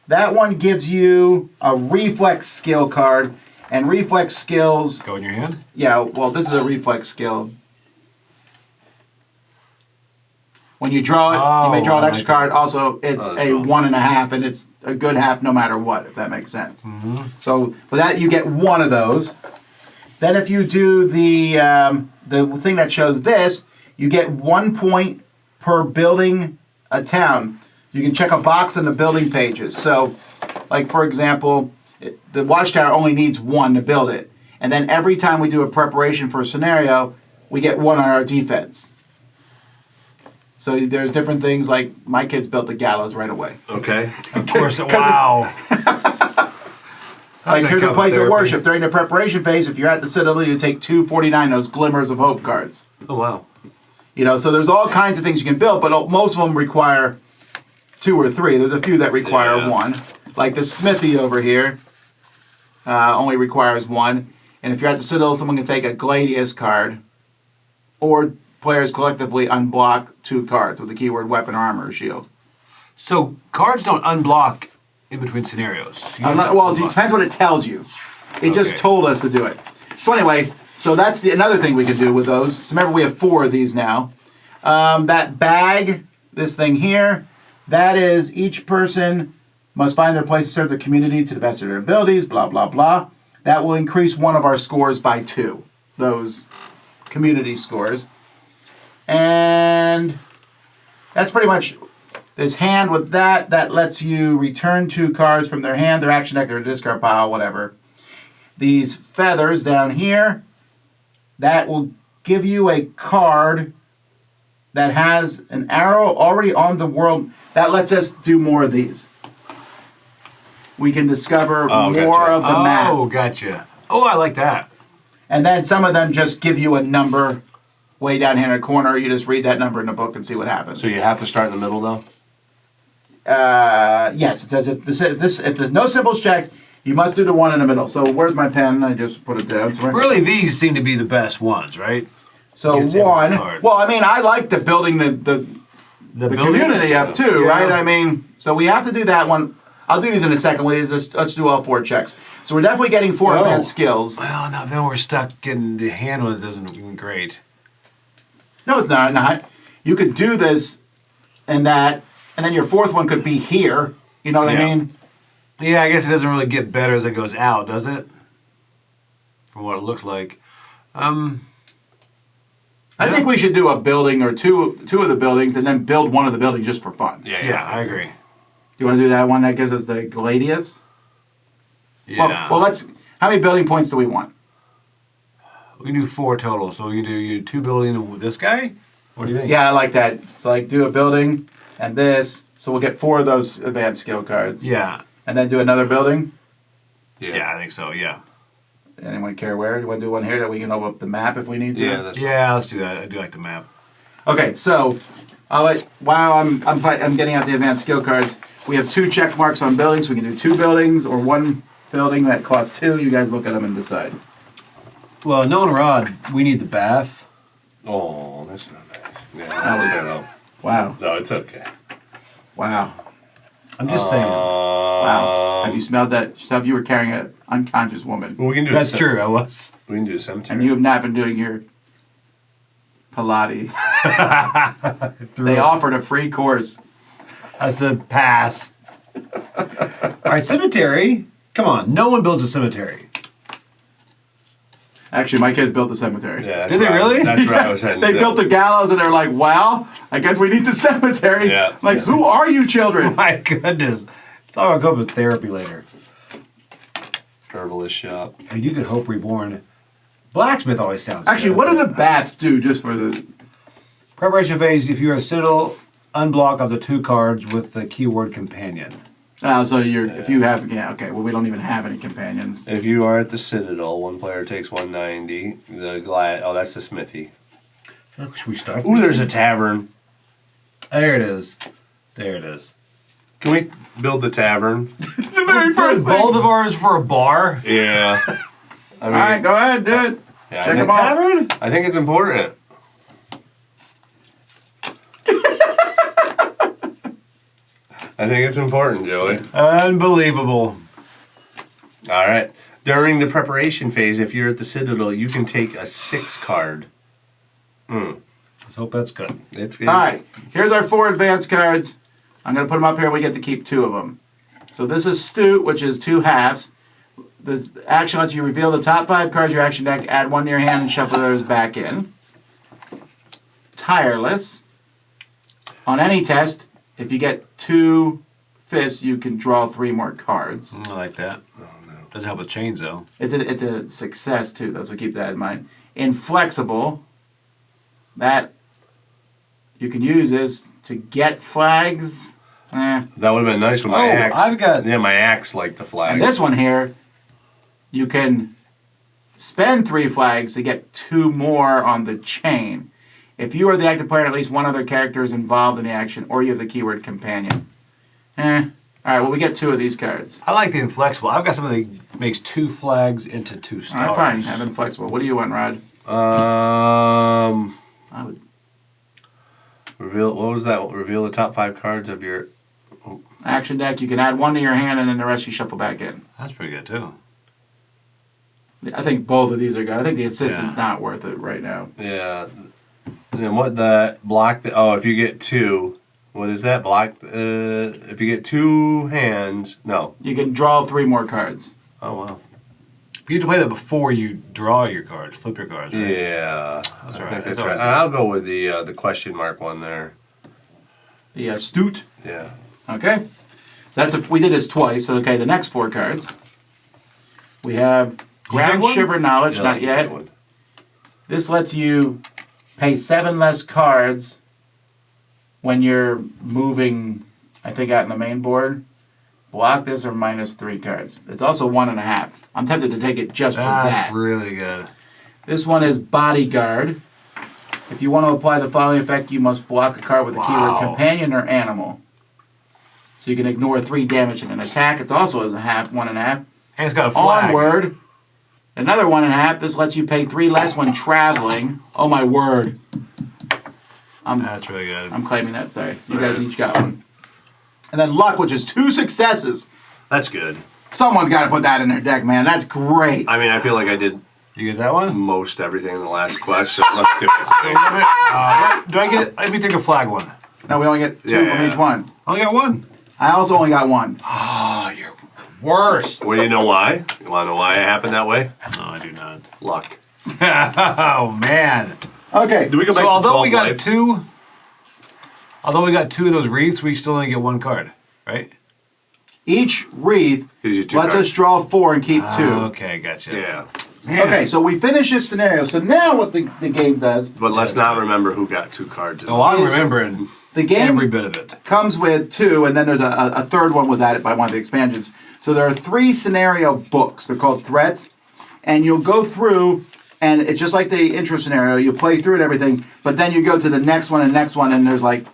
That one gives you a reflex skill card. And reflex skills, Go in your hand? yeah, well, this is a reflex skill. When you draw it, you may draw an I extra like card. Also, it's Oh, that's a cool. 1.5, and it's a good half no matter what, if that makes sense. So with that, you get 1 of those. Then if you do the thing that shows this, you get 1 point per building a town. You can check a box on the building pages. So, like for example, the watchtower only needs 1 to build it. And then every time we do a preparation for a scenario, we get 1 on our defense. So there's different things like my kids built the gallows right away. Okay. Of course. Wow. Like that here's a count place of therapy? worship. During the preparation phase, if you're at the Citadel, you take 249, those Glimmers of Hope cards. Oh wow. You know, so there's all kinds of things you can build, but most of them require 2 or 3. There's a few that require Yeah. 1. Like the Smithy over here only requires 1. And if you're at the Citadel, someone can take a Gladius card. Or players collectively unblock 2 cards with the keyword weapon, armor, or shield. So cards don't unblock in between scenarios. You don't have to Well, it unblock. depends what it tells you. It just Okay. told us to do it. So anyway, so that's another thing we can do with those. So remember, we have 4 of these now. That bag, this thing here, that is each person must find their place to serve the community to the best of their abilities, blah, blah, blah. That will increase one of our scores by 2, those community scores. And that's pretty much this hand with that. That lets you return 2 cards from their hand, their action deck, their discard pile, whatever. These feathers down here, that will give you a card that has an arrow already on the world. That lets us do more of these. We can discover Oh, more gotcha. of the map. Oh, gotcha. Oh, I like that. And then some of them just give you a number way down here in the corner. You just read that number in the book and see what happens. So you have to start in the middle though. yes, it says if there's no symbols checked, you must do the one in the middle. So where's my pen? I just put it down. So Really, these seem to be the best ones, right? So Gives everyone one. a card. Well, I mean, I like the building the buildings? community up too, Yeah. right? I mean, so we have to do that one. I'll do these in a second. Let's do all 4 checks. So we're definitely getting 4 Whoa. advanced skills. Well, now then we're stuck getting the hand ones doesn't look great. No, it's not. You could do this and that, and then your 4th one could be here. You know what Yeah. I mean? Yeah, I guess it doesn't really get better as it goes out, does it? From what it looks like. I think we should do a building or two of the buildings, and then build one of the buildings just for fun. Yeah, I agree. You want to do that one that gives us the gladius? Yeah. Well, let's. How many building points do we want? We can do 4 total, so we can do you 2 building with this guy? What do you think? Yeah, I like that. So like do a building and this. So we'll get 4 of those advanced skill cards. Yeah. And then do another building. Yeah, I think so, yeah. Anyone care where? Do you want to do one here that we can open up the map if we need to? Yeah, that's Yeah, let's do that. I do like the map. Okay, so while I'm getting out the advanced skill cards, we have 2 check marks on buildings. We can do 2 buildings or 1 building that costs 2. You guys look at them and decide. Well, knowing Rod, we need the bath. Oh, that's not nice. Yeah, was- Wow. no, it's okay. Wow. I'm just saying. Wow. Have you smelled that stuff? You were carrying an unconscious woman. Well, we can do That's true. I was. We can do a cemetery. And you have not been doing your Pilates. Threw They up. offered a free course. I said pass. All right, cemetery. Come on, no one builds a cemetery. Actually, my kids built the cemetery. Yeah, that's Did they where really? That's where I was heading. They to. built the gallows and they're like, well, I guess we need the cemetery. Yeah. Like, who are you children? My goodness. It's all going to go with therapy later. herbalist shop. I mean, you could hope reborn. Blacksmith always sounds Actually, good. what do the bats do just for the... Preparation phase, if you're a Citadel, unblock up to 2 cards with the keyword companion. Oh, so if you have... Yeah, okay. Well, we don't even have any companions. If you are at the Citadel, one player takes 190. The glad. Oh, that's the smithy. Oh, should we start? Ooh, there's a tavern. There it is. There it is. Can we build the tavern? The very first thing. Both of ours for a bar? Yeah. I mean, All right, go ahead, do it. yeah, Check I, them think, off. Tavern? I think it's important. I think it's important, Joey. Unbelievable. All right. During the preparation phase, if you're at the Citadel, you can take a 6 card. Let's hope that's good. It's good. All right, here's our 4 advanced cards. I'm going to put them up here. We get to keep 2 of them. So this is Stute, which is 2 halves. The action lets you reveal the top 5 cards of your action deck, add 1 to your hand, and shuffle those back in. Tireless. On any test, if you get 2 fists, you can draw 3 more cards. I like that. Doesn't help with chains, though. It's a success, too, though, so keep that in mind. Inflexible. That you can use this to get flags. That would have been nice with my Oh, axe. I've got- Yeah, my axe like the flag. And this one here, you can spend 3 flags to get 2 more on the chain. If you are the active player and at least 1 other character is involved in the action, or you have the keyword companion. Alright, well, we get 2 of these cards. I like the inflexible. I've got something that makes 2 flags into 2 stars. Alright, fine. Have inflexible. What do you want, Rod? I would Reveal. What was that? Reveal the top 5 cards of your. action deck. You can add 1 to your hand, and then the rest you shuffle back in. That's pretty good, too. I think both of these are good. I think the assistant's Yeah. not worth it right now. Yeah. Then what the block? Oh, if you get 2, what is that block? If you get 2 hands, no. You can draw 3 more cards. Oh wow. You have to play that before you draw your cards, flip your cards, right? Yeah, That's I right. think That's that's right. always- I'll go with the question mark one there. The astute. Yeah. Okay. So we did this twice. So okay, the next 4 cards. We have you take Ground one? Shiver Knowledge, Yeah, not yet. good one. This lets you pay 7 less cards when you're moving, I think, out in the main board. Block this or minus 3 cards. It's also 1.5. I'm tempted to take it just for That's that. really good. This one is Bodyguard. If you want to apply the following effect, you must block a card with the keyword Wow. companion or animal. So you can ignore 3 damage in an attack. It's also a half, 1.5. And it's got a flag. Onward, another 1.5. This lets you pay 3 less when traveling. Oh my word! That's really good. I'm claiming that. Sorry, you guys each got one. And then luck, which is 2 successes. That's good. Someone's got to put that in their deck, man. That's great. I mean, I feel like I did You get that one? most everything in the last question. Let's give it to me. Do I get? Let me take a flag one. No, we only get 2 Yeah, from yeah. each one. I only got one. I also only got 1. Oh, you're worst. Well, you know why? You want to know why it happened that way? No, I do not. Luck. Oh man. Okay. Do we go back So to although 12 we got life? although we got 2 of those wreaths, we still only get 1 card, right? Each wreath Gives you 2 lets cards. us draw 4 and keep 2. Okay, gotcha. Yeah. Man. Okay, so we finish this scenario. So now what the game does, But let's not remember who got 2 cards. Oh, I'm Is- remembering the game every bit of it. comes with 2, and then there's a third one was added by one of the expansions. So there are 3 scenario books. They're called threats. And you'll go through, and it's just like the intro scenario. You play through it and everything, but then you go to the next one, and there's like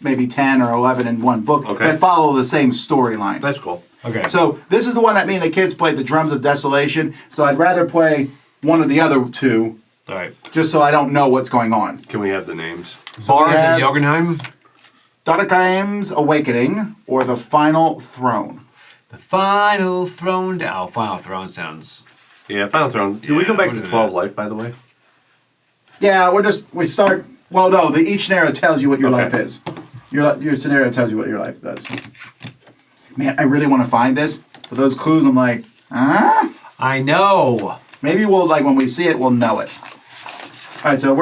maybe 10 or 11 in one book Okay. that follow the same storyline. That's cool. Okay. So this is the one that me and the kids played, the Drums of Desolation. So I'd rather play one of the other 2, all right. just so I don't know what's going on. Can we have the names? Bars we have- in Jotunheim. Dodekaim's Awakening or The Final Throne. The Final Throne down. Oh, Final Throne sounds. Yeah, Final Throne. Do we Yeah, go back what to is 12 that? life, by the way? Yeah, we start. Well, no, each scenario tells you what your Okay. life is. Your scenario tells you what your life does. Man, I really want to find this, but those clues, I'm like, I know. maybe we'll when we see it, we'll know it. All right, so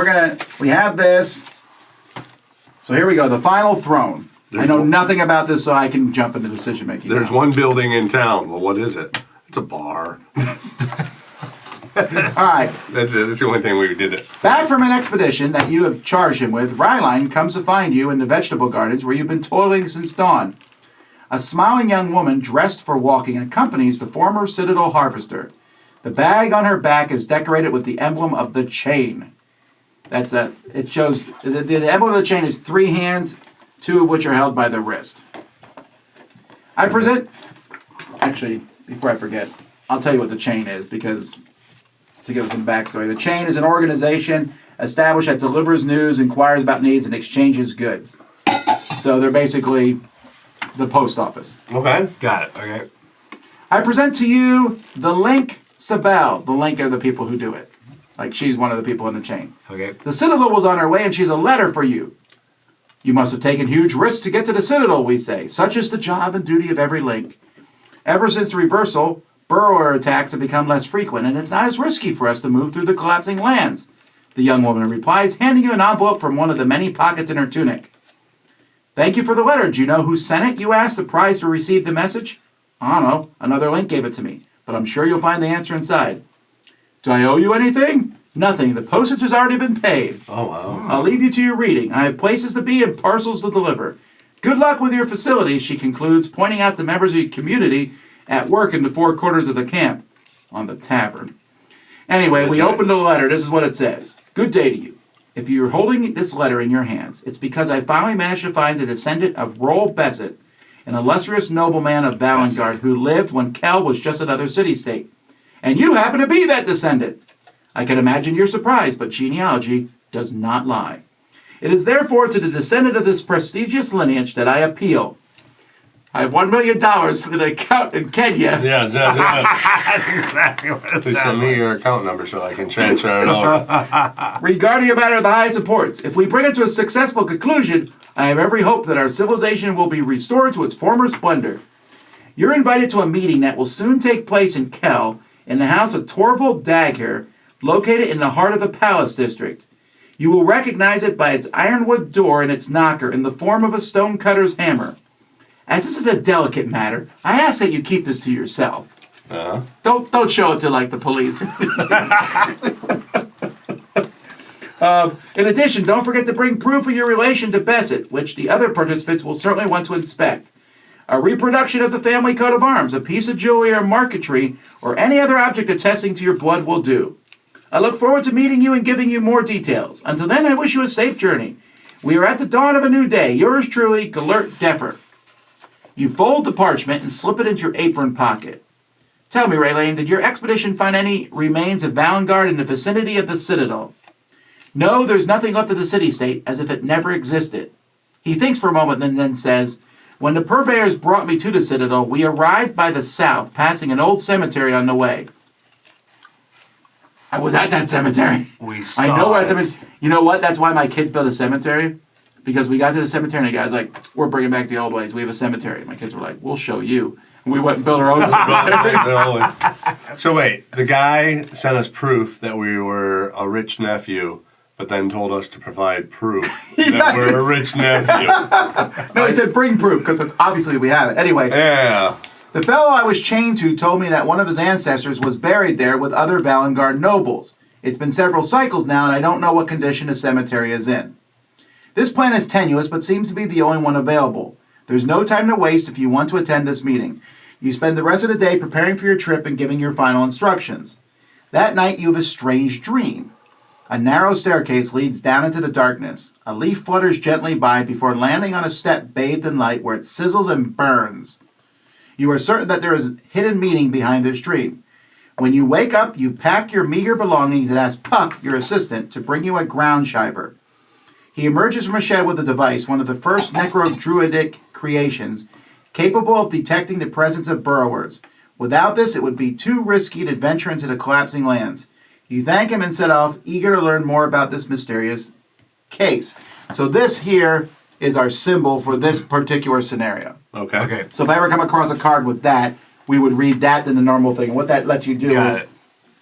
we have this. So here we go, The Final Throne. I know nothing about this, so I can jump into decision making. There's one building in town. Well, what is it? It's a bar. All right. That's it. That's the only thing we did it. Back from an expedition that you have charged him with, Ryline comes to find you in the vegetable gardens where you've been toiling since dawn. A smiling young woman dressed for walking accompanies the former Citadel harvester. The bag on her back is decorated with the emblem of the chain. It shows, the emblem of the chain is 3 hands, 2 of which are held by the wrist. Actually, before I forget, I'll tell you what the chain is because to give us some backstory. The chain is an organization established that delivers news, inquires about needs, and exchanges goods. So they're basically the post office. Okay. Got it. Okay. I present to you the Link Sabal. The Link are the people who do it. Like she's one of the people in the chain. Okay. The Citadel was on her way and she's a letter for you. You must have taken huge risks to get to the Citadel, we say. Such is the job and duty of every Link. Ever since the reversal, burrower attacks have become less frequent, and it's not as risky for us to move through the collapsing lands. The young woman replies, handing you an envelope from one of the many pockets in her tunic. Thank you for the letter. Do you know who sent it? You asked, surprised to receive the message. I don't know. Another Link gave it to me, but I'm sure you'll find the answer inside. Do I owe you anything? Nothing. The postage has already been paid. Oh, wow. I'll leave you to your reading. I have places to be and parcels to deliver. Good luck with your facilities, she concludes, pointing out the members of your community at work in the 4 quarters of the camp on the tavern. Anyway, we opened the letter. This is what it says. Good day to you. If you're holding this letter in your hands, it's because I finally managed to find the descendant of Roll Besset, an illustrious nobleman of Valengard who lived when Kel was just another city-state. And you happen to be that descendant. I can imagine your surprise, but genealogy does not lie. It is therefore to the descendant of this prestigious lineage that I appeal. I have $1 million to the account in Kenya. Yeah, That's exactly what it Please send sounds me like. your account number so I can transfer it over. Regarding a matter the high supports, if we bring it to a successful conclusion, I have every hope that our civilization will be restored to its former splendor. You're invited to a meeting that will soon take place in Kel, in the house of Torvald Dagher, located in the heart of the Palace District. You will recognize it by its ironwood door and its knocker in the form of a stonecutter's hammer. As this is a delicate matter, I ask that you keep this to yourself. Don't show it to the police. In addition, don't forget to bring proof of your relation to Besset, which the other participants will certainly want to inspect. A reproduction of the family coat of arms, a piece of jewelry or marquetry, or any other object attesting to your blood will do. I look forward to meeting you and giving you more details. Until then, I wish you a safe journey. We are at the dawn of a new day. Yours truly, Galert Deffer. You fold the parchment and slip it into your apron pocket. Tell me, Raylene, did your expedition find any remains of Vanguard in the vicinity of the Citadel? No, there's nothing left of the city-state, as if it never existed. He thinks for a moment and then says, when the purveyors brought me to the Citadel, we arrived by the south, passing an old cemetery on the way. I was at that cemetery. We saw I know where it. that cemetery. You know what? That's why my kids built a cemetery. Because we got to the cemetery and the guy's like, we're bringing back the old ways. We have a cemetery. My kids were like, we'll show you. And we went and built our own cemetery. So wait, the guy sent us proof that we were a rich nephew, but then told us to provide proof that we're a rich nephew. No, he said bring proof, because obviously we have it. Anyway, Yeah. the fellow I was chained to told me that one of his ancestors was buried there with other Valengard nobles. It's been several cycles now, and I don't know what condition the cemetery is in. This plan is tenuous, but seems to be the only one available. There's no time to waste if you want to attend this meeting. You spend the rest of the day preparing for your trip and giving your final instructions. That night you have a strange dream. A narrow staircase leads down into the darkness. A leaf flutters gently by before landing on a step bathed in light where it sizzles and burns. You are certain that there is a hidden meaning behind this dream. When you wake up, you pack your meager belongings and ask Puck, your assistant, to bring you a ground shiver. He emerges from a shed with a device, one of the first necro-druidic creations, capable of detecting the presence of burrowers. Without this, it would be too risky to venture into the collapsing lands. You thank him and set off, eager to learn more about this mysterious case. So this here is our symbol for this particular scenario. Okay. Okay. So if I ever come across a card with that, we would read that in the normal thing. And what that lets you do Got is, it.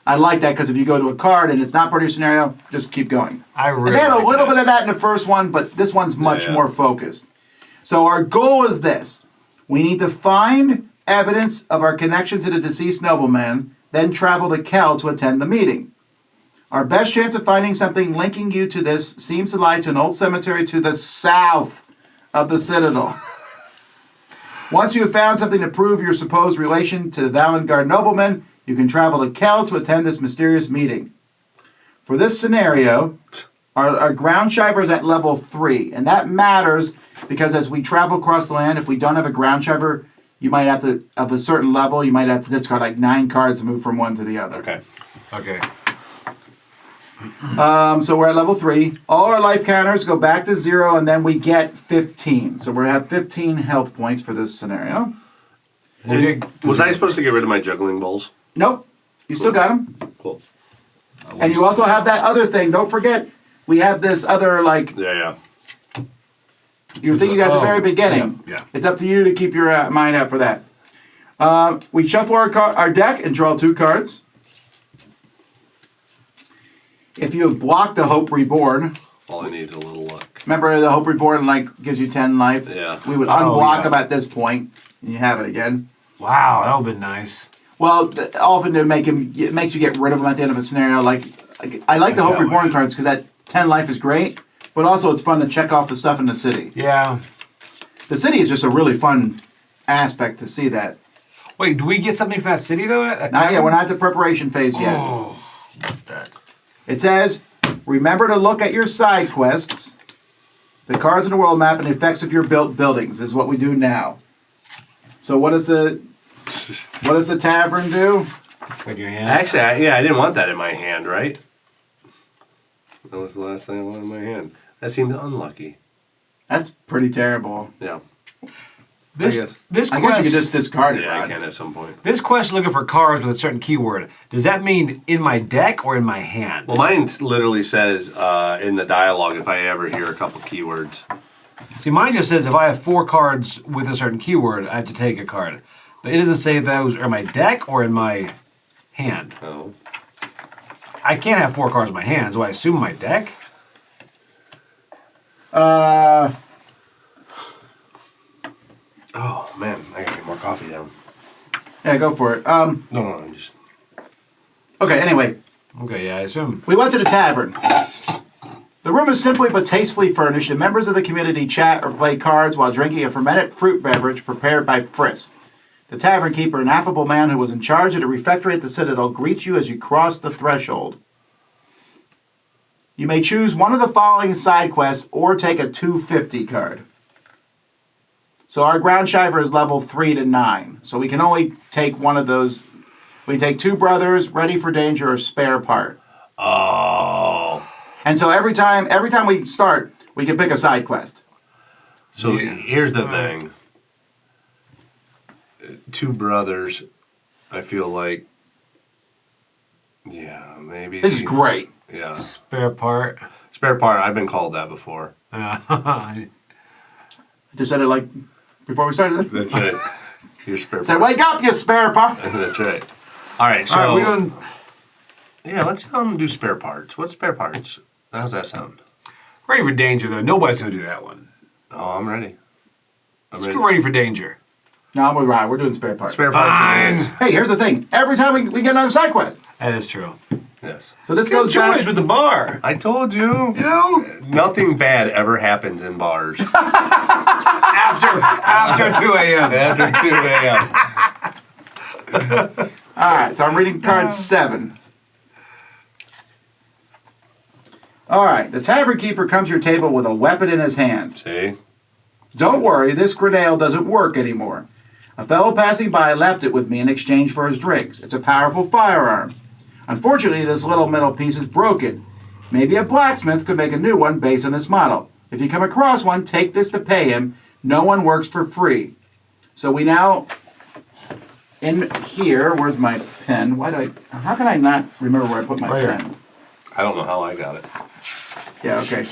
I like that because if you go to a card and it's not part of your scenario, just keep going. I really And they had a like little that. bit of that in the first one, but this one's much Yeah. more focused. So our goal is this. We need to find evidence of our connection to the deceased nobleman, then travel to Kel to attend the meeting. Our best chance of finding something linking you to this seems to lie to an old cemetery to the south of the Citadel. Once you have found something to prove your supposed relation to the Valengard nobleman, you can travel to Kel to attend this mysterious meeting. For this scenario, our ground shiver is at level 3, and that matters because as we travel across the land, if we don't have a ground shiver, you might have to, of a certain level, you might have to discard like 9 cards to move from one to the other. Okay. Okay. So we're at level 3. All our life counters go back to 0, and then we get 15. So we're at 15 health points for this scenario. Was I supposed to get rid of my juggling bowls? Nope. You still got them. Cool. And you also have that other thing. Don't forget, we have this other, like, Yeah. your thing you got at the very beginning. Yeah. It's up to you to keep your mind out for that. We shuffle our deck and draw 2 cards. If you have blocked the Hope Reborn, All I need is a little luck. remember the Hope Reborn like gives you 10 life? Yeah. We would Oh, unblock yeah. them at this point, and you have it again. Wow, that would have been nice. Well, often to make him, it makes you get rid of him at the end of a scenario. Like I like the Hope that Reborn way. cards because that 10 life is great, but also it's fun to check off the stuff in the city. Yeah. The city is just a really fun aspect to see that. Wait, do we get something from that city though? Not yet. We're not at the preparation phase yet. Oh, what's that? It says, remember to look at your side quests, the cards in the world map, and the effects of your built buildings is what we do now. So what does the tavern do? With your hand. Actually, I didn't want that in my hand, right? That was the last thing I wanted in my hand. That seemed unlucky. That's pretty terrible. Yeah. This I guess. this I quest. guess you could just discard it, Yeah, I Rod. can at some point. This quest looking for cards with a certain keyword. Does that mean in my deck or in my hand? Well, mine literally says in the dialogue if I ever hear a couple keywords. See, mine just says if I have 4 cards with a certain keyword, I have to take a card. But it doesn't say if those are in my deck or in my hand. Oh. I can't have 4 cards in my hand, so I assume my deck? Oh, man. I gotta get more coffee down. Yeah, go for it. No, I'm just... Okay, anyway, Okay, yeah, I assume. we went to the tavern. The room is simply but tastefully furnished, and members of the community chat or play cards while drinking a fermented fruit beverage prepared by Frisk. The tavern keeper, an affable man who was in charge of the refectory at the Citadel, greets you as you cross the threshold. You may choose one of the following side quests or take a 250 card. So our ground shiver is level 3 to 9. So we can only take one of those. We take 2 brothers, ready for danger, or spare part. Oh. And so every time we start, we can pick a side quest. So here's the thing. 2 brothers, I feel like, yeah, maybe. This is great. Yeah. Spare part. Spare part, I've been called that before. I just said it like before we started. That's right. Your spare Say, part. wake up, you spare part. That's right. All right, so. All right, we're doing. Yeah, let's do spare parts. What's spare parts? How's that sound? Ready for danger, though. Nobody's going to do that one. Oh, I'm ready. Let's go ready for danger. No, we're right. We're doing spare parts. Spare parts. Fine. It is. Hey, here's the thing. Every time we get another side quest. That is true. Yes. So this Good goes back. choice with the bar. I told you. You know? Nothing bad ever happens in bars. After 2 a.m. After 2 a.m. All right, so I'm reading card 7. All right, the tavern keeper comes to your table with a weapon in his hand. See? Don't worry, this grenade doesn't work anymore. A fellow passing by left it with me in exchange for his drinks. It's a powerful firearm. Unfortunately, this little metal piece is broken. Maybe a blacksmith could make a new one based on this model. If you come across one, take this to pay him. No one works for free. So we now, in here, where's my pen? How can I not remember where I put my Right here. pen? I don't know how I got it. Yeah, okay.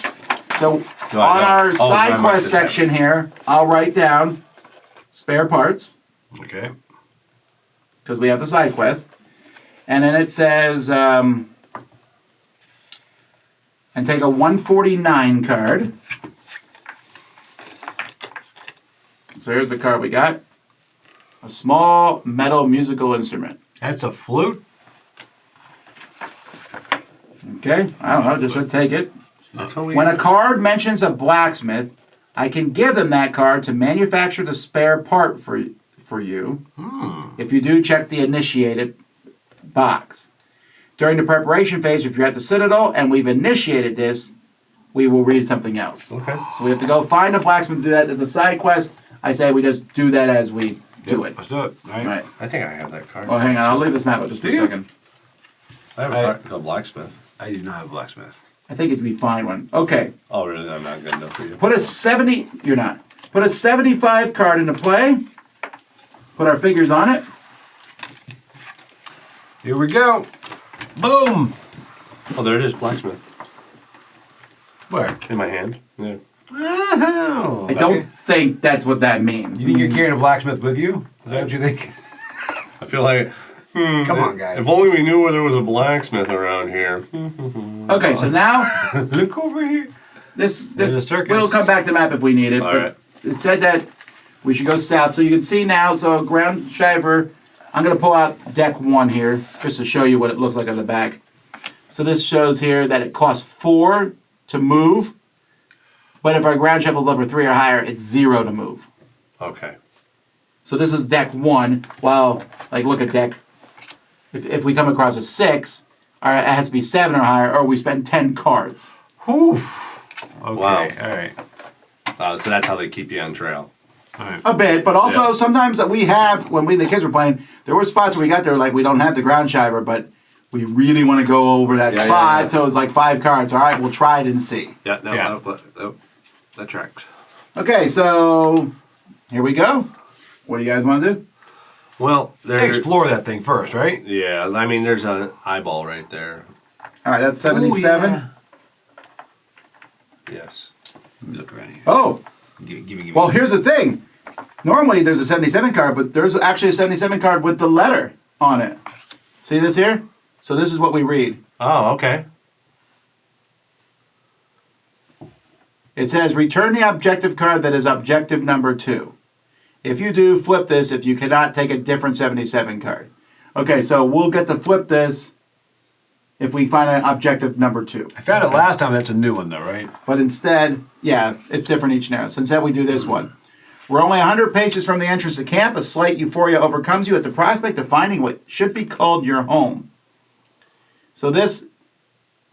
So No, on I our don't. Oh, side I marked quest the section here, I'll write down spare parts, Okay. because we have the side quest. And then it says, and take a 149 card. So here's the card we got. A small metal musical instrument. That's a flute. Okay, I don't know, just said take it. That's what we When a card mentions a blacksmith, I can give them that card to manufacture the spare part for you. If you do, check the initiated box. During the preparation phase, if you're at the Citadel and we've initiated this, we will read something else. Okay. So we have to go find a blacksmith to do that. It's a side quest. I say we just do that as we do it. Let's do it. All right. Right. I think I have that card. Well, hang on. I'll leave this map up just for a Do you? second. I have a blacksmith. I do not have a blacksmith. I think it'd be fine one. Okay. Oh, really? I'm not good enough for you. Put a 70. You're not. Put a 75 card into play. Put our figures on it. Here we go. Boom. Oh, there it is, blacksmith. Where? In my hand. Yeah. Oh. I don't think that's what that means. You think you're carrying a blacksmith with you? Is that what you think? I feel like, Come on, guys. if only we knew where there was a blacksmith around here. Okay, so now Look over here. this There's a circus. we'll come back to the map if we need it. All but right. it said that we should go south, so you can see now. So ground shiver. I'm gonna pull out deck 1 here just to show you what it looks like on the back. So this shows here that it costs 4 to move, but if our ground shovel's level 3 or higher, it's 0 to move. Okay. So this is deck 1. While look at deck. If we come across a 6, it has to be 7 or higher, or we spend 10 cards. Oof. Okay. Wow. All right. So that's how they keep you on trail. All right. A bit, but also Yeah. sometimes that we have, when the kids were playing, there were spots where we got there, we don't have the ground shiver, but we really want to go over that Yeah, spot, yeah. so it's like 5 cards. All right, we'll try it and see. Yeah, no, Yeah. that tracks. Okay, so here we go. What do you guys want to do? Well, there. Explore that thing first, right? Yeah, I mean, there's an eyeball right there. All right, that's 77. Ooh, yeah. Yes. Let me look around here. Oh, Give me. well, here's the thing. Normally there's a 77 card, but there's actually a 77 card with the letter on it. See this here? So this is what we read. Oh, okay. It says, return the objective card that is objective number 2. If you do, flip this. If you cannot, take a different 77 card. Okay, so we'll get to flip this if we find an objective number 2. I found it last time. That's a new one, though, right? But instead, yeah, it's different each now. So instead we do this one. We're only 100 paces from the entrance to camp. A slight euphoria overcomes you at the prospect of finding what should be called your home. So this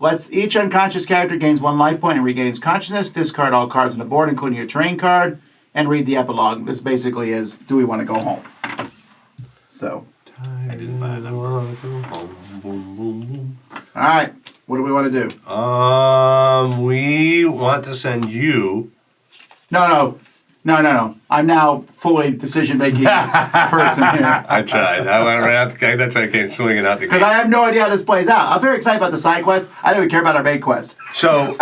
lets each unconscious character gains 1 life point and regains consciousness. Discard all cards on the board, including your terrain card. and read the epilogue. This basically is, do we want to go home? So, I didn't buy them. all right. What do we want to do? We want to send you. No. I'm now fully decision-making person here. I tried. I went right out the gate. That's why I came swinging out the Because gate. I have no idea how this plays out. I'm very excited about the side quest. I don't even care about our main quest. So, We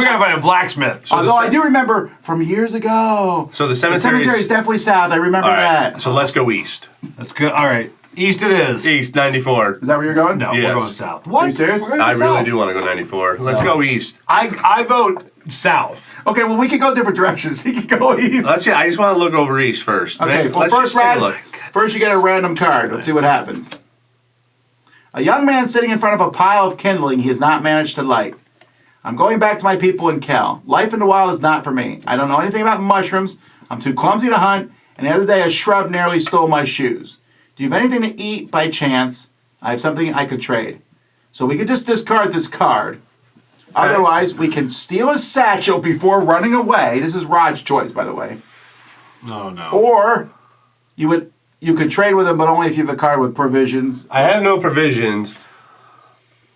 gotta find a blacksmith. Although I do remember from years ago. so the The cemetery cemetery is definitely south. I remember All right. that. So let's go east. That's good. All right, east it is. East 94. Is that where you're going? No, Yes. we're going south. What? Are you serious? We're going I really south. do want to go 94. Let's go east. I vote south. Okay, well, we could go different directions. He could go east. I just want to look over east first. Okay, well, let's first just take a round, look. first you get a random card. Let's see what happens. A young man sitting in front of a pile of kindling he has not managed to light. I'm going back to my people in Kel. Life in the wild is not for me. I don't know anything about mushrooms. I'm too clumsy to hunt, and the other day a shrub nearly stole my shoes. Do you have anything to eat by chance? I have something I could trade. So we could just discard this card. Otherwise, we can steal a satchel before running away. This is Rod's choice, by the way. No, no. Or you could trade with him, but only if you have a card with provisions. I have no provisions.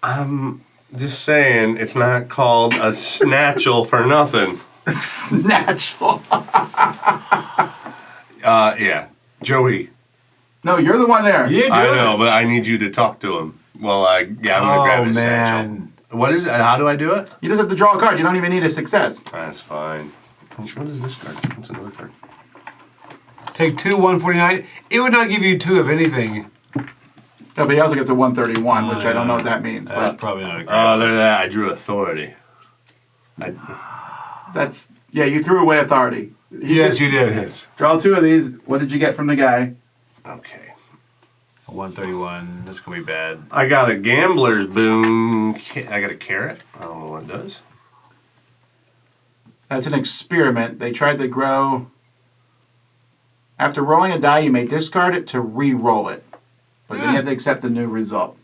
I'm just saying it's not called a snatchel for nothing. Snatchel. Yeah. Joey. No, you're the one there. Yeah, I do know, it. but I need you to talk to him. Well, I'm gonna grab his satchel. What is it? How do I do it? You just have to draw a card. You don't even need a success. That's fine. What is this card? What's another card? Take 2, 149. It would not give you 2 of anything. No, but he also gets a 131, which I don't know what that means. That's But probably not a great. Oh, look at that. I drew authority. that's, yeah, you threw away authority. Yes, you did. Yes. Draw 2 of these. What did you get from the guy? Okay. 131. That's gonna be bad. I got a gambler's boon. I got a carrot. I don't know what it does. That's an experiment. They tried to grow. After rolling a die, you may discard it to re-roll it. But then you have to accept the new result.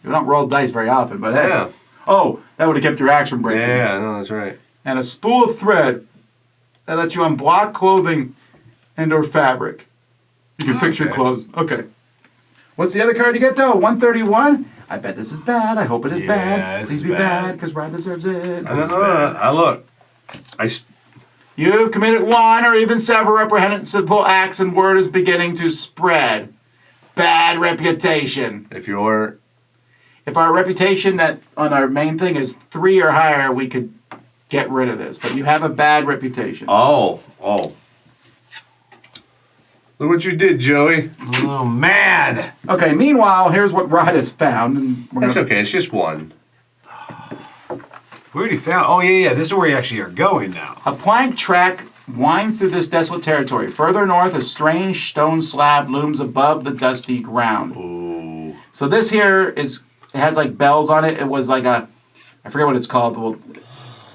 You don't roll dice very often, but hey. Yeah. Oh, that would have kept your axe from breaking. Yeah, no, that's right. And a spool of thread that lets you unblock clothing and or fabric. You can fix your Okay. clothes. Okay. What's the other card you get, though? 131? I bet this is bad. I hope it is Yeah, bad. this Please is be bad. bad, because Rod deserves it. I look. You've committed one or even several reprehensible acts and word is beginning to spread. Bad reputation. If you're. If our reputation that on our main thing is 3 or higher, we could get rid of this. But you have a bad reputation. Oh. Look what you did, Joey. Oh man. Okay, meanwhile, here's what Rod has found. And we're That's gonna, okay. It's just one. We already found. Oh yeah. This is where you actually are going now. A plank track winds through this desolate territory. Further north, a strange stone slab looms above the dusty ground. Ooh. So this here it has like bells on it. It was like I forget what it's called,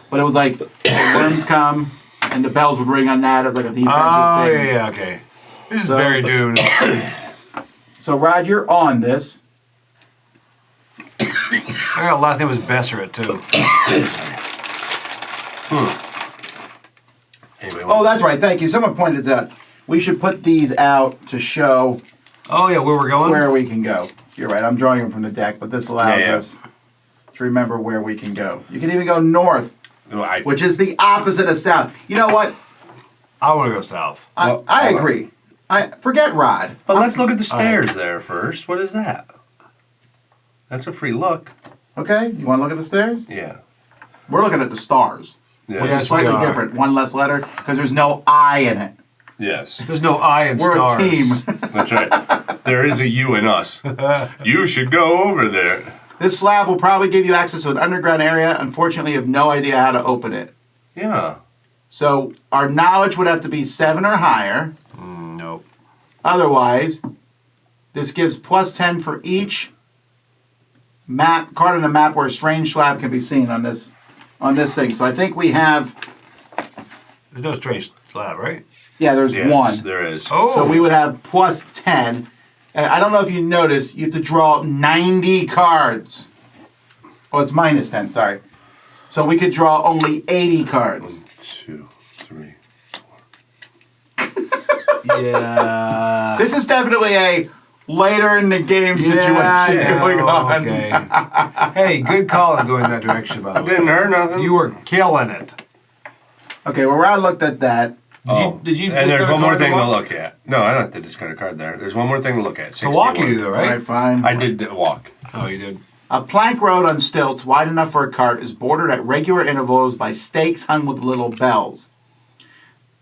but it was like worms come and the bells would ring on that as like a defensive Oh thing. yeah. Okay. This is So- very Dune. So Rod, you're on this. I got last name was Besseret too. Anyway, Oh, that's right. Thank you. Someone pointed out we should put these out to show Oh yeah, where we're going? where we can go. You're right. I'm drawing them from the deck, but this allows Yeah. us to remember where we can go. You can even go north, I, which is the opposite of south. You know what? I want to go south. I agree. I forget Rod. but let's look at the stairs there first. What is that? That's a free look. Okay, you want to look at the stairs? Yeah. We're looking at the stars. Yes. Which Yes, is slightly we are. different. One less letter because there's no I in it. Yes. There's no I in We're stars. a team. That's right. There is a you in us. You should go over there. This slab will probably give you access to an underground area. Unfortunately, you have no idea how to open it. Yeah. So our knowledge would have to be 7 or higher. Nope. Otherwise, this gives plus 10 for each card on the map where a strange slab can be seen on this thing. So I think we have, There's no strange slab, right? yeah, there's Yes, one. there is. Oh. So we would have plus 10. And I don't know if you noticed, you have to draw 90 cards. Oh, it's minus 10, sorry. So we could draw only 80 cards. 1, 2, 3. Yeah. This is definitely a later in the game situation Yeah, going on. Okay. Hey, good call on going that direction, by the way. Didn't hurt nothing. You were killing it. Okay, well, I looked at that. Did you And there's discard a one more card thing to walk? look at. No, I don't have to discard a card there. There's one more thing to look at. To walk you 61. do, though, All right? right, fine. I did walk. Oh, you did. A plank road on stilts, wide enough for a cart, is bordered at regular intervals by stakes hung with little bells.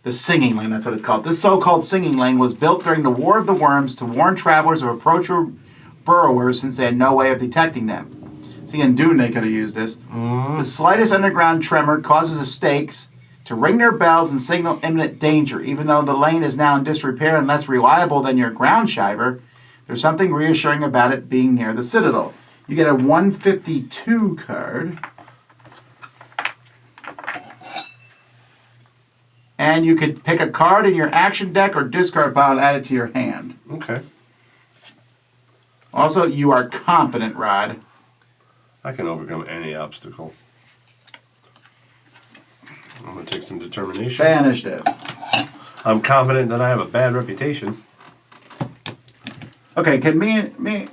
The singing lane, that's what it's called. This so-called singing lane was built during the War of the Worms to warn travelers of approaching burrowers since they had no way of detecting them. See, in Dune they could have used this. The slightest underground tremor causes the stakes to ring their bells and signal imminent danger. Even though the lane is now in disrepair and less reliable than your ground shiver, there's something reassuring about it being near the Citadel. You get a 152 card. And you could pick a card in your action deck or discard pile and add it to your hand. Okay. Also, you are confident, Rod. I can overcome any obstacle. I'm going to take some determination. Banish this. I'm confident that I have a bad reputation. Okay, can me,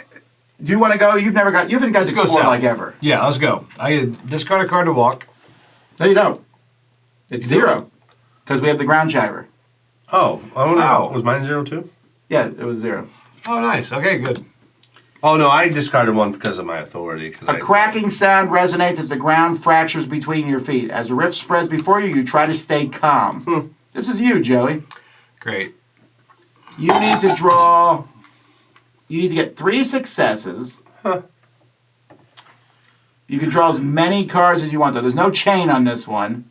do you want to go? You haven't got to Let's go explore south. like ever. Yeah, let's go. I discard a card to walk. No, you don't. It's zero. Because we have the ground shiver. Oh, I wonder, Wow. was mine 0 too? Yeah, it was zero. Oh, nice. Okay, good. Oh no, I discarded one because of my authority. A cracking sound resonates as the ground fractures between your feet. As the rift spreads before you, you try to stay calm. This is you, Joey. Great. You need to draw. You need to get 3 successes. You can draw as many cards as you want, though. There's no chain on this one.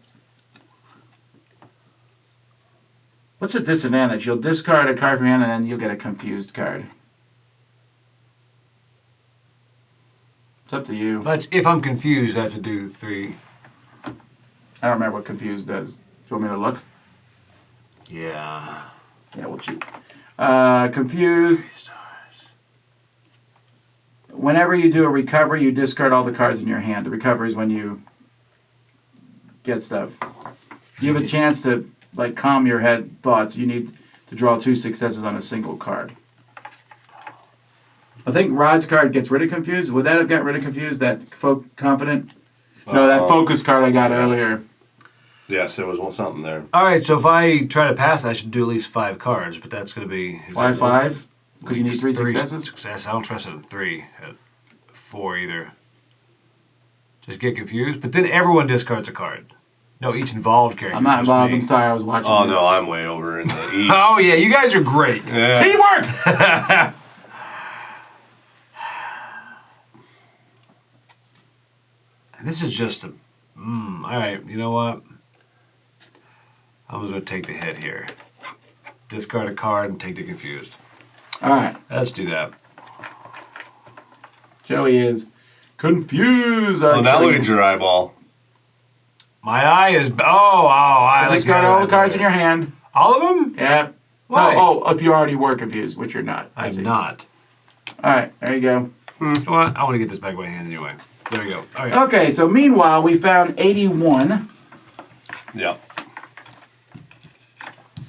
What's the disadvantage? You'll discard a card from your hand, and then you'll get a confused card. It's up to you. But if I'm confused, I have to do 3. I don't remember what confused does. Do you want me to look? Yeah. Yeah, we'll cheat. Confused. Whenever you do a recovery, you discard all the cards in your hand. The recovery is when you get stuff. You have a chance to calm your head thoughts. You need to draw 2 successes on a single card. I think Rod's card gets rid of confused. Would that have got rid of confused? That confident? No, that focus card I got earlier. Yes, there was something there. All right, so if I try to pass, I should do at least 5 cards, but that's going to be... Why 5? Because you need 3 successes? Success. I don't trust it at 3. At 4 either. Just get confused. But then everyone discards a card. No, each involved character. I'm not just involved. me. I'm sorry. I was watching. Oh you. no, I'm way over in the east. Oh, yeah, you guys are great. Yeah. Teamwork! This is just a... all right, you know what? I'm just going to take the hit here. Discard a card and take the confused. All right. Let's do that. Joey is confused. Oh, now look at your eyeball. My eye is... I like discard that. all the cards in your hand. All of them? Yeah. Why? Oh, if you already were confused, which you're not. I see. I'm not. All right, there you go. You know what? I want to get this back by hand anyway. There we go. All right. Okay, so meanwhile, we found 81. Yeah.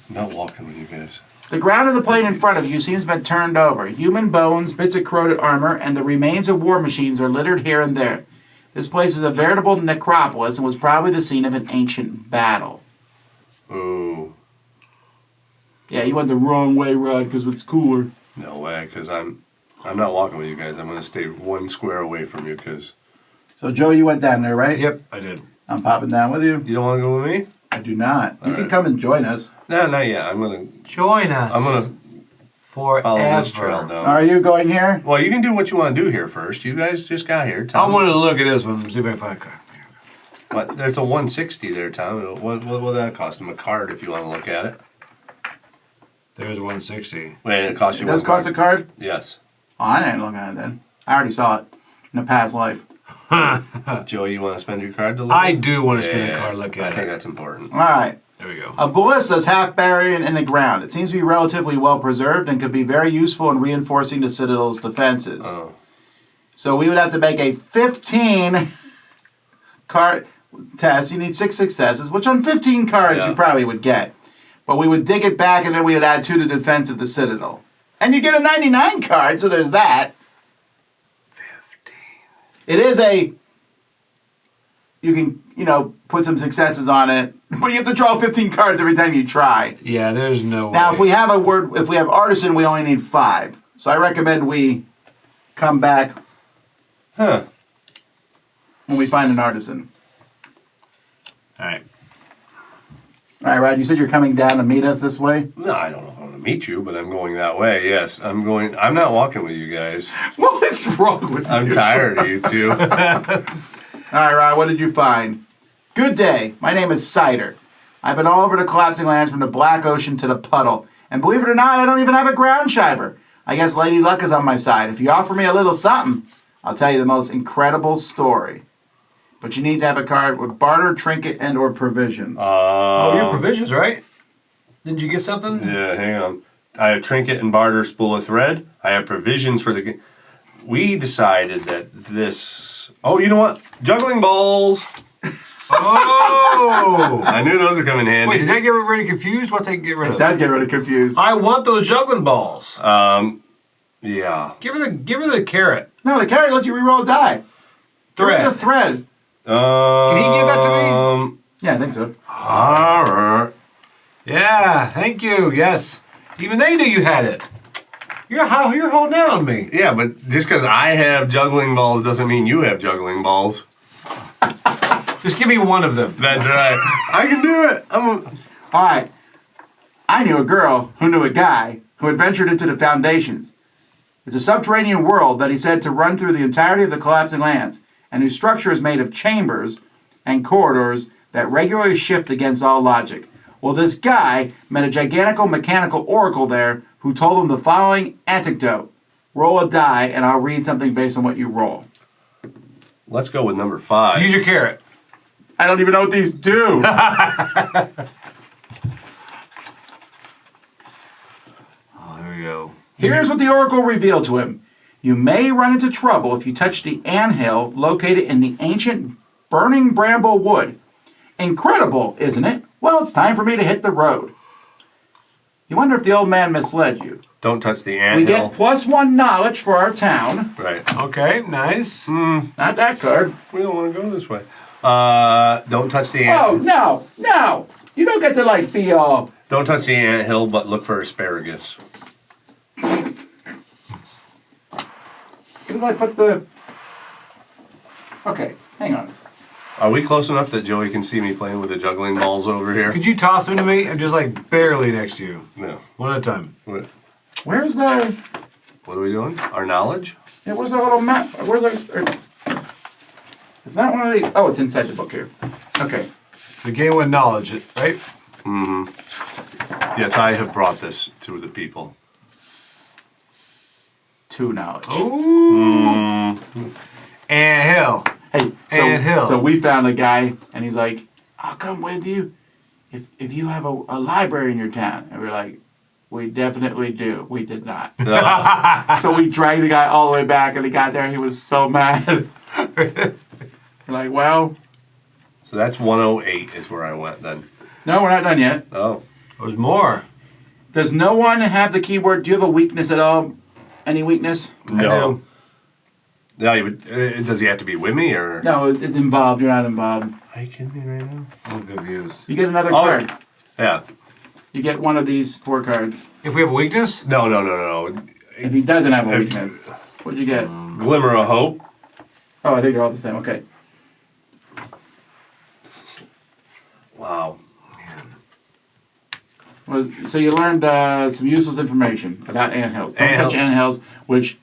I'm not walking with you guys. The ground of the plane in front of you seems to have been turned over. Human bones, bits of corroded armor, and the remains of war machines are littered here and there. This place is a veritable necropolis and was probably the scene of an ancient battle. Ooh. Yeah, you went the wrong way, Rod, because it's cooler. No way, because I'm not walking with you guys. I'm going to stay 1 square away from you because... So, Joe, you went down there, right? Yep, I did. I'm popping down with you. You don't want to go with me? I do not. You All can right. come and join us. No, not yet. I'm going Join us. to forever. follow this trail down. Are you going here? Well, you can do what you want to do here first. You guys just got here. I Tom. wanted to look at this one, see if I can find a card. What? There's a 160 there, Tom. What will that cost him? A card if you want to look at it. There's 160. Wait, it costs It you does one cost a card. card? Yes. Oh, I didn't look at it then. I already saw it in a past life. Joey, you want to spend your card to look I at it? do want to spend a card, look I at think it. that's important. All right. There we go. A ballista is half buried in the ground. It seems to be relatively well preserved and could be very useful in reinforcing the Citadel's defenses. Oh. So we would have to make a 15 card test. You need 6 successes, which on 15 cards Yeah. you probably would get. But we would dig it back, and then we would add 2 to defense of the Citadel. And you get a 99 card, so there's that. 15. It is a... You can, put some successes on it. But you have to draw 15 cards every time you try. Yeah, there's no Now, way. if we have artisan, we only need 5. So I recommend we come back Huh. when we find an artisan. All right. All right, Rod, you said you're coming down to meet us this way? No, I don't know if I'm going to meet you, but I'm going that way. Yes, I'm going. I'm not walking with you guys. What is wrong with I'm you? tired of you two. All right, Rod, what did you find? Good day. My name is Cider. I've been all over the collapsing lands from the Black Ocean to the Puddle. And believe it or not, I don't even have a ground shiver. I guess Lady Luck is on my side. If you offer me a little something, I'll tell you the most incredible story. But you need to have a card with barter, trinket, and or provisions. Oh, your provisions, right? Didn't you get something? Yeah, hang on. I have trinket and barter spool of thread. I have provisions for the... We decided that this... Oh, you know what? Juggling balls. Oh! I knew those would come in handy. Wait, does that get everybody confused? What they get rid of? It does get really confused. I want those juggling balls. Yeah. Give her the carrot. No, the carrot lets you reroll a die. Thread. Give me the thread. Can he give that to me? Yeah, I think so. Alright. Yeah, thank you. Yes. Even they knew you had it. You're holding out on me. Yeah, but just because I have juggling balls doesn't mean you have juggling balls. Just give me one of them. That's right. I can do it. All right. I knew a girl who knew a guy who had ventured into the Foundations. It's a subterranean world that he said to run through the entirety of the collapsing lands, and whose structure is made of chambers and corridors that regularly shift against all logic. Well, this guy met a gigantical mechanical oracle there who told him the following anecdote. Roll a die, and I'll read something based on what you roll. Let's go with number 5. Use your carrot. I don't even know what these do. Oh, there we go. Here's what the oracle revealed to him. You may run into trouble if you touch the anthill located in the ancient burning bramble wood. Incredible, isn't it? Well, it's time for me to hit the road. You wonder if the old man misled you. Don't touch the We anthill. get +1 knowledge for our town. Right. Okay, nice. Not that card. We don't want to go this way. Don't touch the Oh, anthill. no. You don't get to, be all... Don't touch the anthill, but look for asparagus. Did I put the... Okay, hang on. Are we close enough that Joey can see me playing with the juggling balls over here? Could you toss them to me? I'm just barely next to you. No. One at a time. What Where's the... are we doing? Our knowledge? It was a little map. Where's the... It's not one of these... Oh, it's inside the book here. Okay. The game with knowledge, right? Yes, I have brought this to the people. 2 knowledge. Ooh. And hell. Hey, Anthill. so we found a guy, and he's like, I'll come with you if you have a library in your town. And we're like, we definitely do. We did not. So we dragged the guy all the way back, and he got there, and he was so mad. We're like, well... So that's 108 is where I went then. No, we're not done yet. Oh. There's more. Does no one have the keyword? Do you have a weakness at all? Any weakness? No. No, does he have to be with me or? No, it's involved. You're not involved. Are you kidding me right now? I'm confused. You get another card. Yeah. You get one of these 4 cards. If we have a weakness? No. If he doesn't have a weakness, what'd you get? Glimmer of hope. Oh, I think they're all the same. Okay. Wow. Well, so you learned some useless information about anthills. Don't touch anthills, which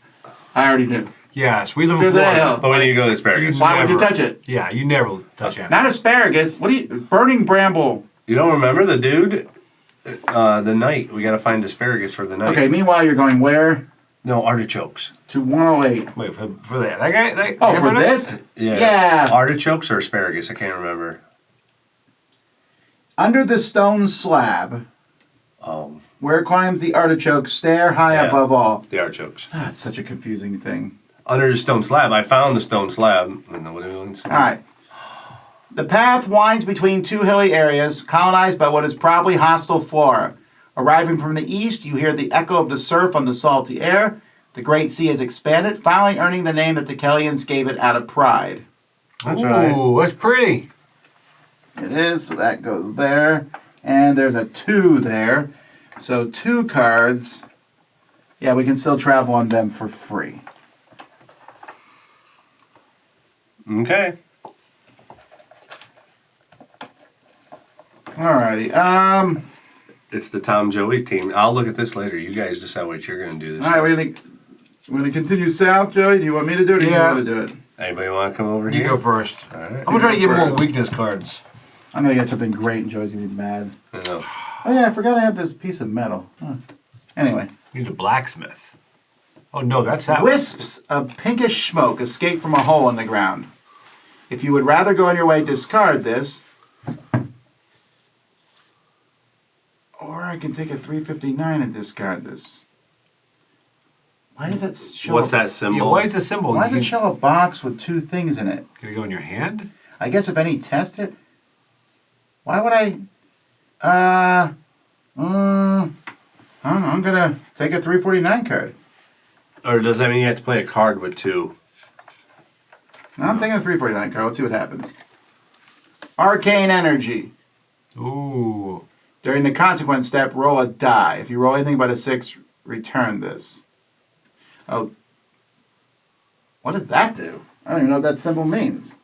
I already knew. Yes, we live in There's an Florida. anthill. But when you go to asparagus, Why would you Never. touch it? Yeah, you never touch it. Not asparagus. What do you... Burning bramble. you don't remember the dude? The night. We got to find asparagus for the night. Okay, meanwhile, you're going where? No, artichokes. To 108. Wait, for that guy? That, Oh, for this? Yeah. Yeah. Artichokes or asparagus? I can't remember. Under the stone slab, where climbs the artichoke, stare high Yeah. above all. The artichokes. That's such a confusing thing. Under the stone slab. I found the stone slab. And the All right. The path winds between two hilly areas, colonized by what is probably hostile flora. Arriving from the east, you hear the echo of the surf on the salty air. The Great Sea has expanded, finally earning the name that the Kellians gave it out of pride. That's Ooh, right. that's pretty. It is, so that goes there. And there's a 2 there. So 2 cards. Yeah, we can still travel on them for free. Okay. Alrighty. It's the Tom Joey team. I'll look at this later. You guys decide what you're going to do this Alright, we're gonna continue south, Joey. Do you want me to do it or do you Yeah. want to do it? Anybody want to come over You here? go first. All right. I'm gonna try to get more first. weakness cards. I'm gonna get something great and Joey's gonna be mad. I know. Oh yeah, I forgot I have this piece of metal. Huh. Anyway. You need a blacksmith. Oh no, that's that one. Wisps of pinkish smoke escape from a hole in the ground. If you would rather go on your way, discard this. Or I can take a 359 and discard this. Why does that show? What's that Yeah, symbol? why is a symbol? Why You does it show a box with 2 things in it? Can it go in your hand? I guess if any test it. Why would I? I'm gonna take a 349 card. Or does that mean you have to play a card with 2? No, I'm taking a 349 card. Let's see what happens. Arcane Energy. Ooh. During the consequence step, roll a die. If you roll anything but a 6, return this. Oh. What does that do? I don't even know what that symbol means.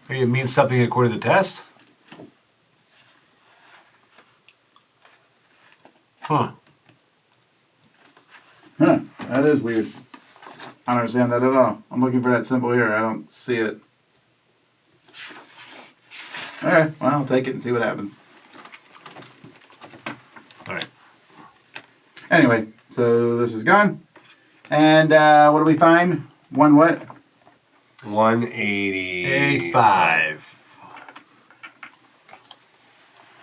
Maybe it means something according to the test? Huh. Huh. That is weird. I don't understand that at all. I'm looking for that symbol here. I don't see it. Okay, well, I'll take it and see what happens. Alright. Anyway, so this is gone. And what do we find? 1 what? 180. 8-5.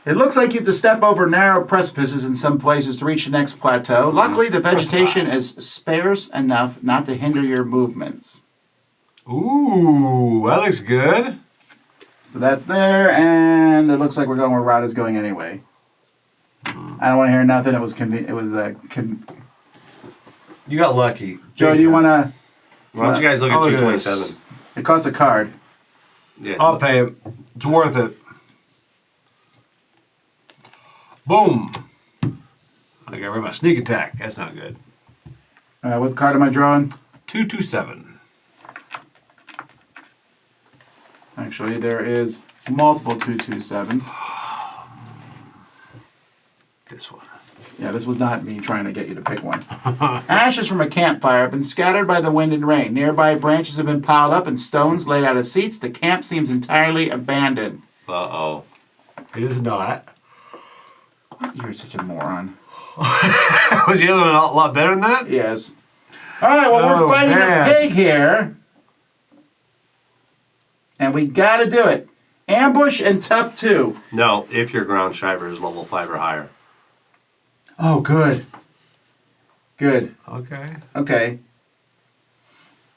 It looks like you have to step over narrow precipices in some places to reach the next plateau. Luckily, the vegetation is sparse enough not to hinder your movements. Ooh, that looks good. So that's there, and it looks like we're going where Rod is going anyway. I don't want to hear nothing. It was You got lucky. Joe, do you want to? Why don't you guys look at Oh, it is. 227? It costs a card. Yeah. I'll pay it. It's worth it. Boom. I got rid of my sneak attack. That's not good. What card am I drawing? 227. Actually, there is multiple 227s. This one. Yeah, this was not me trying to get you to pick one. Ashes from a campfire have been scattered by the wind and rain. Nearby branches have been piled up and stones laid out as seats. The camp seems entirely abandoned. Uh-oh. It is not. You're such a moron. Was the other one a lot better than that? Yes. All right, well, Oh, we're fighting man. a pig here. And we got to do it. Ambush and tough 2. No, if your ground shiver is level 5 or higher. Oh, good. Good. Okay. Okay.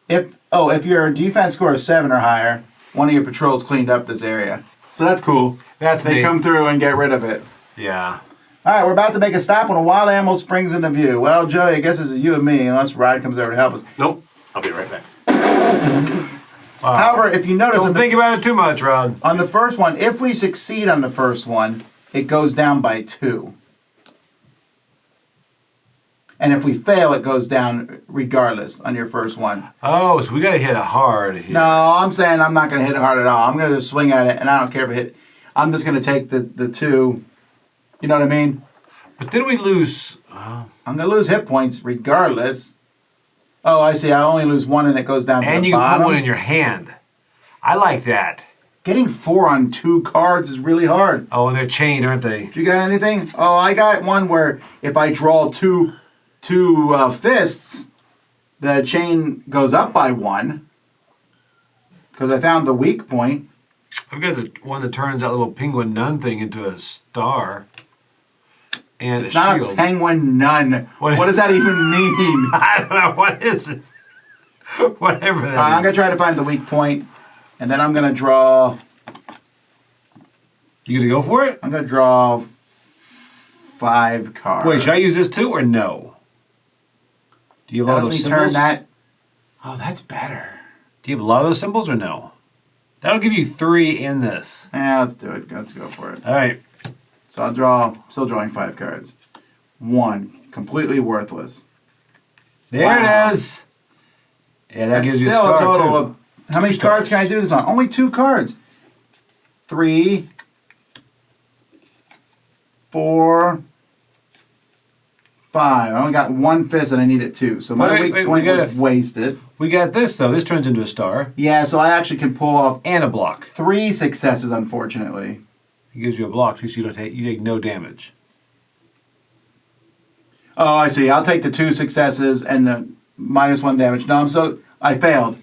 If your defense score is 7 or higher, one of your patrols cleaned up this area. So that's cool. That's They neat. come through and get rid of it. Yeah. All right, we're about to make a stop when a wild animal springs into view. Well, Joey, I guess this is you and me, unless Rod comes over to help us. Nope. I'll be right back. Wow. However, if you notice Don't think about it too much, Rod. on the first one, if we succeed on the first one, it goes down by 2. And if we fail, it goes down regardless on your first one. Oh, so we got to hit it hard here. No, I'm saying I'm not going to hit it hard at all. I'm going to just swing at it, and I don't care if it hit. I'm just going to take the 2. You know what I mean? But then we lose. I'm going to lose hit points regardless. Oh, I see. I only lose 1, and it goes down to And the you can bottom. put one in your hand. I like that. Getting 4 on 2 cards is really hard. Oh, and they're chained, aren't they? Do you got anything? Oh, I got one where if I draw two fists, the chain goes up by 1. Because I found the weak point. I've got the one that turns that little penguin nun thing into a star. And It's a not shield. a penguin nun. What- What does that even mean? I don't know. What is it? Whatever that I'm is. going to try to find the weak point. And then I'm gonna draw. You gonna go for it? I'm gonna draw 5 cards. Wait, should I use this too or no? Do you have a lot Let of me those turn symbols? that. Oh, that's better. Do you have a lot of those symbols or no? That'll give you 3 in this. Yeah, let's do it. Let's go for it. All right. So I'll draw. Still drawing 5 cards. 1, completely worthless. There Wow. it is. Yeah, that That's gives you still a a star total too. of. How many cards can I do this on? Only 2 cards. 3, 4, 5. I only got 1 fist and I needed 2. So my Wait, weak wait, point we was gotta- wasted. We got this though. This turns into a star Yeah, so I actually can pull off and a block. 3 successes, unfortunately. It gives you a block so you take no damage. Oh, I see. I'll take the 2 successes and the -1 damage. No, I failed.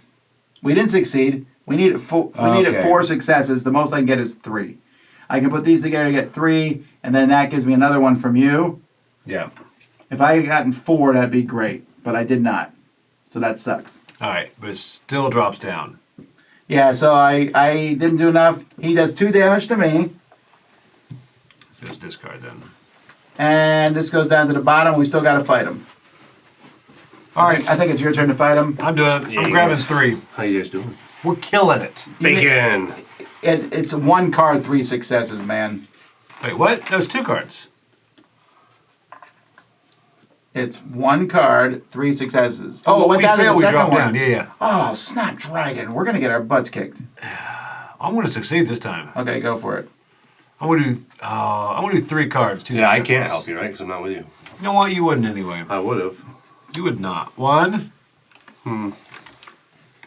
We didn't succeed. We needed 4. We needed Okay. 4 successes. The most I can get is 3. I can put these together to get 3, and then that gives me another one from you. Yeah. If I had gotten 4, that'd be great, but I did not. So that sucks. All right, but it still drops down. Yeah, so I didn't do enough. He does 2 damage to me, Just discard then. and this goes down to the bottom. We still got to fight him. All right, I think it's your turn to fight him. I'm doing it. Yeah, I'm you grabbing guys- 3. How you guys doing? We're killing it. Bacon. It's 1 card, 3 successes, man. Wait, what? No, it's 2 cards. It's 1 card, 3 successes. Oh, it went we down to fail, the we second drop one. down. Yeah, yeah. Oh, Snapdragon. We're going to get our butts kicked. I'm going to succeed this time. Okay, go for it. I'm going to do 3 cards. 2 Yeah, I successes. can't help you, right? Because I'm not with you. You know what? You wouldn't anyway. I would have. You would not. 1.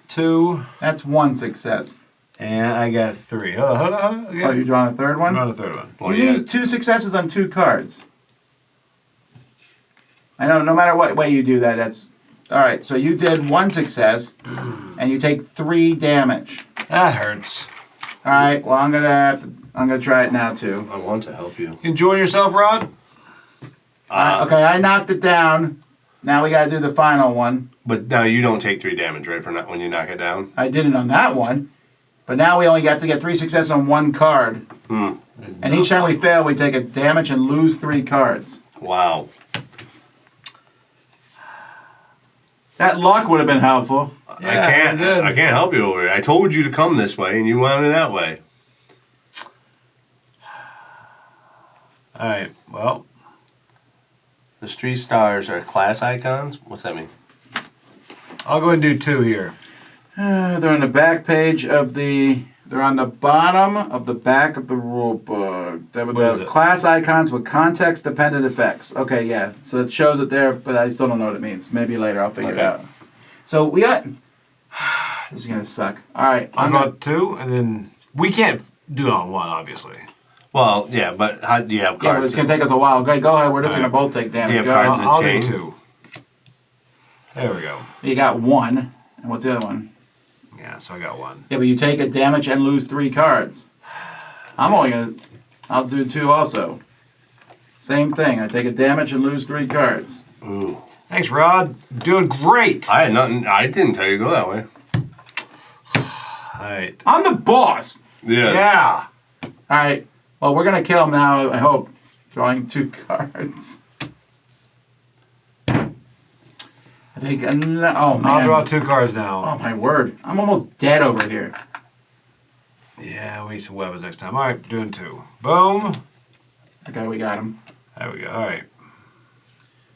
2. That's 1 success. And I got 3. Hold on. Oh, you're drawing a 3rd I'm one? on a 3rd one. Well, You yeah. need 2 successes on 2 cards. I know, no matter what way you do that, that's... Alright, so you did 1 success, and you take 3 damage. That hurts. Alright, well, I'm gonna try it now, too. I want to help you. You enjoying yourself, Rod? Okay, I knocked it down. Now we gotta do the final one. But now you don't take 3 damage, right? For not when you knock it down. I did it on that one. But now we only got to get 3 successes on 1 card. And each time we fail, we take a damage and lose 3 cards. Wow. That luck would have been helpful. Yeah, I can't. good. I can't help you over here. I told you to come this way, and you wanted it that way. All right. Well, The 3 stars are class icons. What's that mean? I'll go ahead and do 2 here. They're on the back page of the... They're on the bottom of the back of the rule book. They're with What is the it? class icons with context-dependent effects. Okay, yeah. So it shows it there, but I still don't know what it means. Maybe later I'll figure it Okay. out. So we got... This is going to suck. All right. I'll I'm draw gonna, 2, and then we can't do it on 1, obviously. Well, yeah, but how do you have yeah, but cards? it's going to take us a while. Okay, go ahead. We're just going to both take damage. Yeah, Go cards. ahead. a I'll chain. do 2. There we go. You got 1. And what's the other one? Yeah, so I got 1. Yeah, but you take a damage and lose 3 cards. I'm only going to... I'll do 2 also. Same thing. I take a damage and lose 3 cards. Ooh. Thanks, Rod. Doing great. I had nothing. I didn't tell you to go that way. All right. I'm the boss! Yes. Yeah. Alright. Well, we're going to kill him now, I hope. Drawing 2 cards. I think... oh, man. I'll draw 2 cards now. Oh, my word. I'm almost dead over here. Yeah, we need some weapons next time. All right, doing 2. Boom. Okay, we got him. There we go. All right.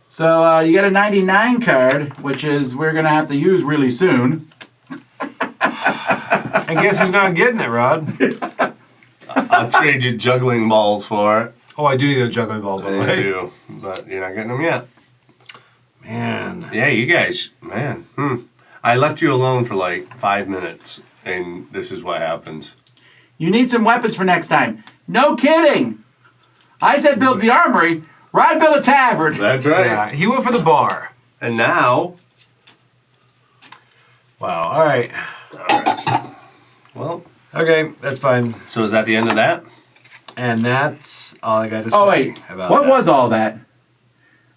So, you get a 99 card, which is we're going to have to use really soon. And guess who's not getting it, Rod? I'll trade you juggling balls for it. Oh, I do need those juggling balls, by the You way. do, but you're not getting them yet. Man. Yeah, you guys, man. I left you alone for like 5 minutes, and this is what happens. You need some weapons for next time. No kidding! I said build the armory. Rod built a tavern. That's right. Yeah, he went for the bar. And now, Wow. All right. well, Okay, that's fine. so is that the end of that? And that's all I got to say Oh, wait. about What that. was all that?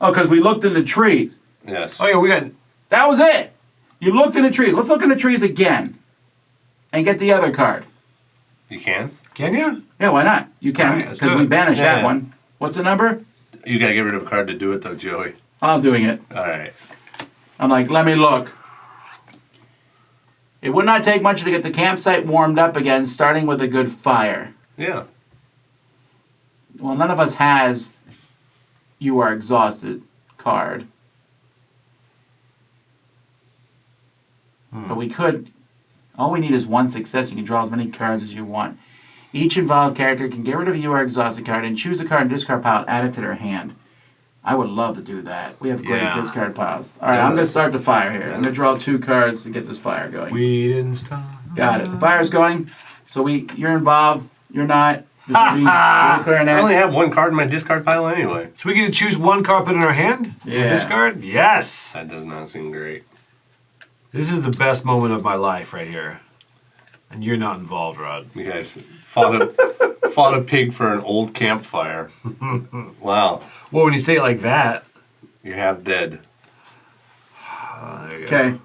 Oh, because we looked in the trees. Yes. Oh, yeah, we got... That was it. You looked in the trees. Let's look in the trees again. and get the other card. You can? Can you? Yeah, why not? You All can, right, let's because do we it. banished that Yeah. one. What's the number? You gotta get rid of a card to do it though, Joey. I'm doing it. Alright. I'm like, let me look. It would not take much to get the campsite warmed up again, starting with a good fire. Yeah. Well, none of us has "You Are Exhausted" card. But we could. All we need is one success. You can draw as many cards as you want. Each involved character can get rid of a "You Are Exhausted" card and choose a card in discard pile, add it to their hand. I would love to do that. We have great Yeah. discard piles. All right, Yeah, I'm going to that's- start the fire here. I'm going to draw 2 cards to get this fire going. We didn't stop. Got it. The fire's going. So you're involved. You're not. Just be really clear on I only that. have one card in my discard pile anyway. So we get to choose one card, put it in our hand? Yeah. Discard? Yes! That does not seem great. This is the best moment of my life right here. And you're not involved, Rod. You guys fought a pig for an old campfire. Wow. Well, when you say it like that. You're half dead. There you go. Okay.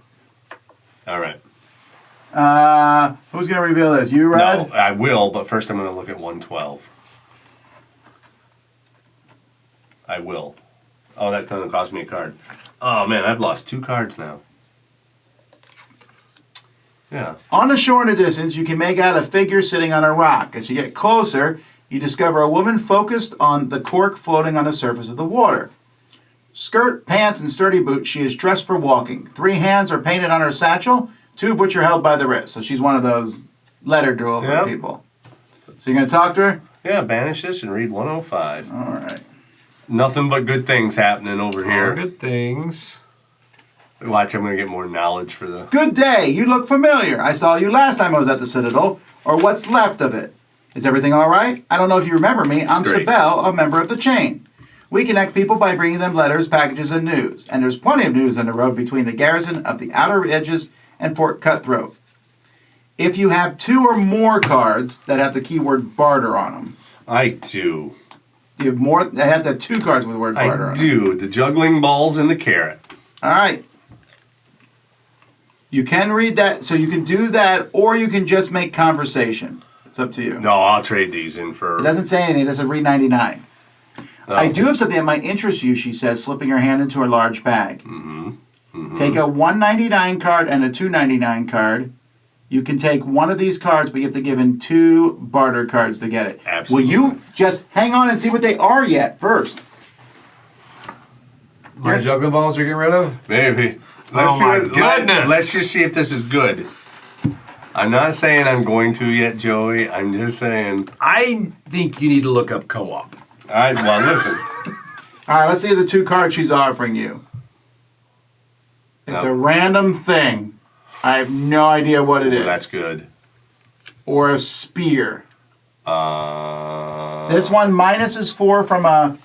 Alright. Who's going to reveal this? You, Rod? No, I will, but first I'm going to look at 112. I will. Oh, that doesn't cost me a card. Oh man, I've lost 2 cards now. Yeah. On the shore in the distance, you can make out a figure sitting on a rock. As you get closer, you discover a woman focused on the cork floating on the surface of the water. Skirt, pants, and sturdy boots, she is dressed for walking. 3 hands are painted on her satchel, 2 of which are held by the wrist. So she's one of those letter draw Yep. people. So you're going to talk to her? Yeah, banish this and read 105. All right. Nothing but good things happening over All here. good things. Watch, I'm going to get more knowledge for the... Good day. You look familiar. I saw you last time I was at the Citadel, or what's left of it. Is everything all right? I don't know if you remember me. I'm Great. Sibel, a member of the chain. We connect people by bringing them letters, packages, and news. And there's plenty of news on the road between the garrison of the outer edges and Fort Cutthroat. If you have 2 or more cards that have the keyword barter on them, I do. you have more. They have to have 2 cards with the word barter I on them. do. The juggling balls and the carrot. All right. You can read that, so you can do that, or you can just make conversation. It's up to you. No, I'll trade these in for... It doesn't say anything. It doesn't read 99. Oh. I do have something that might interest you, she says, slipping her hand into her large bag. Take a 199 card and a 299 card. You can take one of these cards, but you have to give in 2 barter cards to get it. Absolutely. Will you just hang on and see what they are yet first? My juggling balls you're getting rid of? Maybe. Oh my goodness. Let's just see if this is good. I'm not saying I'm going to yet, Joey. I'm just saying... I think you need to look up co-op. Well, listen. All right, let's see the 2 cards she's offering you. It's No. a random thing. I have no idea what it is. That's good. Or a spear. This one minuses 4 from a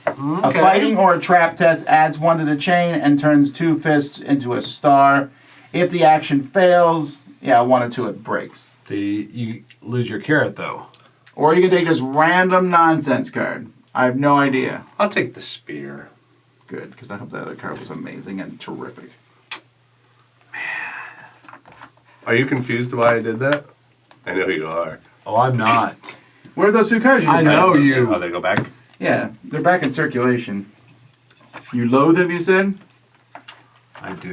fighting or a trap test, adds 1 to the chain, and turns 2 fists into a star. If the action fails, 1 or 2 it breaks. You lose your carrot, though. Or you can take this random nonsense card. I have no idea. I'll take the spear. Good, because I hope the other card was amazing and terrific. Are you confused why I did that? I know you are. Oh, I'm not. Where's those 2 cards you I just got? know you. Oh, they go back? Yeah, they're back in circulation. You loathe them, you said? I do.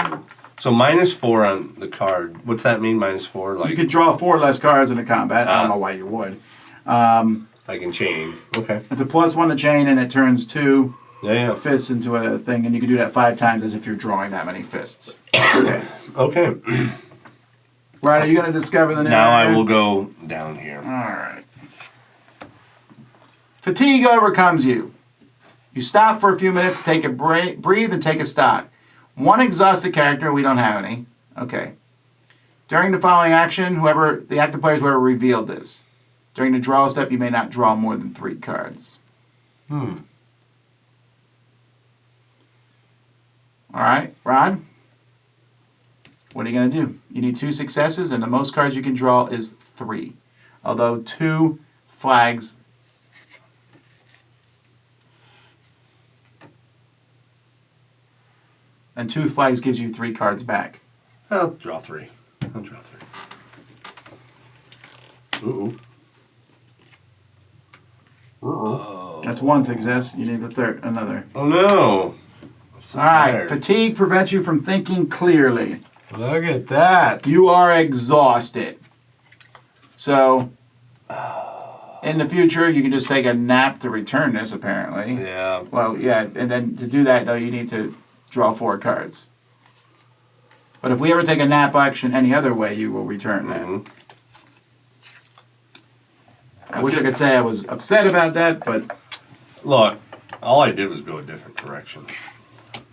So -4 on the card. What's that mean, -4? Like, You could draw 4 less cards in a combat. I don't know why you would. I can chain. Okay. It's a +1 to chain, and it turns 2 Yeah. fists into a thing, and you can do that 5 times as if you're drawing that many fists. Okay. Okay. Right, are you going to discover the new Now I area? will go down here. Alright. Fatigue overcomes you. You stop for a few minutes, take a breathe, and take a stock. 1 exhausted character, we don't have any. Okay. During the following action, the active players whoever revealed this. During the draw step, you may not draw more than 3 cards. Alright, Rod? What are you going to do? You need 2 successes, and the most cards you can draw is 3. Although 2 flags. And 2 flags gives you 3 cards back. I'll draw 3. Ooh. That's one success. You need another. Oh no. All right. tired. Fatigue prevents you from thinking clearly. Look at that. You are exhausted. So, in the future, you can just take a nap to return this, apparently. Yeah. Well, yeah, and then to do that, though, you need to draw 4 cards. But if we ever take a nap action any other way, you will return that. Mhm. I wish I could say I was upset about that, but Look, all I did was go a different direction.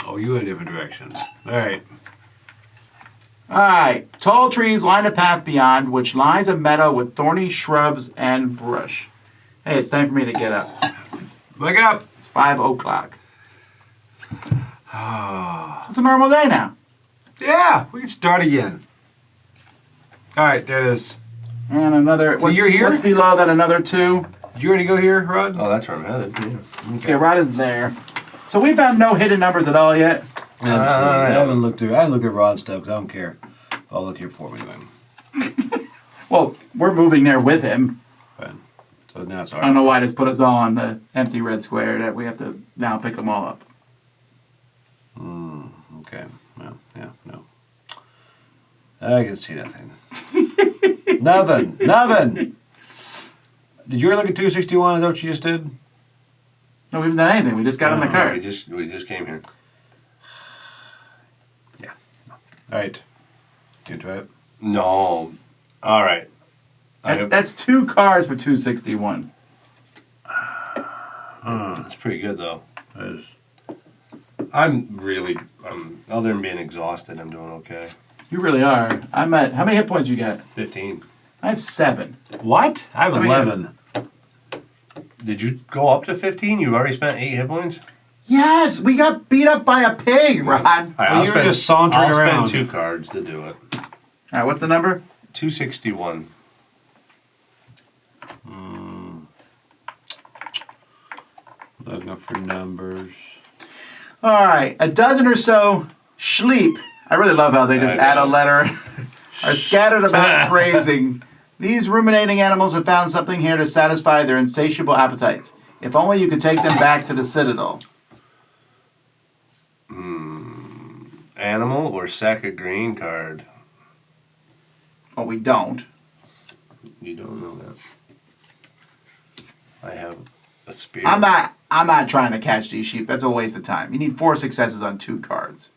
Oh, you in a different direction. All right. all right. Tall trees line a path beyond, which lies a meadow with thorny shrubs and brush. Hey, it's time for me to get up. Wake up. It's 5 o'clock. It's a normal day now. Yeah, we can start again. All right, there it is. And another. So you're here? What's below that? Another 2. Did you already go here, Rod? Oh, that's where I'm headed. Yeah. Okay, Rod is there. So we found no hidden numbers at all yet. Absolutely. I haven't looked through. I haven't looked at Rod's stuff because I don't care. I'll look here for me then. Well, we're moving there with him. Fine. So now it's all I don't right. know why this put us all on the empty red square that we have to now pick them all up. Okay. Well, yeah, no. I can see nothing. Nothing. Nothing. Did you ever look at 261? Is that what you just did? No, we haven't done anything. We just got on the We card. just came here. All right. You try it. No. All right. That's 2 cards for 261. That's pretty good though. That is- Other than being exhausted, I'm doing okay. You really are. I'm at. How many hit points you got? 15. I have 7. What? I have Oh, yeah. 11. Did you go up to 15? You've already spent 8 hit points? Yes, we got beat up by a pig, Rod. All right, Well, you were just sauntering I'll around. spend 2 cards to do it. All right, what's the number? 261. Not enough for numbers. All right, a dozen or so sleep. I really love how they just I add a know. letter. Are scattered about grazing. These ruminating animals have found something here to satisfy their insatiable appetites. If only you could take them back to the Citadel. Animal or sack of grain card? Well, we don't. You don't know that. I have a spear. I'm not trying to catch these sheep. That's a waste of time. You need 4 successes on 2 cards.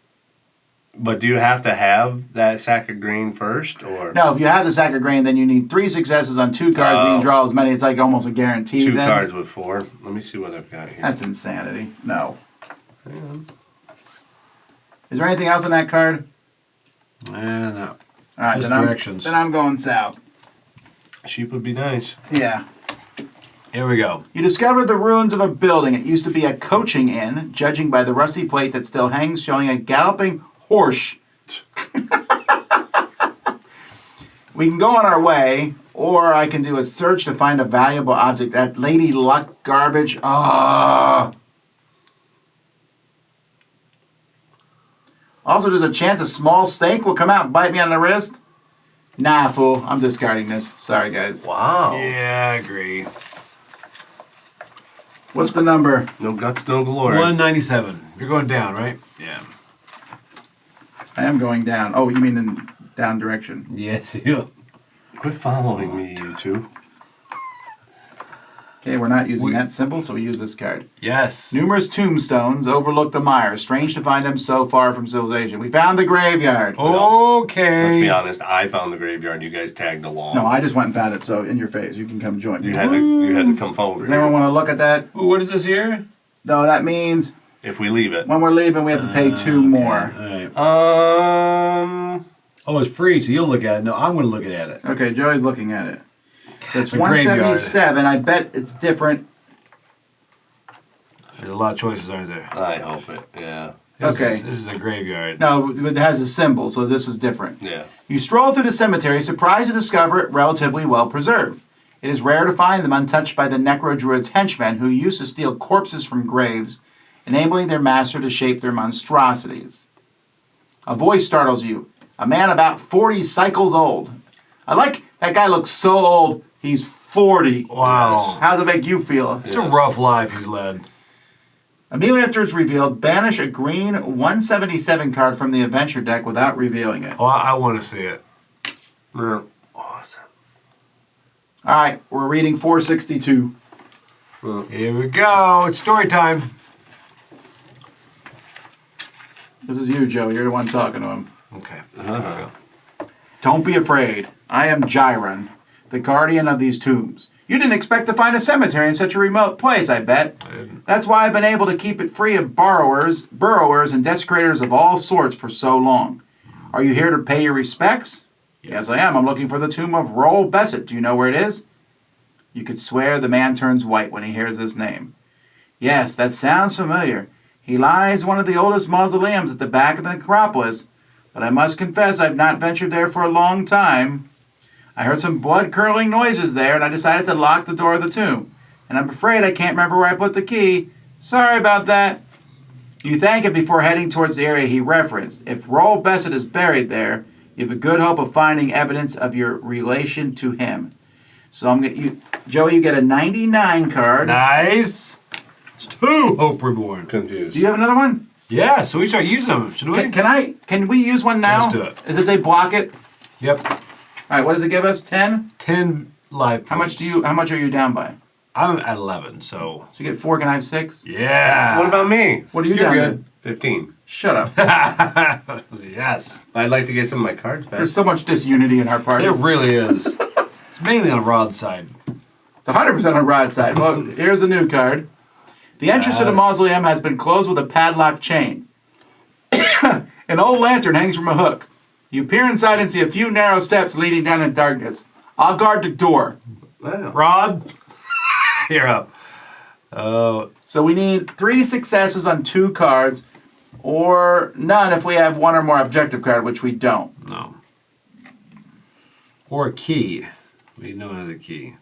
But do you have to have that sack of grain first, or No, if you have the sack of grain, then you need 3 successes on 2 cards. We Oh. can draw as many. It's like almost a guarantee. 2 then. cards with 4? Let me see what I've got here. That's insanity. No. Hang on. Is there anything else on that card? No. All right, Just then directions. then I'm going south. Sheep would be nice. Yeah. Here we go. You discovered the ruins of a building. It used to be a coaching inn, judging by the rusty plate that still hangs, showing a galloping horse. We can go on our way, or I can do a search to find a valuable object. That Lady Luck garbage. Ah. Also, there's a chance a small snake will come out and bite me on the wrist. Nah, fool. I'm discarding this. Sorry, guys. Wow. Yeah, I agree. What's the number? No guts, no glory. 197. You're going down, right? Yeah. I am going down. Oh, you mean in down direction. Yes, you. Quit following me, you two. Okay, we're not using that symbol, so we use this card. Yes. Numerous tombstones overlook the mire. Strange to find them so far from civilization. We found the graveyard. Okay. Let's be honest. I found the graveyard. You guys tagged along. No, I just went and found it, so in your face. You can come join me. You had to come forward. Does anyone want to look at that? Ooh, what is this here? No, that means If we leave it. when we're leaving, we have to pay 2 more. All right. Oh, it's free, so you'll look at it. No, I'm going to look at it. Okay, Joey's looking at it. So it's a graveyard. 177. I bet it's different. There's a lot of choices, aren't there? I hope it. Yeah. Okay. This is a graveyard. No, it has a symbol, so this is different. Yeah. You stroll through the cemetery, surprised to discover it relatively well preserved. It is rare to find them untouched by the necro-druid's henchmen who used to steal corpses from graves, enabling their master to shape their monstrosities. A voice startles you. A man about 40 cycles old. I like that guy looks so old, He's 40. Wow. How does it make you feel? It's a rough life he's led. Immediately after it's revealed, banish a green 177 card from the adventure deck without revealing it. Oh, I want to see it. Yeah. Awesome. All right, we're reading 462. Here we go. It's story time. This is you, Joe. You're the one talking to him. Okay. Don't be afraid. I am Jiron, the guardian of these tombs. You didn't expect to find a cemetery in such a remote place, I bet. I didn't. That's why I've been able to keep it free of burrowers, and desecrators of all sorts for so long. Are you here to pay your respects? Yes, I am. I'm looking for the tomb of Roll Besset. Do you know where it is? You could swear the man turns white when he hears this name. Yes, that sounds familiar. He lies in one of the oldest mausoleums at the back of the necropolis, but I must confess I've not ventured there for a long time. I heard some blood-curdling noises there, and I decided to lock the door of the tomb. And I'm afraid I can't remember where I put the key. Sorry about that. You thank him before heading towards the area he referenced. If Roll Besset is buried there, you have a good hope of finding evidence of your relation to him. So I'm gonna, Joey, you get a 99 card. Nice. It's 2 Hope Reborn. Confused. Do you have another one? Yeah, so we start using them, should we? Can we use one now? Let's do it. Does it say block it? Yep. All right, what does it give us? 10? 10 life. How much are you down by? I'm at 11, so. So you get 4, can I have 6? Yeah. What about me? What are you You're down good. 15. to? Shut up. Yes. I'd like to get some of my cards back. There's so much disunity in our party. It really is. It's mainly on Rod's side. It's 100% on Rod's side. Well, here's a new card. The entrance to the mausoleum has been closed with a padlock chain. An old lantern hangs from a hook. You peer inside and see a few narrow steps leading down in darkness. I'll guard the door. Wow. Rod, you're up. Oh, So we need 3 successes on 2 cards, or none if we have 1 or more objective card, which we don't. no. Or a key. We know another key.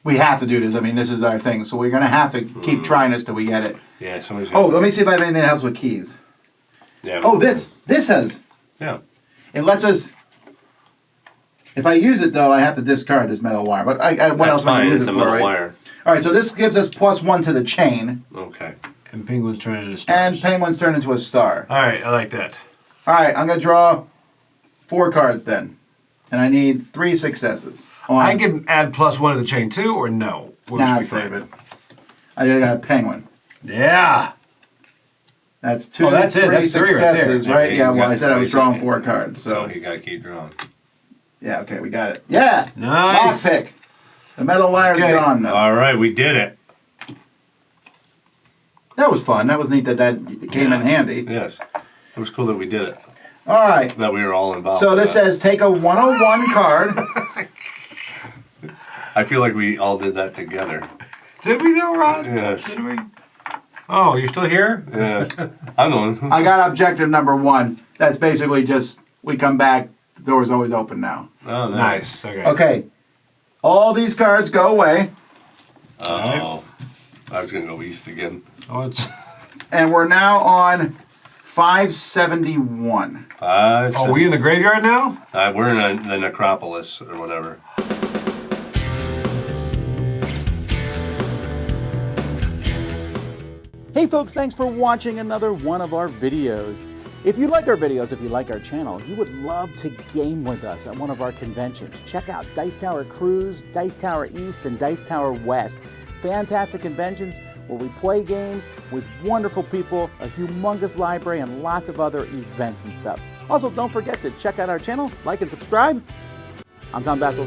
We have to do this. I mean, this is our thing. So we're going to have to keep trying this till we get it. Yeah, somebody's Oh, let me see if I have anything that helps with keys. Yeah. Oh, this has... Yeah. It lets us... If I use it, though, I have to discard this metal wire. But what else am I fine. going to use It's it a for, metal right? wire. All right, so this gives us +1 to the chain, Okay. And penguins turn into stars. and penguins turn into a star. All right, I like that. All right, I'm going to draw 4 cards then. And I need 3 successes. I can add +1 to the chain too, or no? What Nah, should we save find? it. I got a penguin. Yeah. That's 2, Oh, that's it. 3 That's 3 right there. successes, Yeah, right? you Yeah, well, got I said I was 3 drawing seconds. 4 cards, So so... you gotta keep drawing. Yeah, okay, we got it. Yeah! Nice. Lockpick. The metal wire's Okay. gone, though. All right, we did it. That was fun. That was neat that came in handy. Yes. It was cool that we did it. All right. That we were all involved. So with this that. says take a 101 card. I feel like we all did that together. Did we though, Rod? Yes. Did we? Oh, you're still here? Yes. I'm the one. I got objective number 1. That's basically just we come back, the door's always open now. Oh, Nice. Okay. Okay. All these cards go away, Oh. I was gonna go east again. Oh, it's. and we're now on 571. Oh, we in the graveyard now? We're in the necropolis or whatever. Hey folks, thanks for watching another one of our videos. If you like our videos, if you like our channel, you would love to game with us at one of our conventions. Check out Dice Tower Cruise, Dice Tower East, and Dice Tower West. Fantastic conventions where we play games with wonderful people, a humongous library, and lots of other events and stuff. Also, don't forget to check out our channel, like and subscribe. I'm Tom Bassel.